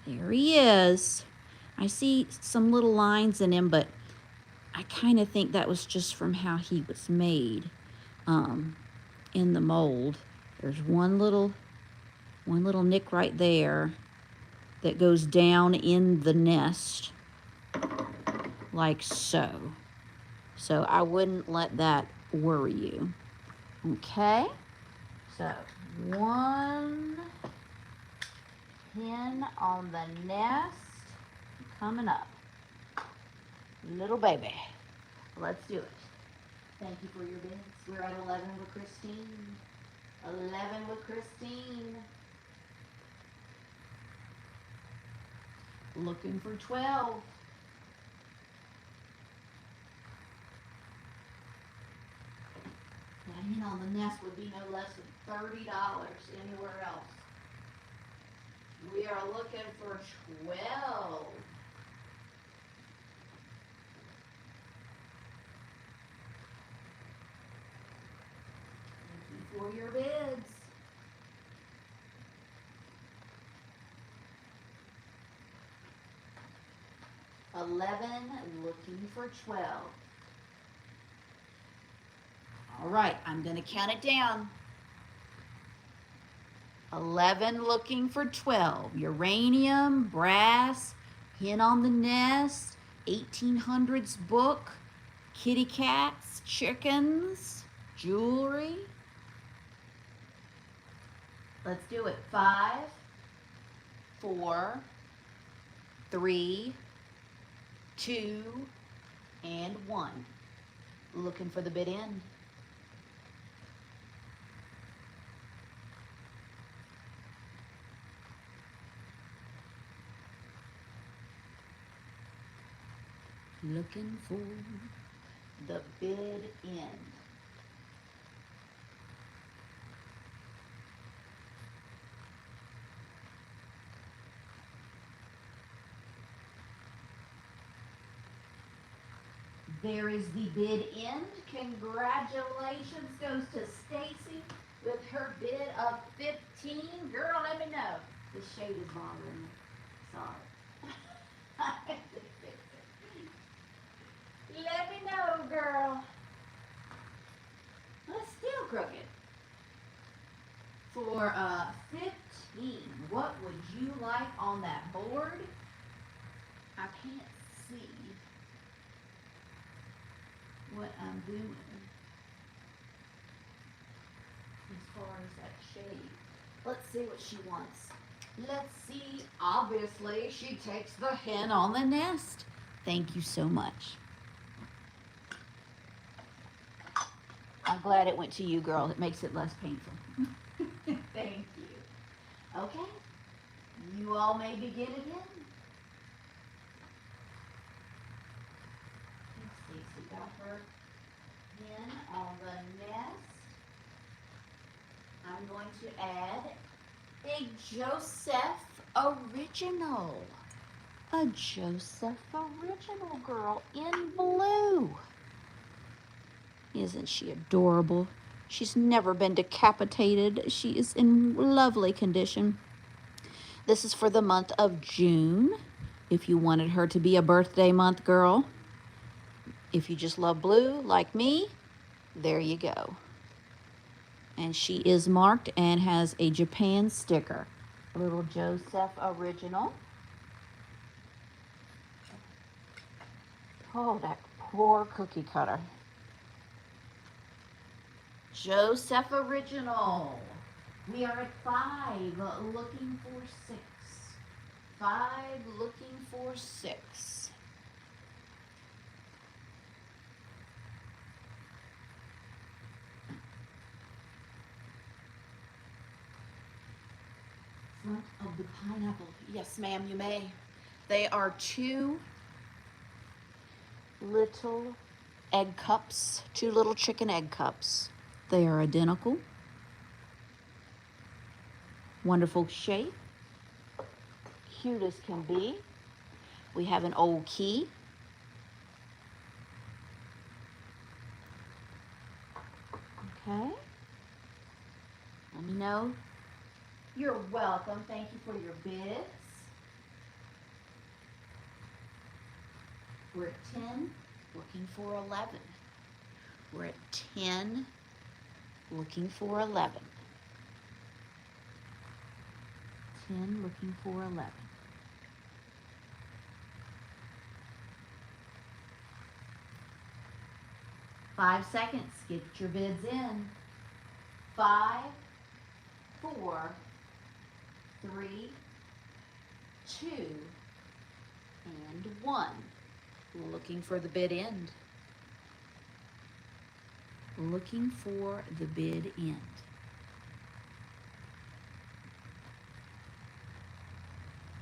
There he is. I see some little lines in him, but I kind of think that was just from how he was made in the mold. There's one little nick right there that goes down in the nest like so. So I wouldn't let that worry you. Okay? So one hen on the nest coming up. Little baby. Let's do it. Thank you for your bids. We're at 11 with Christine. 11 with Christine. Looking for 12. That hen on the nest would be no less than $30 anywhere else. We are looking for 12. Thank you for your bids. $11, looking for 12. All right, I'm going to count it down. 11, looking for 12. Uranium, brass, hen on the nest, 1800s book, kitty cats, chickens, jewelry. Let's do it. 5, 4, 3, 2, and 1. Looking for the bid end. Looking for the bid end. There is the bid end. Congratulations goes to Stacy with her bid of 15. Girl, let me know. This shade is bothering me. Sorry. Let me know, girl. Let's still crooked. For 15, what would you like on that board? I can't see what I'm doing as far as that shade. Let's see what she wants. Let's see. Obviously, she takes the hen on the nest. Thank you so much. I'm glad it went to you, girl. It makes it less painful. Thank you. Okay. You all may begin again. Stacy got her hen on the nest. I'm going to add a Joseph original. A Joseph original, girl, in blue. Isn't she adorable? She's never been decapitated. She is in lovely condition. This is for the month of June. If you wanted her to be a birthday month girl. If you just love blue like me, there you go. And she is marked and has a Japan sticker. A little Joseph original. Oh, that poor cookie cutter. Joseph Original. We are at 5, looking for 6. 5, looking for 6. Front of the pineapple. Yes, ma'am, you may. They are 2 little egg cups, 2 little chicken egg cups. They are identical. Wonderful shape. Cute as can be. We have an old key. Okay. Let me know. You're welcome. Thank you for your bids. We're at 10, looking for 11. We're at 10, looking for 11. 10, looking for 11. Five seconds. Get your bids in. 5, 4, 3, 2, and 1. Looking for the bid end. Looking for the bid end.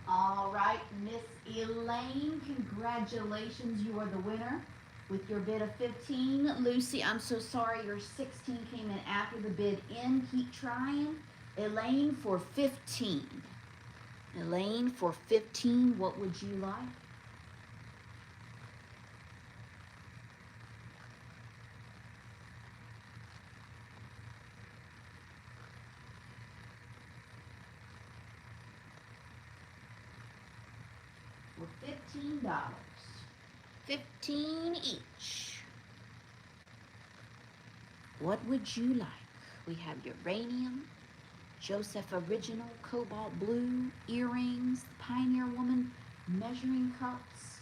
All right, Miss Elaine, congratulations. You are the winner with your bid of 15. Lucy, I'm so sorry your 16 came in after the bid end. Keep trying. Elaine for 15. Elaine for 15, what would you like? For $15. 15 each. What would you like? We have uranium, Joseph Original, cobalt blue, earrings, Pioneer Woman, measuring cups,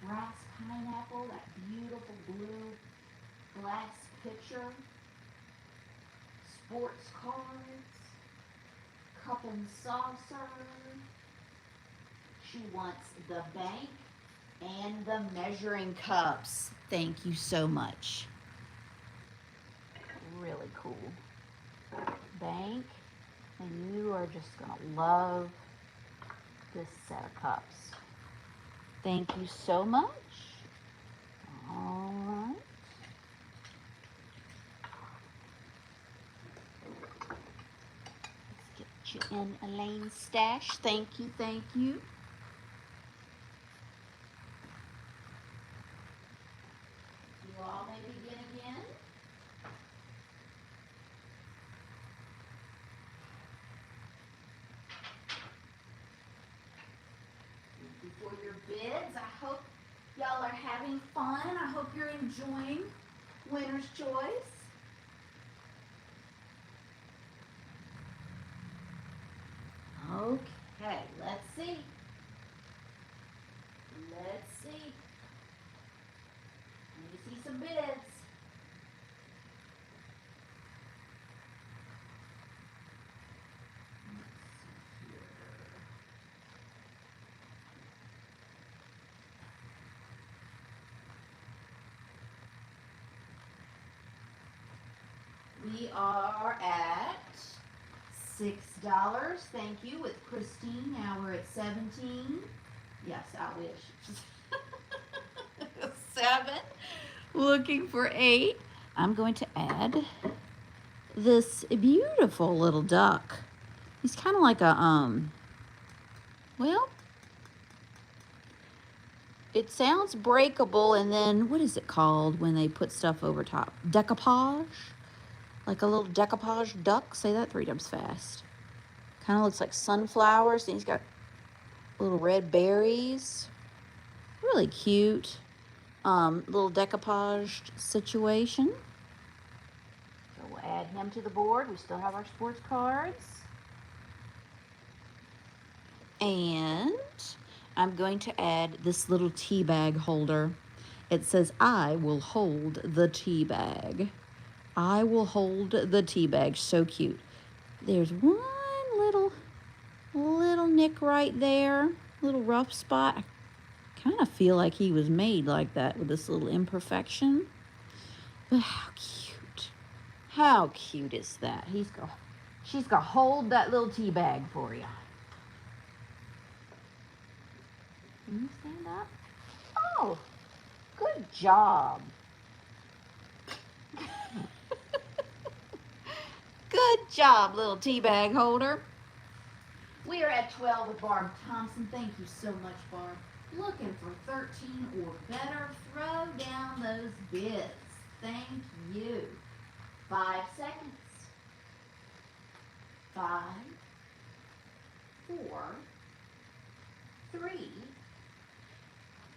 brass pineapple, that beautiful blue glass pitcher, sports cards, cup and saucer. She wants the bank and the measuring cups. Thank you so much. Really cool. Bank, and you are just gonna love this set of cups. Thank you so much. All right. Let's get you in Elaine's stash. Thank you, thank you. You all may begin again. For your bids, I hope y'all are having fun. I hope you're enjoying Winner's Choice. Okay, let's see. Let's see. Let me see some bids. We are at $6. Thank you. With Christine, now we're at 17. Yes, I wish. 7. Looking for 8. I'm going to add this beautiful little duck. He's kind of like a, well, it sounds breakable, and then what is it called when they put stuff over top? Decoupage? Like a little decoupage duck. Say that 3 times fast. Kind of looks like sunflowers, and he's got little red berries. Really cute. Little decoupaged situation. So we'll add him to the board. We still have our sports cards. And I'm going to add this little tea bag holder. It says, I will hold the tea bag. I will hold the tea bag. So cute. There's one little nick right there. Little rough spot. I kind of feel like he was made like that with this little imperfection. But how cute. How cute is that? She's gonna hold that little tea bag for you. Can you stand up? Oh, good job. Good job, little tea bag holder. We are at 12 with Barb Thompson. Thank you so much, Barb. Looking for 13 or better. Throw down those bids. Thank you. 5 seconds. 5, 4, 3,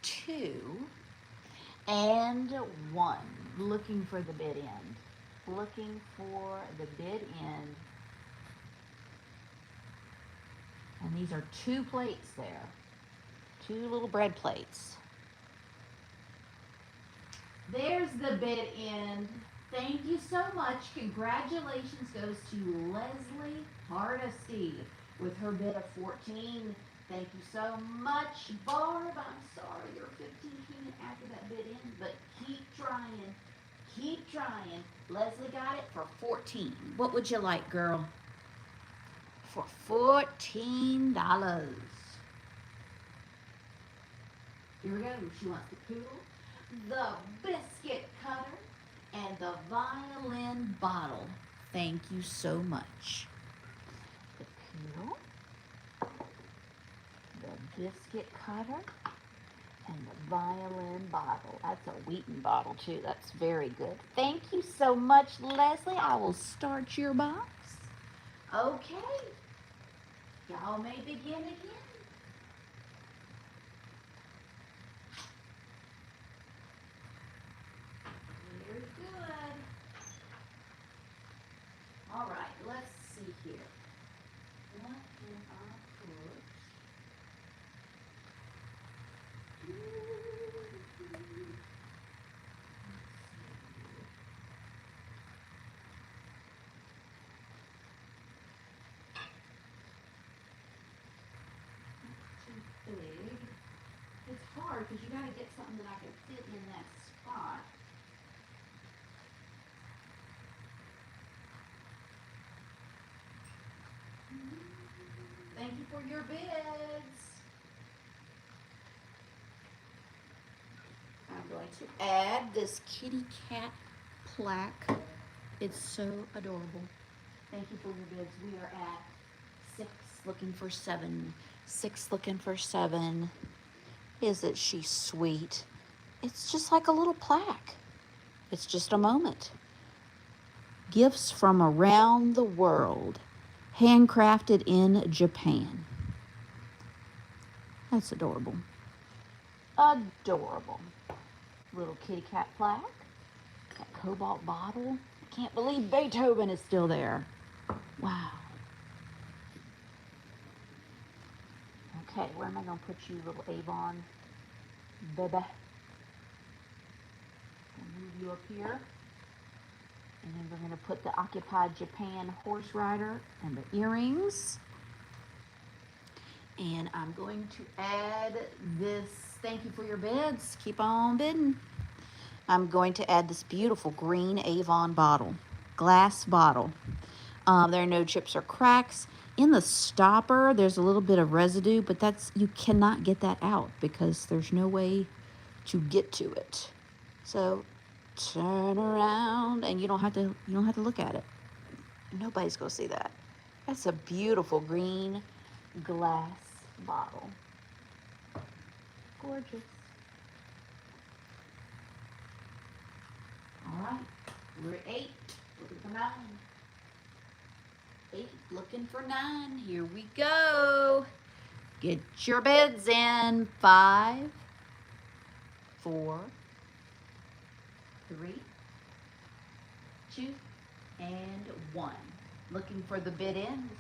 2, and 1. Looking for the bid end. Looking for the bid end. And these are 2 plates there. 2 little bread plates. There's the bid end. Thank you so much. Congratulations goes to Leslie Hardesty with her bid of 14. Thank you so much, Barb. I'm sorry your 15 came in after that bid end, but keep trying. Keep trying. Leslie got it for 14. What would you like, girl? For $14. Here we go. She wants the poodle, the biscuit cutter, and the violin bottle. Thank you so much. The poodle, the biscuit cutter, and the violin bottle. That's a Wheaton bottle too. That's very good. Thank you so much, Leslie. I will start your box. Okay. Y'all may begin again. Very good. All right, let's see here. What can I put? Too big. It's hard because you got to get something that I can fit in that spot. Thank you for your bids. I'm going to add this kitty cat plaque. It's so adorable. Thank you for your bids. We are at 6 looking for 7. 6 looking for 7. Isn't she sweet? It's just like a little plaque. It's just a moment. Gifts from around the world. Handcrafted in Japan. That's adorable. Adorable. Little kitty cat plaque. That cobalt bottle. I can't believe Beethoven is still there. Wow. Okay, where am I going to put you, little Avon? Baby. I'll move you up here. And then we're going to put the Occupied Japan horse rider and the earrings. And I'm going to add this. Thank you for your bids. Keep on bidding. I'm going to add this beautiful green Avon bottle. Glass bottle. There are no chips or cracks. In the stopper, there's a little bit of residue, but you cannot get that out because there's no way to get to it. So turn around, and you don't have to look at it. Nobody's gonna see that. That's a beautiful green glass bottle. Gorgeous. All right, we're at 8, looking for 9. 8, looking for 9. Here we go. Get your bids in. 5, 4, 3, 2, and 1. Looking for the bid end.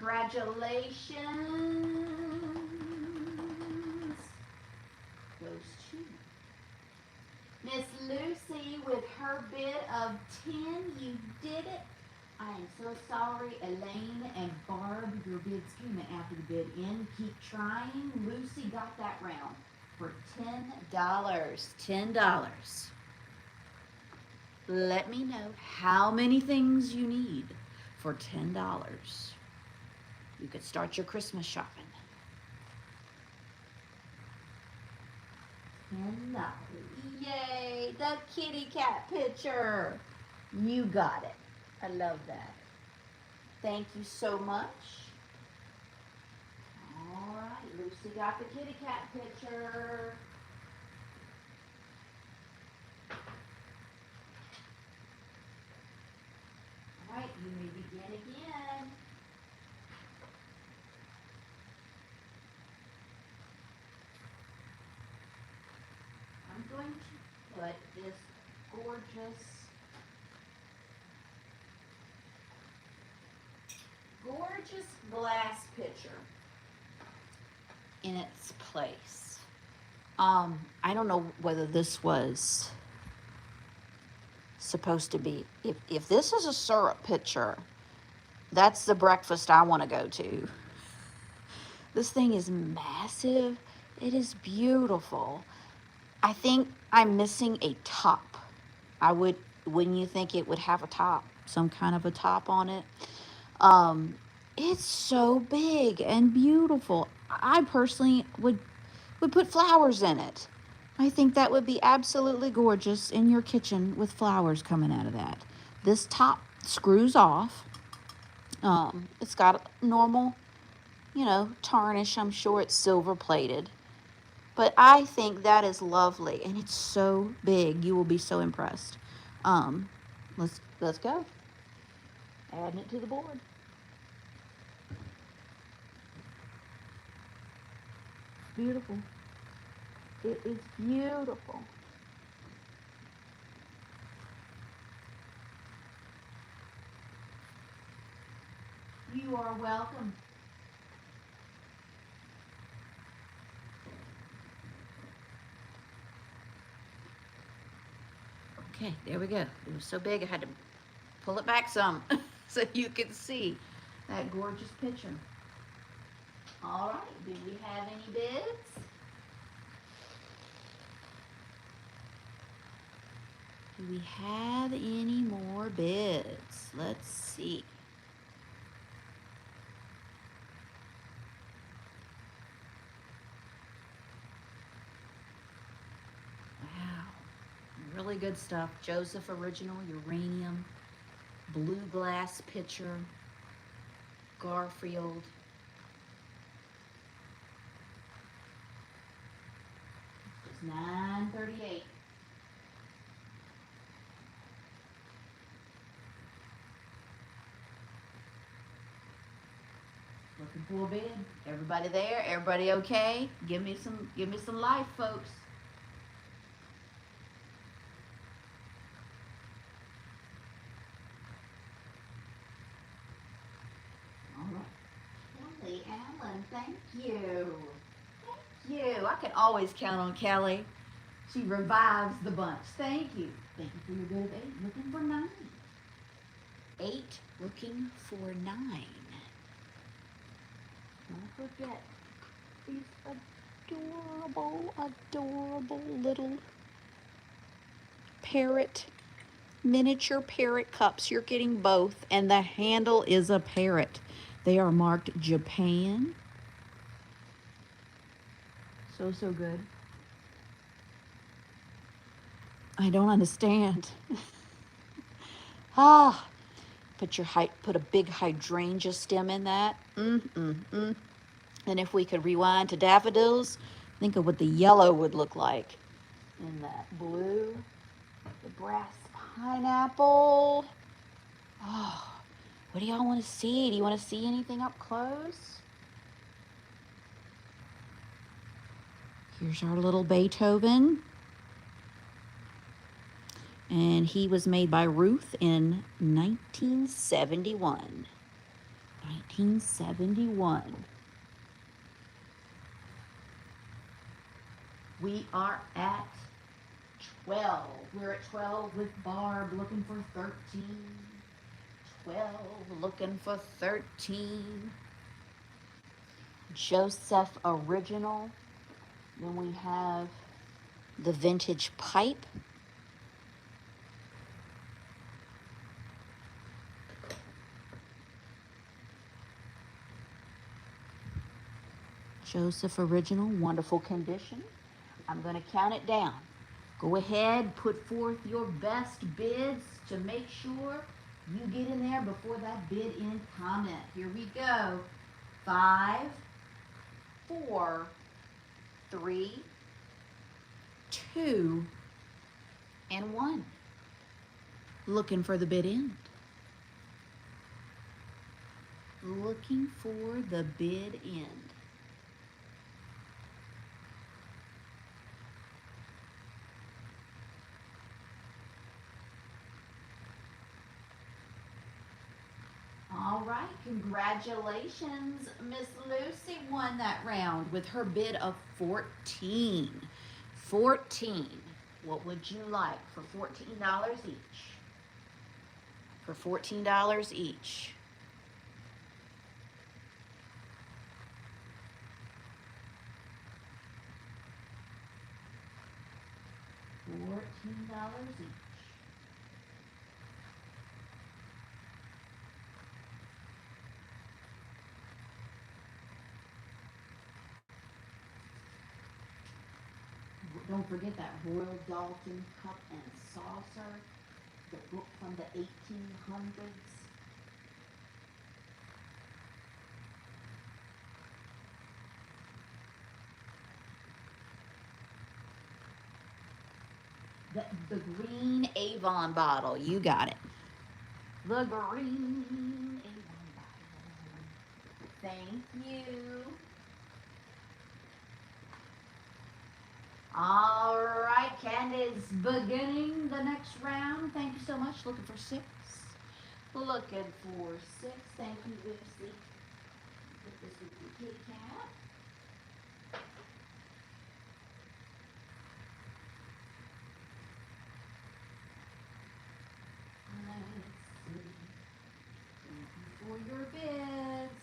Congratulations goes to Miss Lucy with her bid of 10. You did it. I am so sorry, Elaine and Barb. Your bids came in after the bid in. Keep trying. Lucy got that round for $10. $10. Let me know how many things you need for $10. You could start your Christmas shopping. $10. Yay, the kitty cat picture. You got it. I love that. Thank you so much. All right, Lucy got the kitty cat picture. All right, you may begin again. I'm going to put this gorgeous glass pitcher in its place. I don't know whether this was supposed to be, if this is a syrup pitcher, that's the breakfast I want to go to. This thing is massive. It is beautiful. I think I'm missing a top. Wouldn't you think it would have a top, some kind of a top on it? It's so big and beautiful. I personally would put flowers in it. I think that would be absolutely gorgeous in your kitchen with flowers coming out of that. This top screws off. It's got normal, tarnish. I'm sure it's silver plated. But I think that is lovely, and it's so big. You will be so impressed. Let's go. Adding it to the board. Beautiful. It is beautiful. You are welcome. Okay, there we go. It was so big I had to pull it back some so you could see that gorgeous picture. All right, do we have any bids? Do we have any more bids? Let's see. Wow, really good stuff. Joseph Original Uranium, Blue Glass Pitcher, Garfield. It's $9.38. Looking for a bid. Everybody there? Everybody okay? Give me some life, folks. All right. Kelly Allen, thank you. Thank you. I can always count on Kelly. She revives the bunch. Thank you. Thank you for your bid of 8. Looking for 9. 8 looking for 9. Don't forget these adorable little miniature parrot cups. You're getting both, and the handle is a parrot. They are marked Japan. So good. I don't understand. Put a big hydrangea stem in that. And if we could rewind to daffodils, think of what the yellow would look like in that blue. The brass pineapple. Oh, what do y'all want to see? Do you want to see anything up close? Here's our little Beethoven. And he was made by Ruth in 1971. 1971. We are at 12. We're at 12 with Barb looking for 13. 12 looking for 13. Joseph Original. Then we have the Vintage Pipe. Joseph Original, wonderful condition. I'm going to count it down. Go ahead, put forth your best bids to make sure you get in there before that bid in comment. Here we go. 5, 4, 3, 2, and 1. Looking for the bid end. Looking for the bid end. All right, congratulations. Miss Lucy won that round with her bid of 14. 14. What would you like for $14 each? For $14 each. $14 each. Don't forget that Royal Dalton Cup and Saucer, the book from the 1800s. The green Avon bottle, you got it. The green Avon bottle. Thank you. All right, Candace, beginning the next round. Thank you so much. Looking for 6. Looking for 6. Thank you, Lucy. Put this with your kitty cat. Let's see. Thank you for your bids.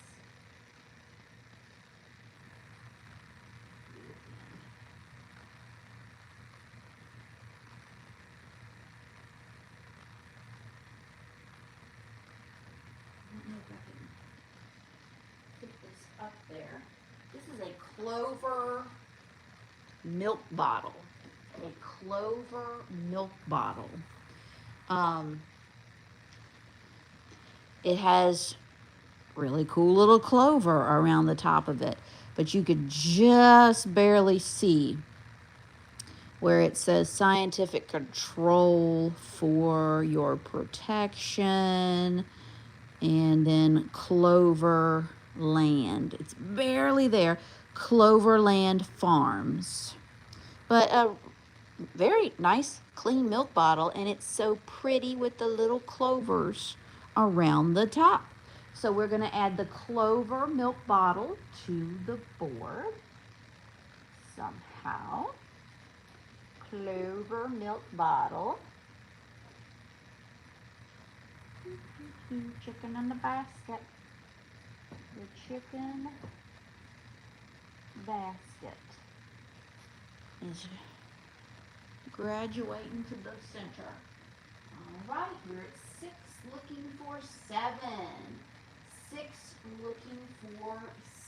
Up there. This is a Clover milk bottle. A Clover milk bottle. It has really cool little clover around the top of it, but you could just barely see where it says scientific control for your protection, and then Clover Land. It's barely there. Cloverland Farms. But a very nice, clean milk bottle, and it's so pretty with the little clovers around the top. So we're going to add the Clover milk bottle to the board somehow. Clover milk bottle. Chicken in the basket. The chicken basket is graduating to the center. All right, we're at 6, looking for 7. 6, looking for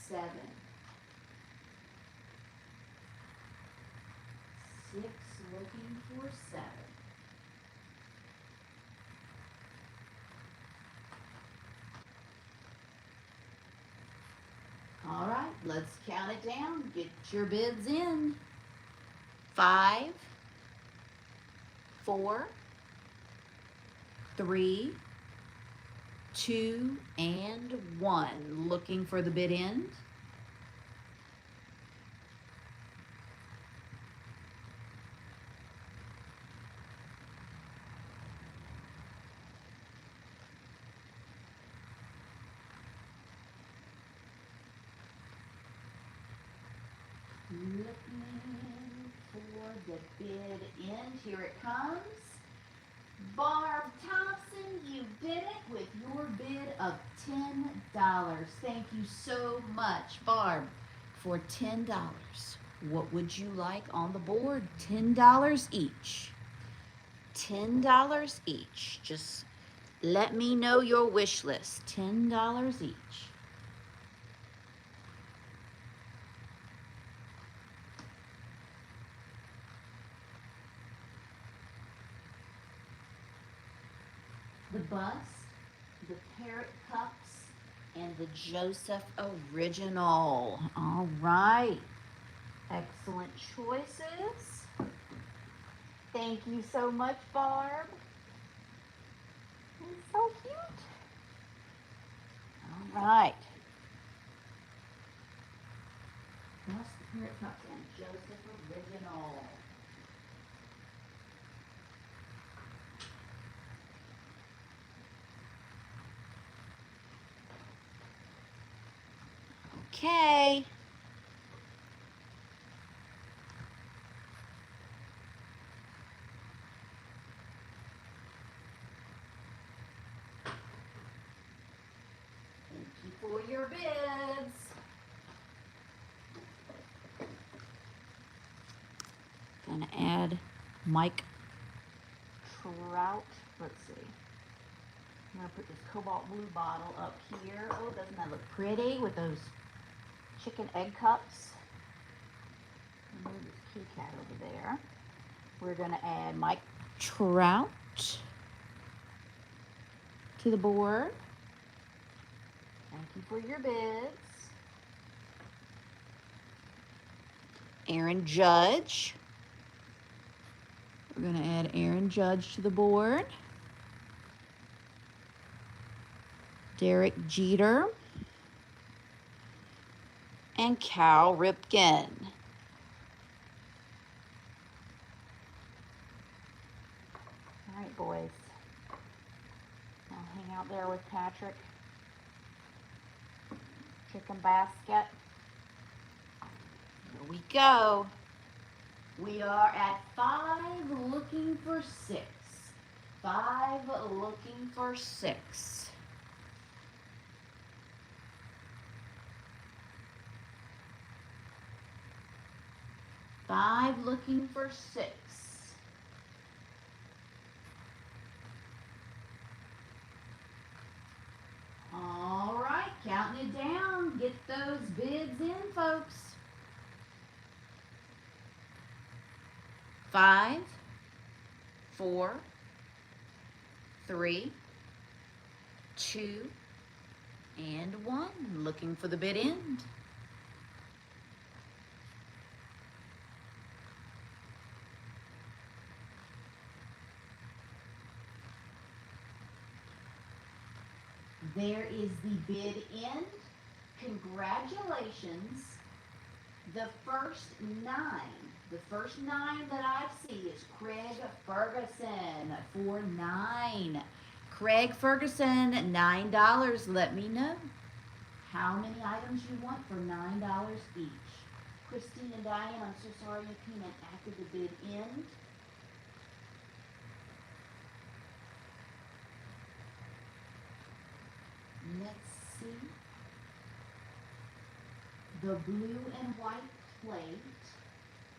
7. 6, looking for 7. All right, let's count it down. Get your bids in. 5, 4, 3, 2, and 1. Looking for the bid end. Looking for the bid end. Here it comes. Barb Thompson, you did it with your bid of $10. Thank you so much, Barb, for $10. What would you like on the board? $10 each. $10 each. Just let me know your wish list. $10 each. The bust, the parrot cups, and the Joseph original. All right. Excellent choices. Thank you so much, Barb. It's so cute. All right. Bust, parrot cups, and Joseph original. Okay. Thank you for your bids. Gonna add Mike Trout. Let's see. I'm gonna put this cobalt blue bottle up here. Oh, doesn't that look pretty with those chicken egg cups? Move this kitty cat over there. We're gonna add Mike Trout to the board. Thank you for your bids. Aaron Judge. We're gonna add Aaron Judge to the board. Derek Jeter. And Cal Ripken. All right, boys. Now hang out there with Patrick. Chicken basket. Here we go. We are at 5 looking for 6. 5 looking for 6. Five looking for 6. All right, counting it down. Get those bids in, folks. 5, 4, 3, 2, and 1. Looking for the bid end. There is the bid end. Congratulations. The first 9 that I see is Craig Ferguson for 9. Craig Ferguson, $9. Let me know how many items you want for $9 each. Christine and Diane, I'm so sorry you came in after the bid end. Let's see. The blue and white plate,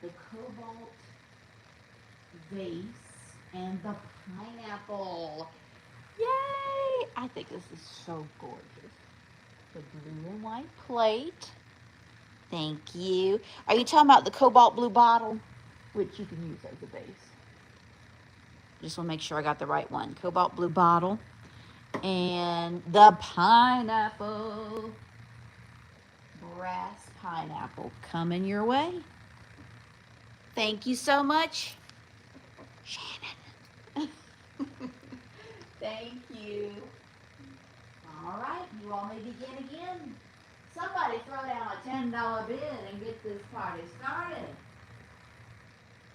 the cobalt vase, and the pineapple. Yay! I think this is so gorgeous. The blue and white plate. Thank you. Are you talking about the cobalt blue bottle? Which you can use as a base. Just want to make sure I got the right one. Cobalt blue bottle. And the pineapple. Brass pineapple coming your way. Thank you so much, Shannon. Thank you. All right, you all may begin again. Somebody throw down a $10 bid and get this party started.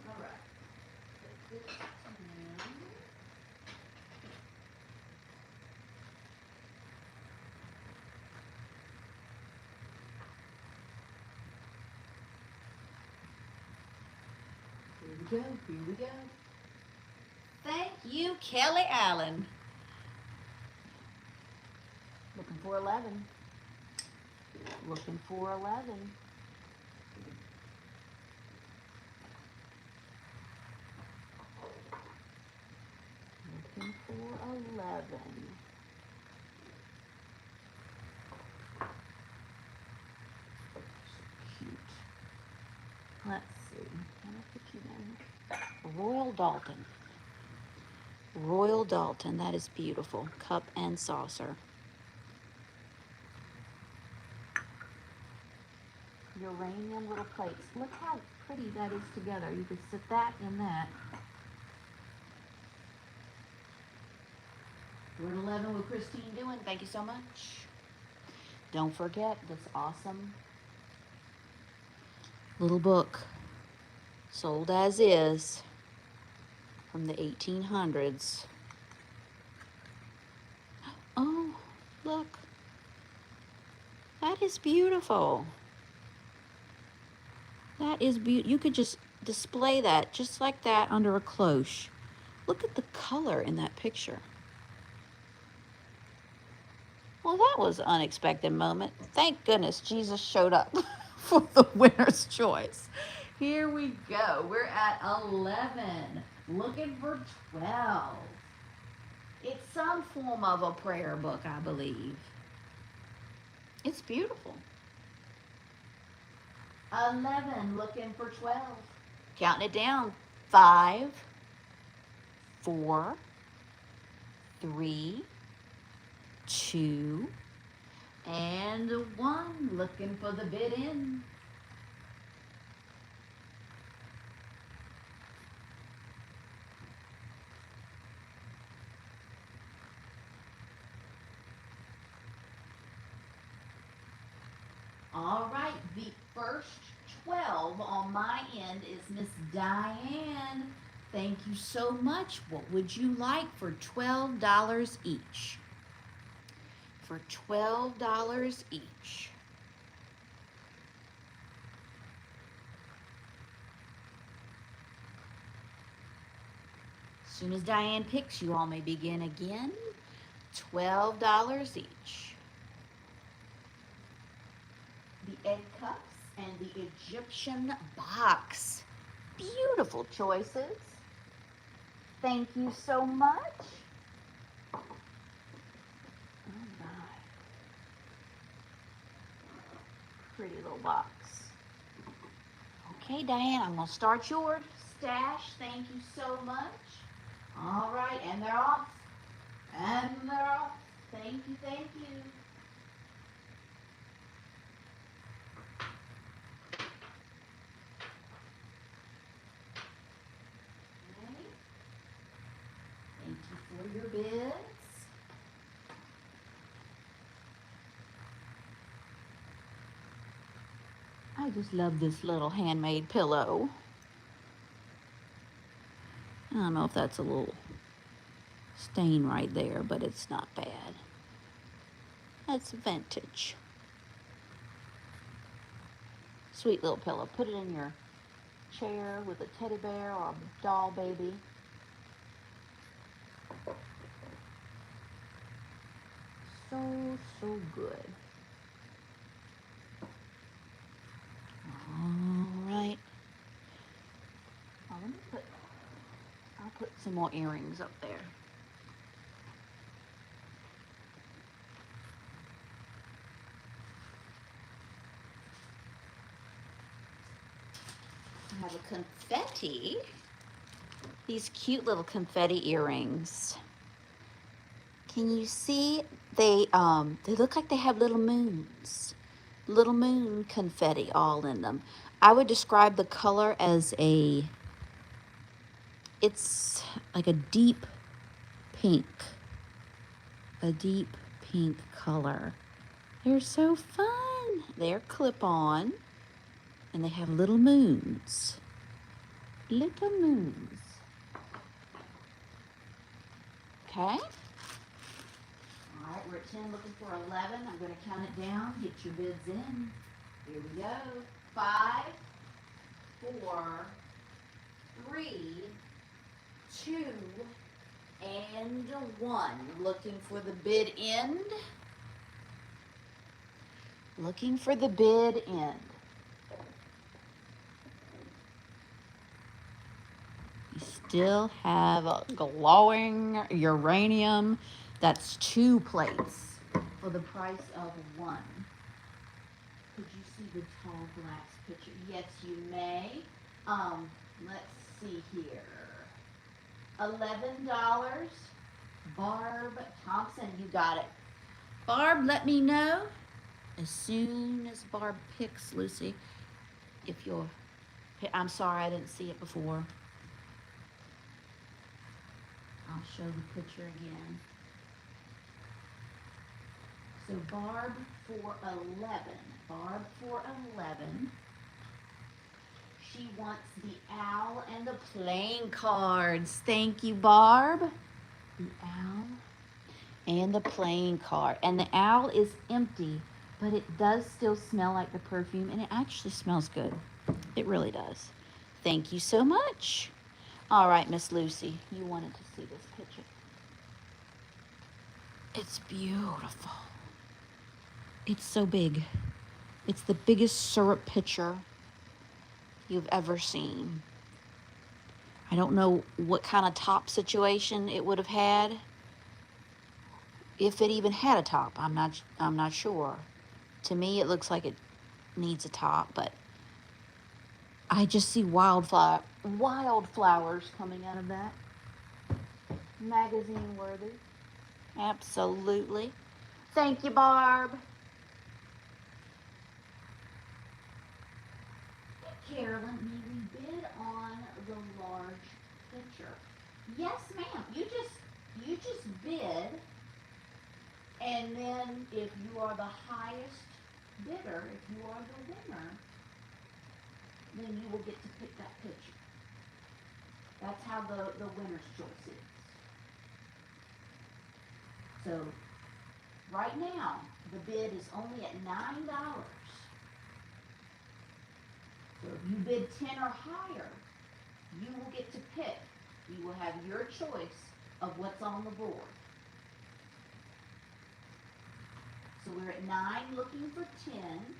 All right. Take this 10. go. Here we go. Thank you, Kelly Allen. Looking for 11. Looking for 11. Looking for 11. Cute. Let's see. Can I put you down here? Royal Dalton. Royal Dalton. That is beautiful. Cup and saucer. Uranium little plates. Look how pretty that is together. You could sit that in that. We're at 11 with Christine doing. Thank you so much. Don't forget this awesome little book, sold as is, from the 1800s. Oh, look. That is beautiful. That is beautiful. You could just display that just like that under a cloche. Look at the color in that picture. Well, that was an unexpected moment. Thank goodness Jesus showed up for the winner's choice. Here we go. We're at 11. Looking for 12. It's some form of a prayer book, I believe. It's beautiful. 11. Looking for 12. Counting it down. 5, 4, 3, 2, and 1. Looking for the bid in. All right, the first 12 on my end is Miss Diane. Thank you so much. What would you like for $12 each? For $12 each. As soon as Diane picks, you all may begin again. $12 each. The egg cups and the Egyptian box. Beautiful choices. Thank you so much. All right. Pretty little box. Okay, Diane, I'm going to start your stash. Thank you so much. All right, and they're off. And they're off. Thank you, thank you. Okay. Thank you for your bids. I just love this little handmade pillow. I don't know if that's a little stain right there, but it's not bad. That's vintage. Sweet little pillow. Put it in your chair with a teddy bear or a doll baby. So good. All right. Now I'll put some more earrings up there. I have a confetti. These cute little confetti earrings. Can you see? They look like they have little moons. Little moon confetti all in them. I would describe the color as it's like a deep pink. A deep pink color. They're so fun. They're clip-on and they have little moons. Little moons. Okay. All right, we're at 10, looking for 11. I'm going to count it down. Get your bids in. Here we go. 5, 4, 3, 2, and 1. Looking for the bid end. Looking for the bid end. You still have a glowing uranium. That's 2 plates for the price of 1. Could you see the tall glass picture? Yes, you may. Let's see here. $11. Barb Thompson, you got it. Barb, let me know as soon as Barb picks, Lucy, if you're, I'm sorry I didn't see it before. I'll show the picture again. So Barb for 11. Barb for 11. She wants the owl and the playing cards. Thank you, Barb. The owl and the playing card. And the owl is empty, but it does still smell like the perfume, and it actually smells good. It really does. Thank you so much. All right, Miss Lucy, you wanted to see this picture. It's beautiful. It's so big. It's the biggest syrup pitcher you've ever seen. I don't know what kind of top situation it would have had. If it even had a top, I'm not sure. To me, it looks like it needs a top, but I just see wildflowers coming out of that. Magazine worthy. Absolutely. Thank you, Barb. Carolyn, may we bid on the large picture? Yes, ma'am. You just bid, and then if you are the highest bidder, if you are the winner, then you will get to pick that picture. That's how the winner's choice is. So right now, the bid is only at $9. So if you bid 10 or higher, you will get to pick. You will have your choice of what's on the board. So we're at 9 looking for 10.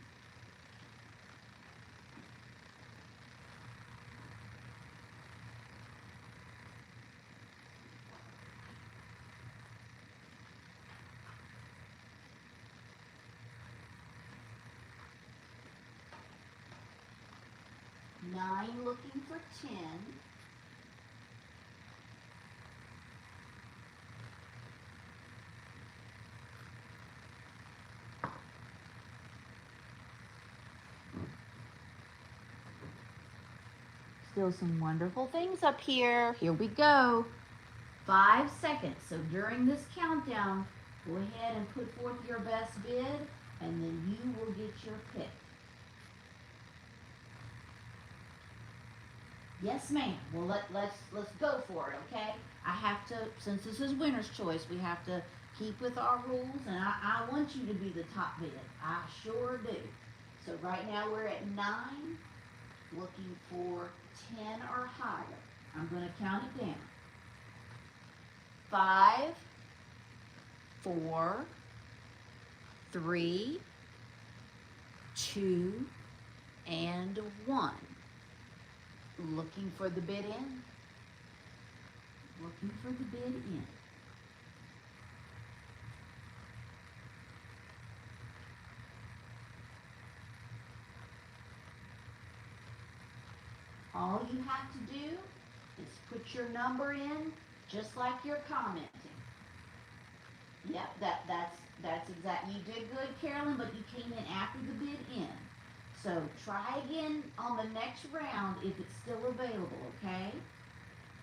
Nine looking for 10. Still some wonderful things up here. Here we go. 5 seconds. So during this countdown, go ahead and put forth your best bid, and then you will get your pick. Yes, ma'am. Well, let's go for it, okay? I have to, since this is winner's choice, we have to keep with our rules, and I want you to be the top bid. I sure do. So right now we're at 9, looking for 10 or higher. I'm going to count it down. 5, 4, 3, 2, and 1. Looking for the bid in. Looking for the bid in. All you have to do is put your number in just like you're commenting. Yep, that's exactly. You did good, Carolyn, but you came in after the bid in. So try again on the next round if it's still available, okay?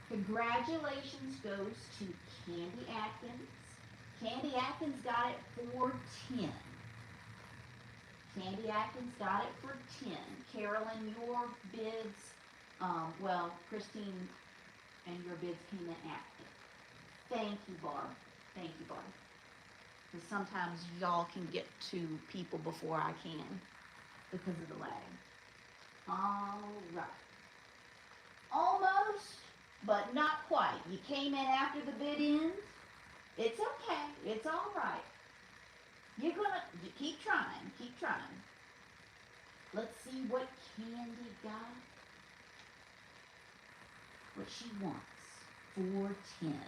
Congratulations goes to Candy Atkins. Candy Atkins got it for 10. Candy Atkins got it for 10. Carolyn, your bids, well, Christine and your bids came in after. Thank you, Barb. Thank you, Barb. Because sometimes y'all can get to people before I can because of the lag. All right. Almost, but not quite. You came in after the bid ends. It's okay. It's all right. You're gonna keep trying. Keep trying. Let's see what Candy got. What she wants. 410.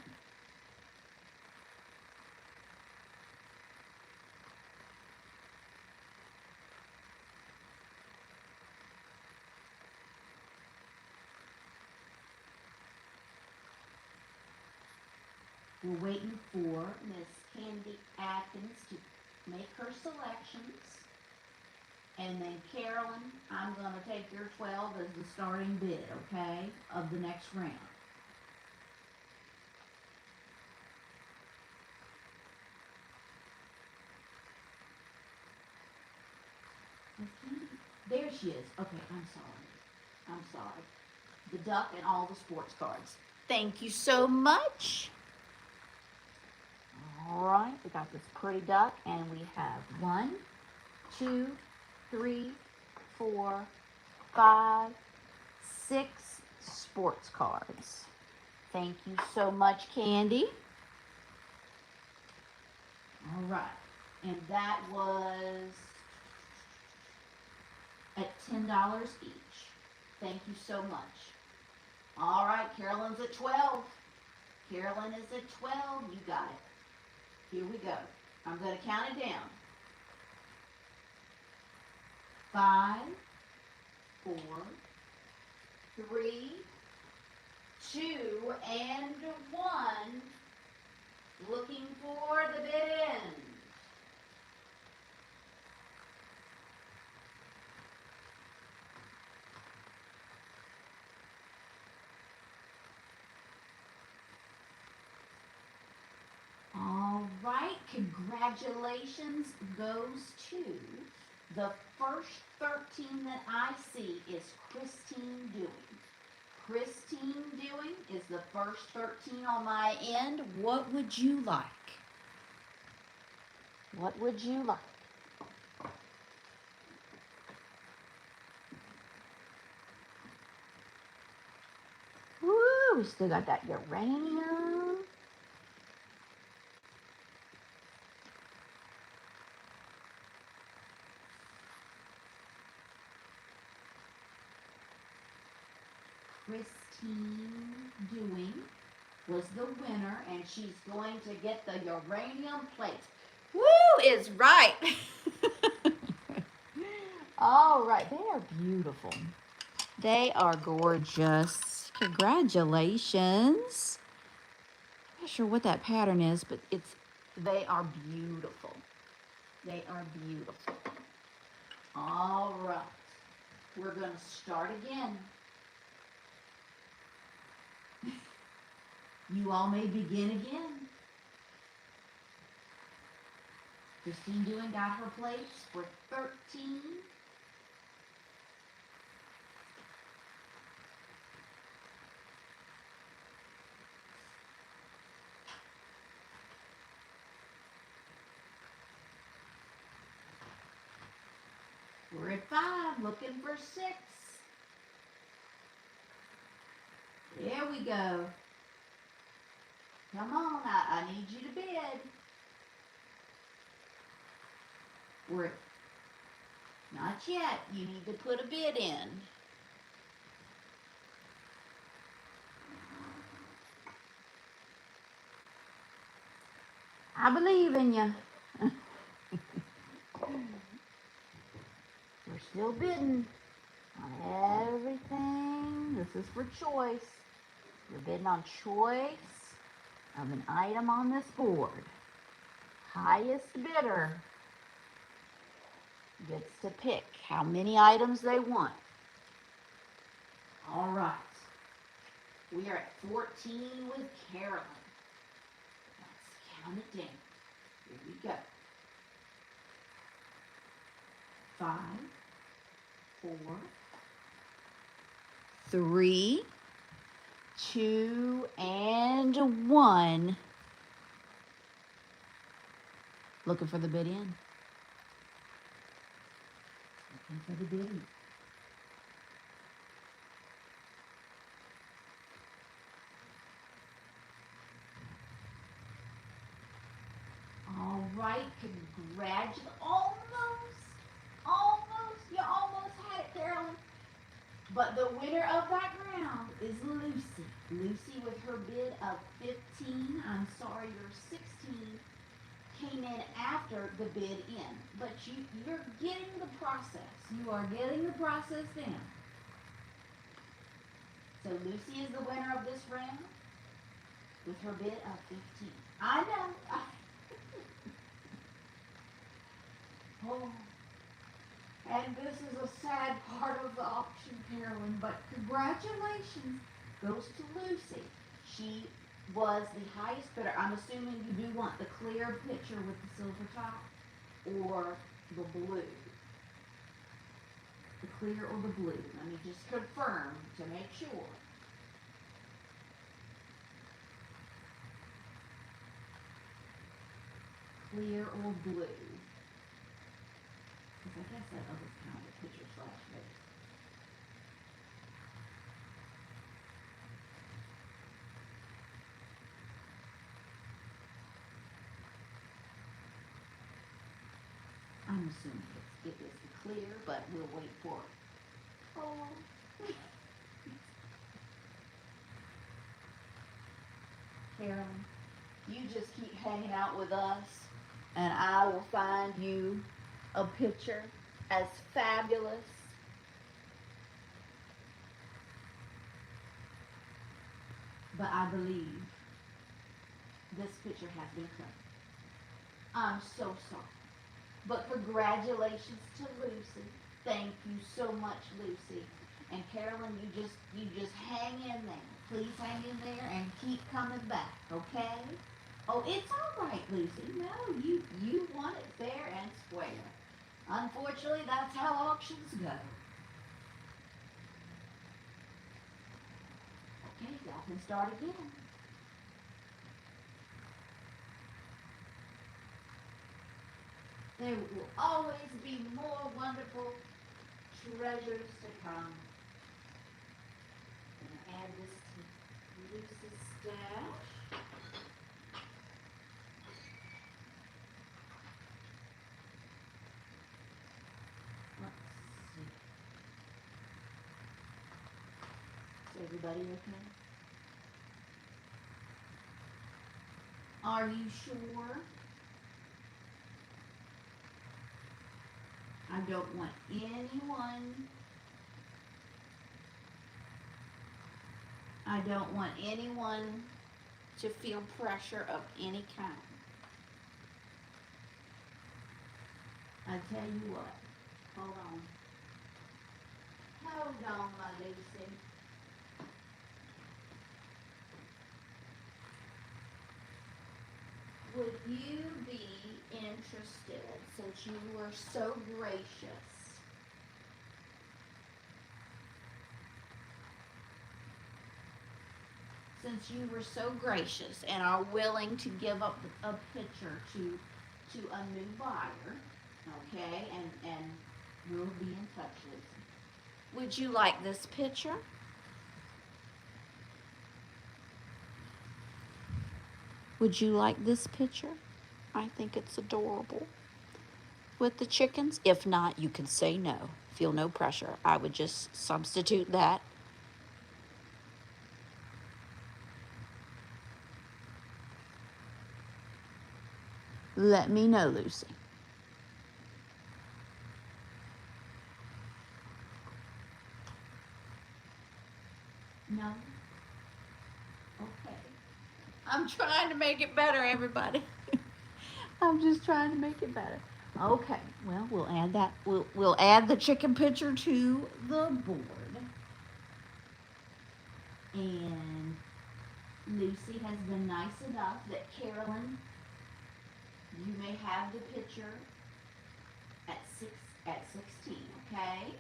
We're waiting for Miss Candy Atkins to make her selections. And then Carolyn, I'm going to take your 12 as the starting bid, okay, of the next round. There she is. Okay, I'm sorry. I'm sorry. The duck and all the sports cards. Thank you so much. All right, we got this pretty duck, and we have 1, 2, 3, 4, 5, 6 sports cards. Thank you so much, Candy. All right, and that was at $10 each. Thank you so much. All right, Carolyn's at 12. Carolyn is at 12. You got it. Here we go. I'm going to count it down. 5, 4, 3, 2, and 1. Looking for the bid end. All right, congratulations goes to the first 13 that I see is Christine Dewey. Christine Dewey is the first 13 on my end. What would you like? What would you like? Woo, we still got that uranium. Christine Dewey was the winner, and she's going to get the uranium plate. Woo is right. All right, they are beautiful. They are gorgeous. Congratulations. I'm not sure what that pattern is, but they are beautiful. They are beautiful. All right. We're going to start again. You all may begin again. Christine Dewey got her plates for 13. We're at 5, looking for 6. There we go. Come on, I need you to bid. Not yet. You need to put a bid in. I believe in you. We're still bidding on everything. This is for choice. You're bidding on choice of an item on this board. Highest bidder gets to pick how many items they want. All right. We are at 14 with Carolyn. Let's count it down. Here we go. 5, 4, 3, 2, and 1. Looking for the bid in. Looking for the bid in. right. Congratulations. Almost. You almost had it, Carolyn. But the winner of that round is Lucy. Lucy with her bid of 15. I'm sorry, you're 16. Came in after the bid in. But you're getting the process. You are getting the process down. So Lucy is the winner of this round with her bid of 15. I know. Oh. And this is a sad part of the auction, Carolyn, but congratulations goes to Lucy. She was the highest bidder. I'm assuming you do want the clear picture with the silver top or the blue. The clear or the blue. Let me just confirm to make sure. Clear or blue. Because I guess that other kind of picture slash face. I'm assuming it is the clear, but we'll wait for it. Oh. Carolyn, you just keep hanging out with us, and I will find you a picture as fabulous but I believe this picture has been cut. I'm so sorry. But congratulations to Lucy. Thank you so much, Lucy. And Carolyn, you just hang in there. Please hang in there and keep coming back, okay? Oh, it's all right, Lucy. No, you want it fair and square. Unfortunately, that's how auctions go. Okay, y'all can start again. There will always be more wonderful treasures to come. I'm going to add this to Lucy's stash. Let's see. Is everybody okay? Are you sure? I don't want anyone to feel pressure of any kind. I tell you what, hold on, my Lucy. Would you be interested, since you were so gracious, and are willing to give up a picture to a new buyer, okay, and we'll be in touch with you. Would you like this picture? Would you like this picture? I think it's adorable. With the chickens? If not, you can say no. Feel no pressure. I would just substitute that. Let me know, Lucy. No? Okay. I'm trying to make it better, everybody. I'm just trying to make it better. Okay, well, we'll add that. We'll add the chicken picture to the board. And Lucy has been nice enough that Carolyn, you may have the picture at 16, okay?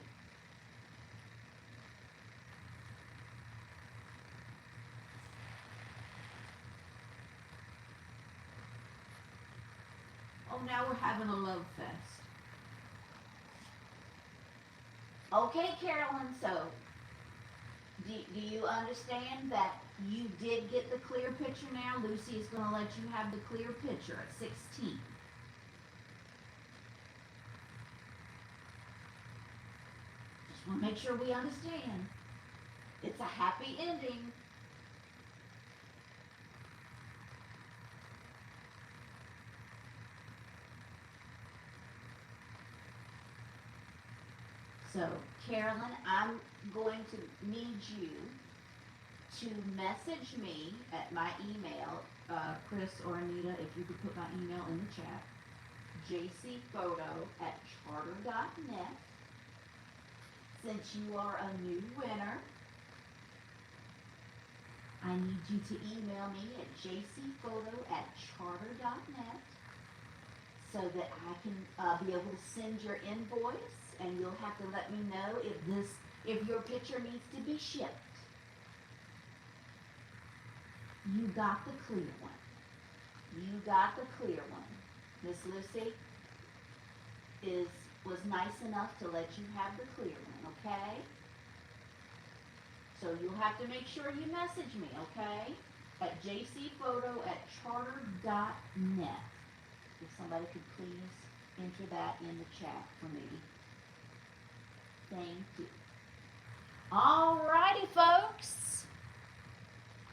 Oh, now we're having a love fest. Okay, Carolyn, so do you understand that you did get the clear picture now? Lucy is going to let you have the clear picture at 16. Just want to make sure we understand. It's a happy ending. So, Carolyn, I'm going to need you to message me at my email, Chris or Anita, if you could put my email in the chat, jcphoto@charter.net. Since you are a new winner, I need you to email me at jcphoto@charter.net so that I can be able to send your invoice, and you'll have to let me know if your picture needs to be shipped. You got the clear one. You got the clear one. Miss Lucy was nice enough to let you have the clear one, okay? So you'll have to make sure you message me, okay? At jcphoto@charter.net. If somebody could please enter that in the chat for me. Thank you. All righty, folks.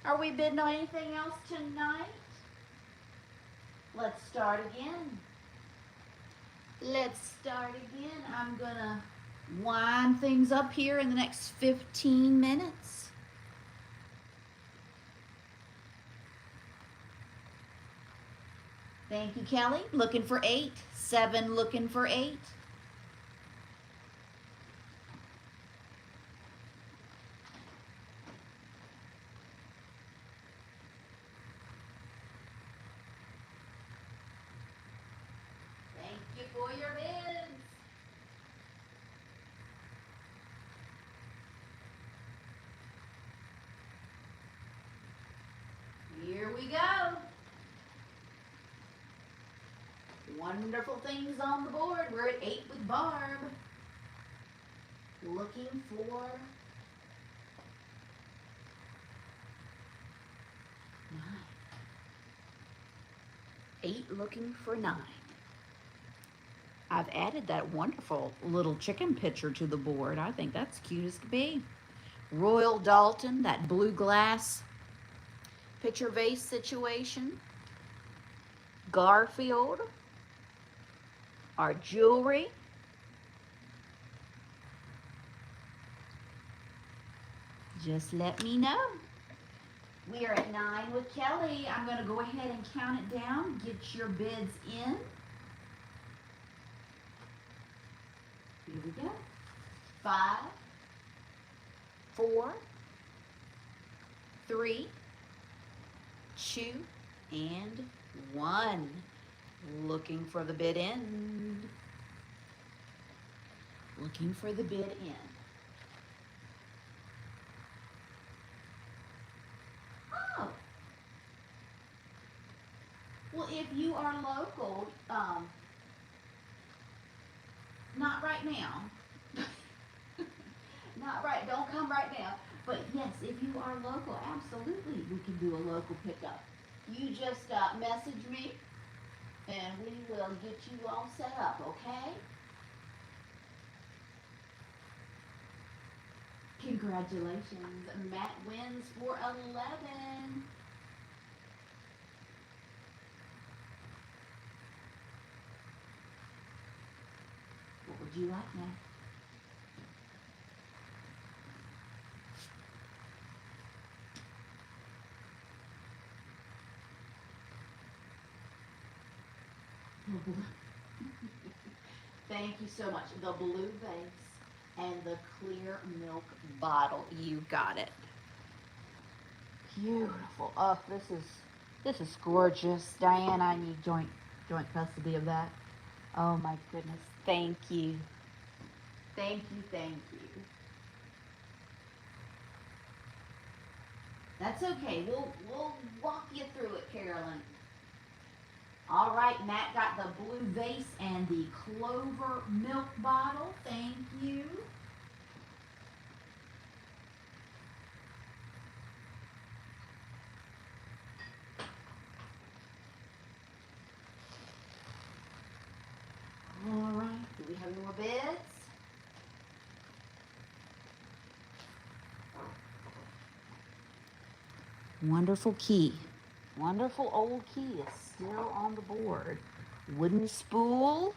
Are we bidding on anything else tonight? Let's start again. Let's start again. I'm gonna wind things up here in the next 15 minutes. Thank you, Kelly. Looking for 8. 7 looking for 8. Thank you for your bids. Here we go. Wonderful things on the board. We're at 8 with Barb. Looking for 9. 8 looking for 9. I've added that wonderful little chicken picture to the board. I think that's cute as could be. Royal Dalton, that blue glass picture vase situation. Garfield, our jewelry. Just let me know. We are at 9 with Kelly. I'm going to go ahead and count it down. Get your bids in. Here we go. 5, 4, 3, 2, and 1. Looking for the bid end. Looking for the bid end. Oh. Well, if you are local, not right now. Not right, don't come right now. But yes, if you are local, absolutely, we can do a local pickup. You just message me, and we will get you all set up, okay? Congratulations. Matt wins for 11. What would you like, Matt? Thank you so much. The blue vase and the clear milk bottle. You got it. Beautiful. Oh, this is gorgeous. Diane, I need joint custody of that. Oh my goodness. Thank you. Thank you, thank you. That's okay. We'll walk you through it, Carolyn. All right, Matt got the blue vase and the clover milk bottle. Thank you. All right, do we have any more bids? Wonderful key. Wonderful old key is still on the board. Wooden spool.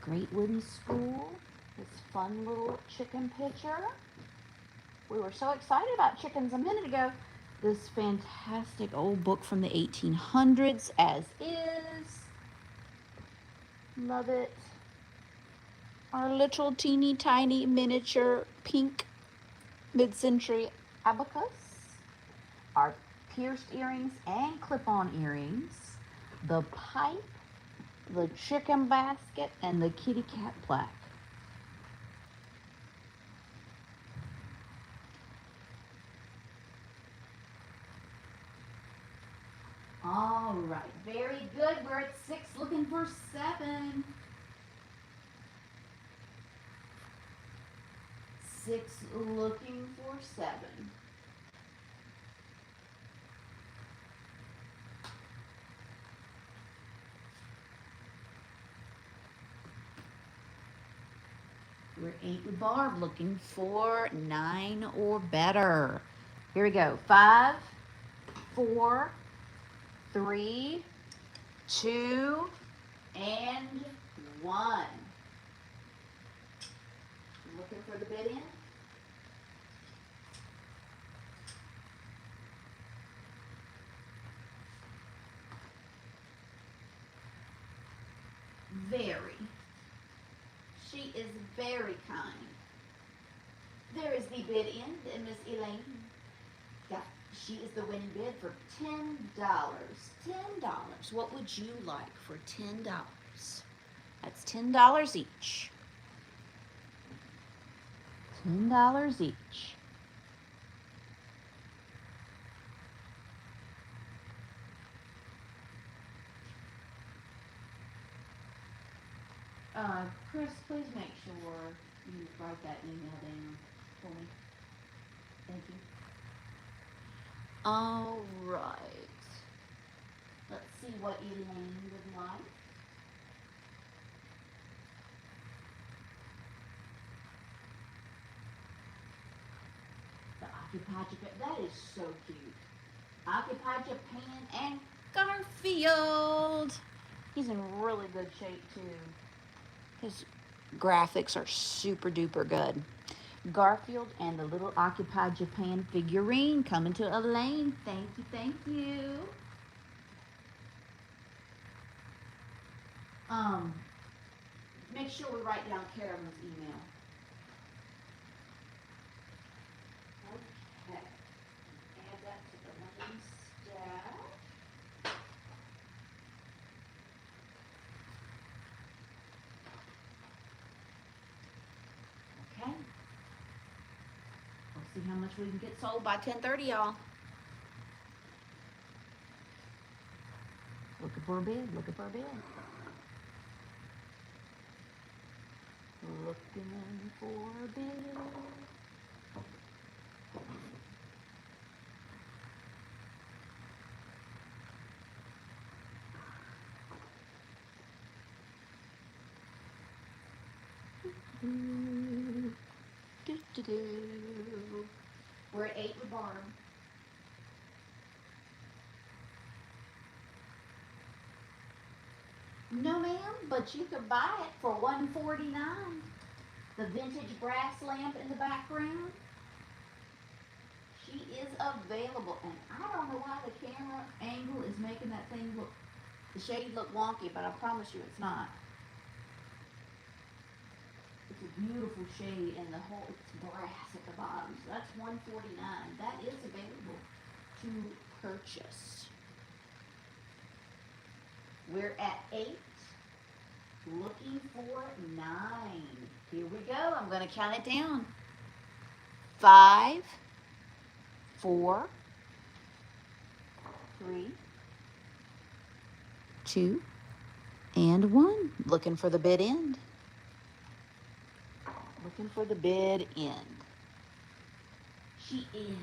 Great wooden spool. This fun little chicken picture. We were so excited about chickens a minute ago. This fantastic old book from the 1800s as is. Love it. Our little teeny tiny miniature pink mid-century abacus. Our pierced earrings and clip-on earrings. The pipe, the chicken basket, and the kitty cat plaque. All right, very good. We're at 6, looking for 7. 6, looking for 7. We're 8 with Barb, looking for 9 or better. Here we go. 5, 4, 3, 2, and 1. Looking for the bid in. Very. She is very kind. There is the bid in, and Miss Elaine. Yeah, she is the winning bid for $10. $10. What would you like for $10? That's $10 each. $10 each. Chris, please make sure you write that email down for me. Thank you. All right. Let's see what Elaine would like. The Occupy Japan. That is so cute. Occupy Japan and Garfield. He's in really good shape too. His graphics are super duper good. Garfield and the little Occupy Japan figurine coming to Elaine. Thank you, thank you. Make sure we write down Carolyn's email. Okay. Add that to the main stack. Okay. We'll see how much we can get sold by 10:30, y'all. Looking for a bid, looking for a bid. Looking for a bid. We're at 8 with Barb. No, ma'am, but you could buy it for $149. The vintage brass lamp in the background. She is available, and I don't know why the camera angle is making that thing look, the shade look wonky, but I promise you it's not. It's a beautiful shade, and the whole, it's brass at the bottom, so that's $149. That is available to purchase. We're at 8, looking for 9. Here we go. I'm going to count it down. 5, 4, 3, 2, and 1. Looking for the bid end. Looking for the bid end. She is.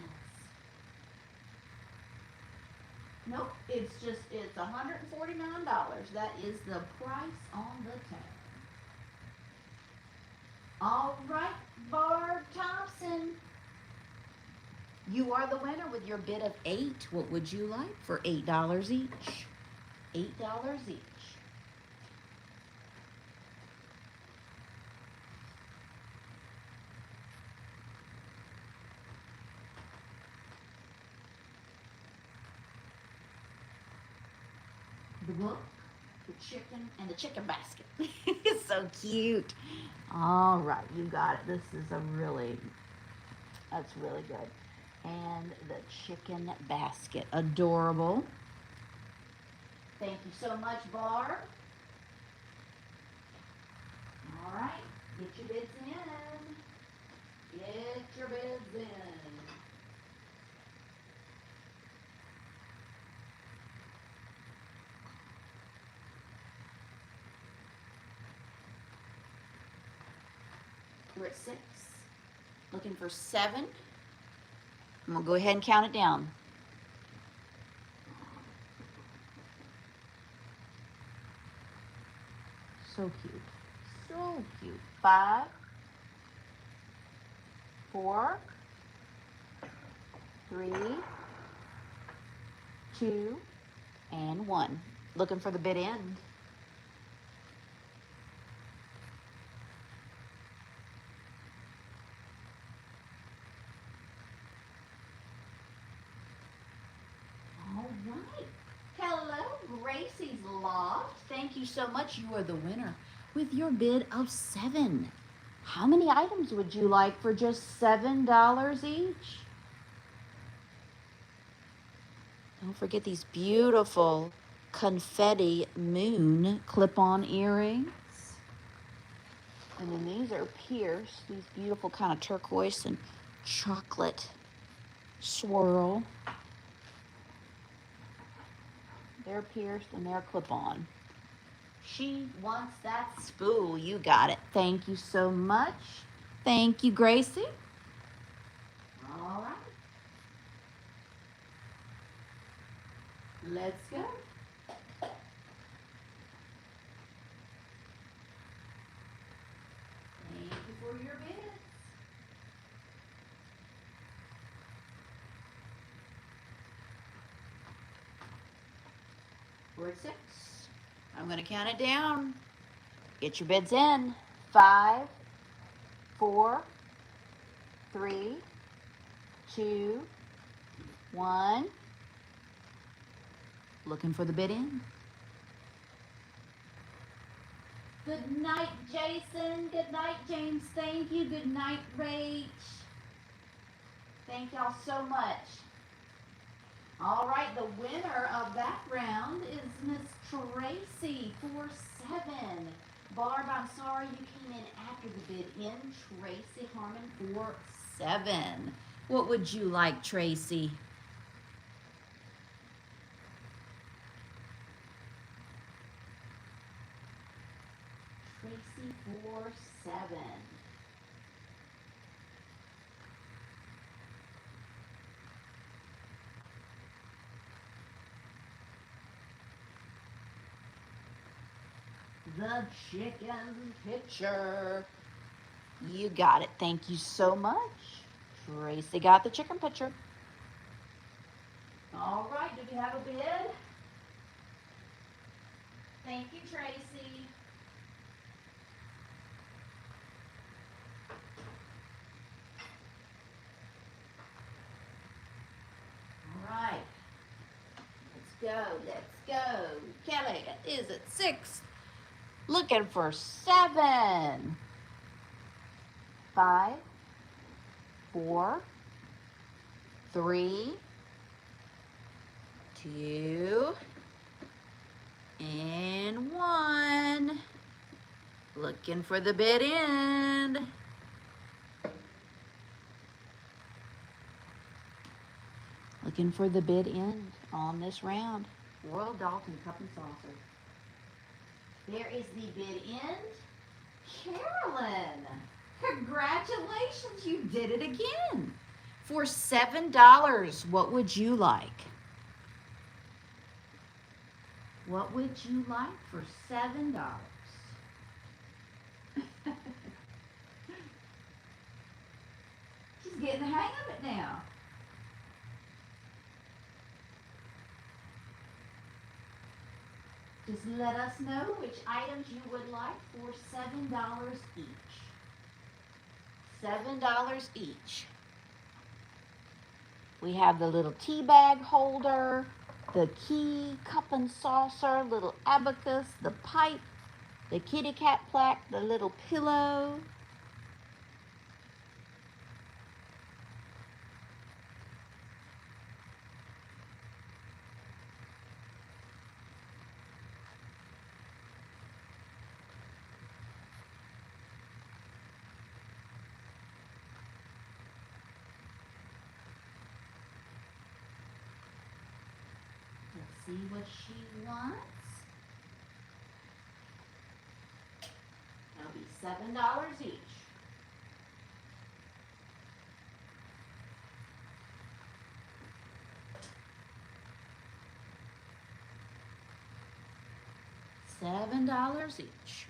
Nope, it's $149. That is the price on the tag. All right, Barb Thompson. You are the winner with your bid of 8. What would you like for $8 each? $8 each. The book, the chicken, and the chicken basket. It's so cute. All right, you got it. This is that's really good. And the chicken basket. Adorable. Thank you so much, Barb. All right, get your bids in. Get your bids in. We're at 6. Looking for 7. I'm going to go ahead and count it down. So cute. So cute. 5, 4, 3, 2, and 1. Looking for the bid end. All right. Hello, Gracie's Loft. Thank you so much. You are the winner with your bid of 7. How many items would you like for just $7 each? Don't forget these beautiful confetti moon clip-on earrings. And then these are pierced, these beautiful kind of turquoise and chocolate swirl. They're pierced and they're clip-on. She wants that spool. You got it. Thank you so much. Thank you, Gracie. All right. Let's go. Thank you for your bids. We're at 6. I'm going to count it down. Get your bids in. 5, 4, 3, 2, 1. Looking for the bid in. Good night, Jason. Good night, James. Thank you. Good night, Rach. Thank y'all so much. All right, the winner of that round is Miss Tracy for 7. Barb, I'm sorry you came in after the bid in. Tracy Harmon for 7. What would you like, Tracy? Tracy for 7. The chicken pitcher. You got it. Thank you so much. Tracy got the chicken pitcher. All right, do we have a bid? Thank you, Tracy. All right. Let's go. Kelly is at 6. Looking for 7. 5, 4, 3, 2, and 1. Looking for the bid end. Looking for the bid end on this round. Royal Dalton Cup and Saucer. There is the bid end. Carolyn, congratulations, you did it again. For $7, what would you like? What would you like for $7? She's getting the hang of it now. Just let us know which items you would like for $7 each. $7 each. We have the little tea bag holder, the key, cup and saucer, little abacus, the pipe, the kitty cat plaque, the little pillow. Let's see what she wants. That'll be $7 each. $7 each.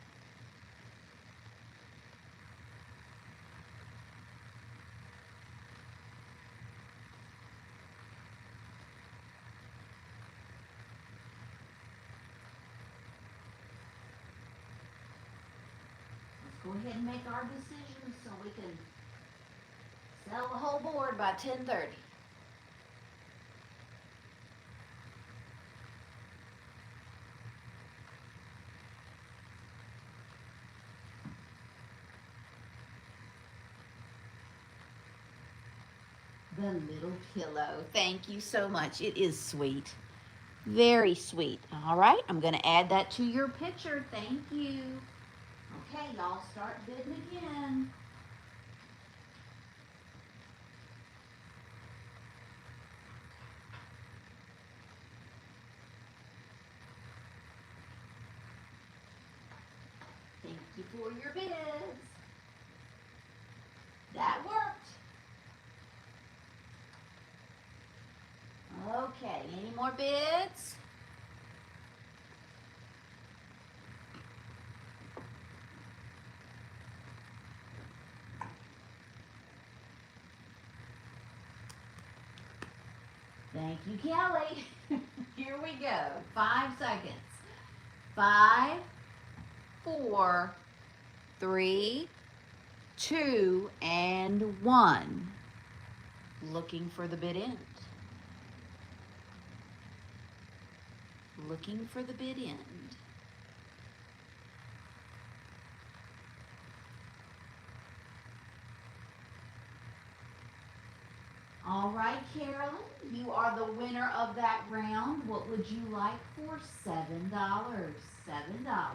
Go ahead and make our decisions so we can sell the whole board by 10:30. The little pillow. Thank you so much. It is sweet. Very sweet. All right, I'm going to add that to your picture. Thank you. Okay, y'all start bidding again. Thank you for your bids. That worked. Okay, any more bids? Thank you, Kelly. Here we go. 5 seconds. 5, 4, 3, 2, and 1. Looking for the bid end. Looking for the bid end. All right, Carolyn, you are the winner of that round. What would you like for $7? $7.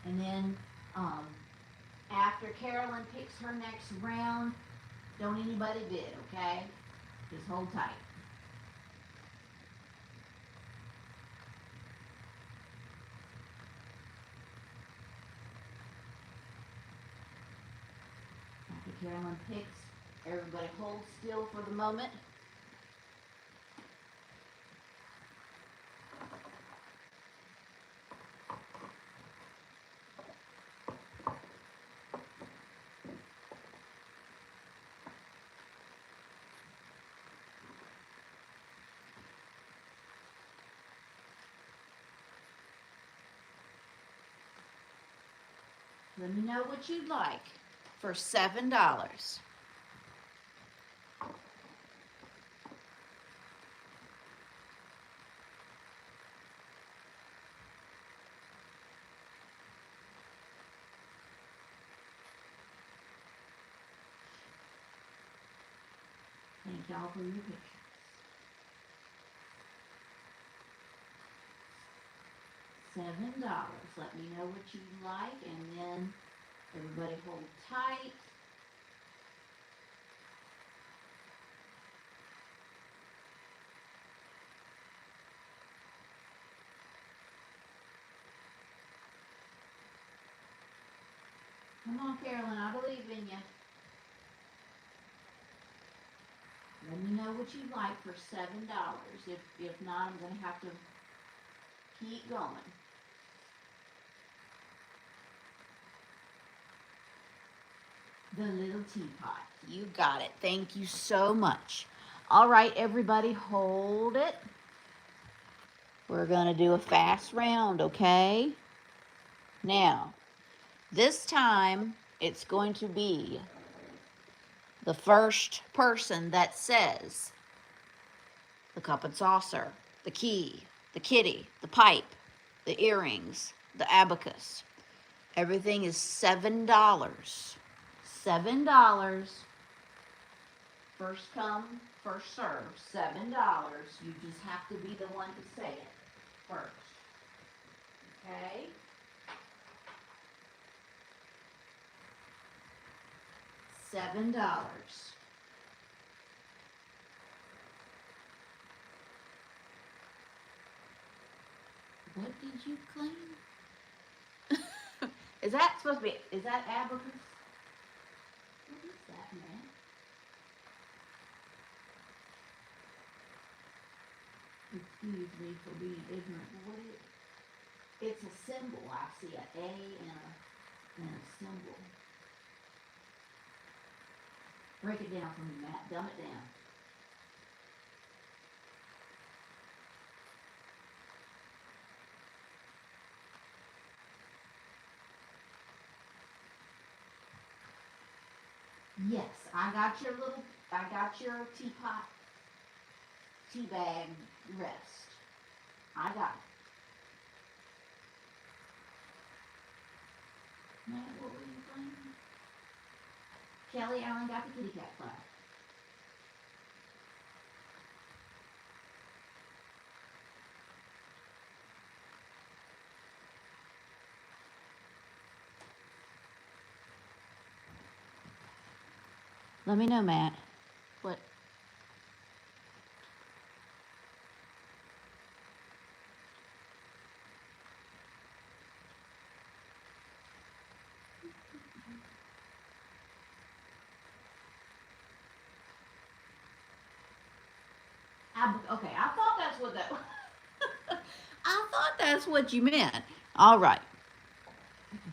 And then after Carolyn picks her next round, don't anybody bid, okay? Just hold tight. After Carolyn picks, everybody hold still for the moment. Let me know what you'd like for $7. Thank y'all for your pictures. $7. Let me know what you like, and then everybody hold tight. Come on, Carolyn, I believe in you. Let me know what you like for $7. If not, I'm going to have to Keep going. The little teapot. You got it. Thank you so much. All right, everybody, hold it. We're going to do a fast round, okay? Now, this time, it's going to be the first person that says the cup and saucer, the key, the kitty, the pipe, the earrings, the abacus. Everything is $7. $7. First come, first serve. $7. You just have to be the one to say it first. Okay? $7. What did you claim? Is that supposed to be, is that abacus? What is that, man? Excuse me for being ignorant. What is it? It's a symbol. I see an A and a symbol. Break it down for me, Matt. Dumb it down. Yes, I got your teapot, tea bag rest. I got it. Matt, what were you playing? Kelly Allen got the kitty cat flag. Let me know, Matt. What? Okay, I thought that's what that was. I thought that's what you meant. All right.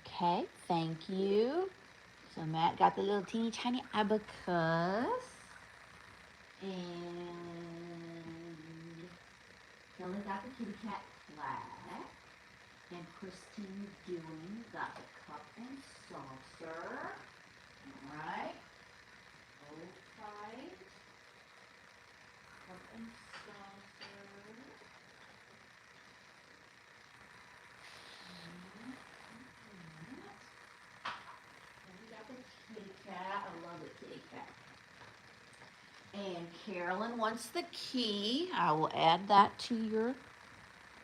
Okay, thank you. So Matt got the little teeny tiny abacus. And Kelly got the kitty cat flag. And Christine Dewey got the cup and saucer. All right. Hold tight. Cup and saucer. And we got the kitty cat. I love the kitty cat. And Carolyn wants the key. I will add that to your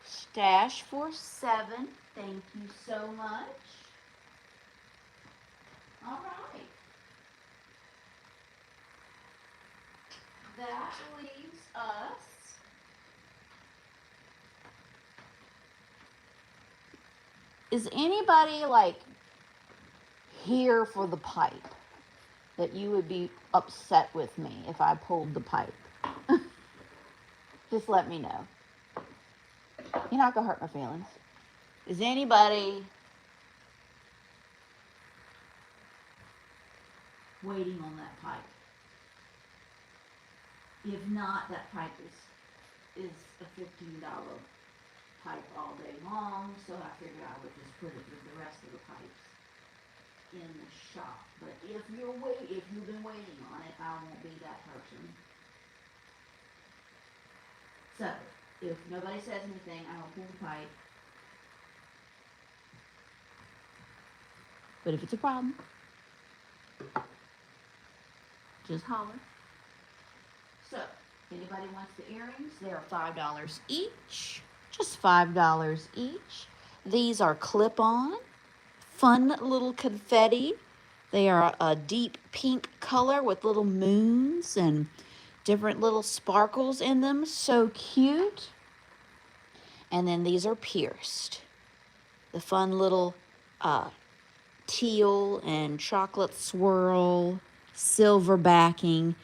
stash for 7. Thank you so much. All right. That leaves us is anybody like here for the pipe that you would be upset with me if I pulled the pipe? Just let me know. You're not gonna hurt my feelings. Is anybody waiting on that pipe? If not, that pipe is a $15 pipe all day long, so I figured I would just put it with the rest of the pipes in the shop. But if you've been waiting on it, I won't be that person. So, if nobody says anything, I will pull the pipe. But if it's a problem, just holler. So, if anybody wants the earrings, they are $5 each. Just $5 each. These are clip-on, fun little confetti. They are a deep pink color with little moons and different little sparkles in them. So cute. And then these are pierced. The fun little teal and chocolate swirl, silver backing.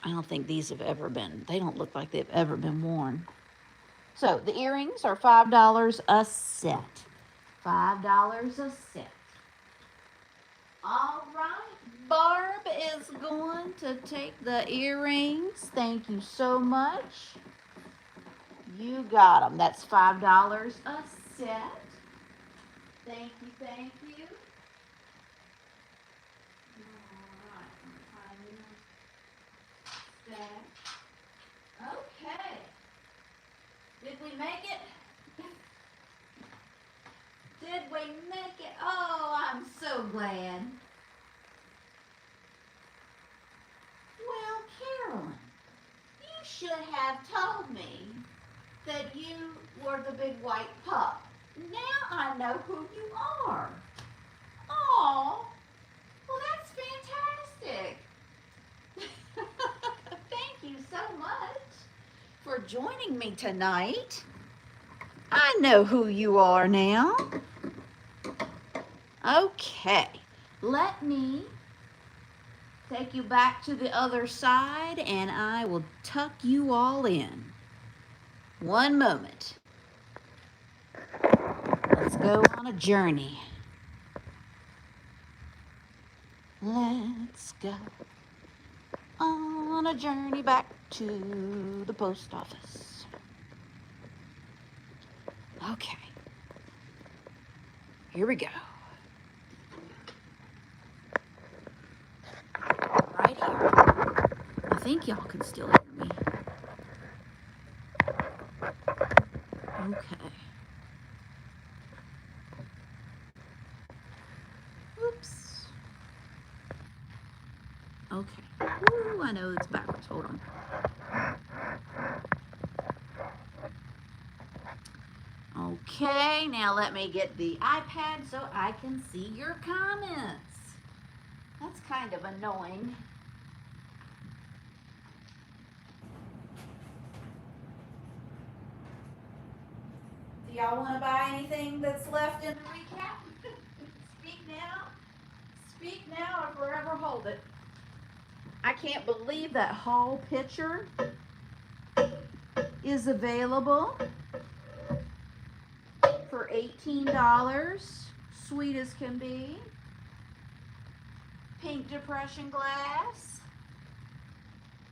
I don't think these have ever been, they don't look like they've ever been worn. So the earrings are $5 a set. $5 a set. All right, Barb is going to take the earrings. Thank you so much. You got them. That's $5 a set. Thank you, thank you. All right, I'm trying to okay. Did we make it? Did we make it? Oh, I'm so glad. Well, Carolyn, you should have told me that you were the big white pup. Now I know who you are. Oh, well, that's fantastic. Thank you so much for joining me tonight. I know who you are now. Okay, let me take you back to the other side and I will tuck you all in. One moment. Let's go on a journey. Let's go on a journey back to the post office. Okay. Here we go. Right here. I think y'all can still hear me. Okay. Oops. Okay. Ooh, I know it's backwards. Hold on. Okay, now let me get the iPad so I can see your comments. That's kind of annoying. Do y'all want to buy anything that's left in the recap? Speak now. Speak now or forever hold it. I can't believe that whole picture is available for $18. Sweet as can be. Pink depression glass.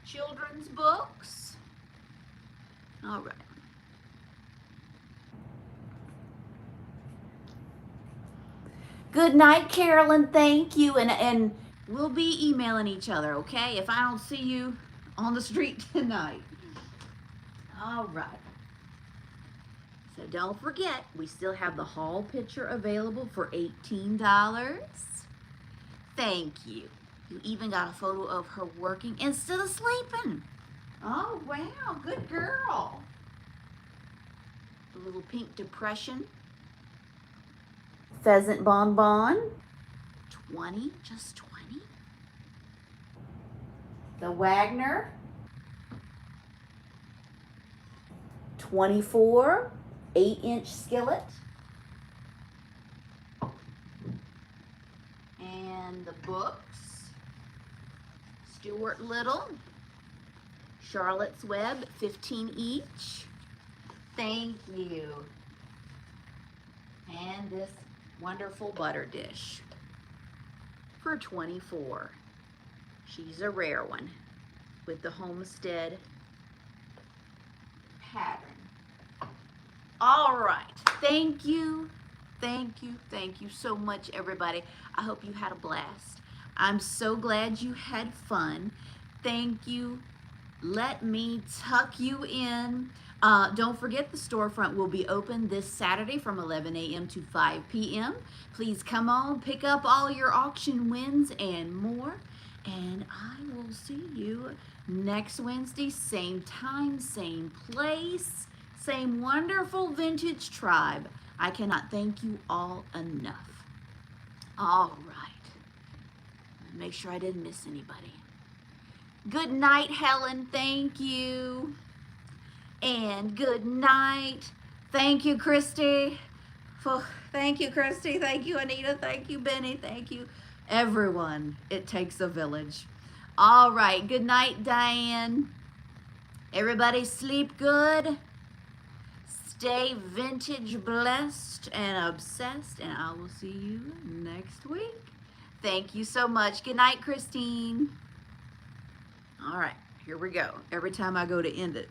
Children's books. All right. Good night, Carolyn. Thank you. And we'll be emailing each other, okay? If I don't see you on the street tonight. All right. So don't forget, we still have the haul picture available for $18. Thank you. You even got a photo of her working instead of sleeping. Oh, wow. Good girl. The little pink depression. Pheasant bonbon. 20, just 20. The Wagner. 24, 8-inch skillet. And the books. Stuart Little. Charlotte's Web, 15 each. Thank you. And this wonderful butter dish for 24. She's a rare one with the homestead pattern. All right. Thank you. Thank you. Thank you so much, everybody. I hope you had a blast. I'm so glad you had fun. Thank you. Let me tuck you in. Don't forget the storefront will be open this Saturday from 11 a.m. to 5 p.m. Please come on, pick up all your auction wins and more. And I will see you next Wednesday, same time, same place, same wonderful vintage tribe. I cannot thank you all enough. All right. Make sure I didn't miss anybody. Good night, Helen. Thank you. And good night. Thank you, Christy. Thank you, Christy. Thank you, Anita. Thank you, Benny. Thank you, everyone. It takes a village. All right. Good night, Diane. Everybody sleep good. Stay vintage blessed and obsessed, and I will see you next week. Thank you so much. Good night, Christine. All right, here we go. Every time I go to end it.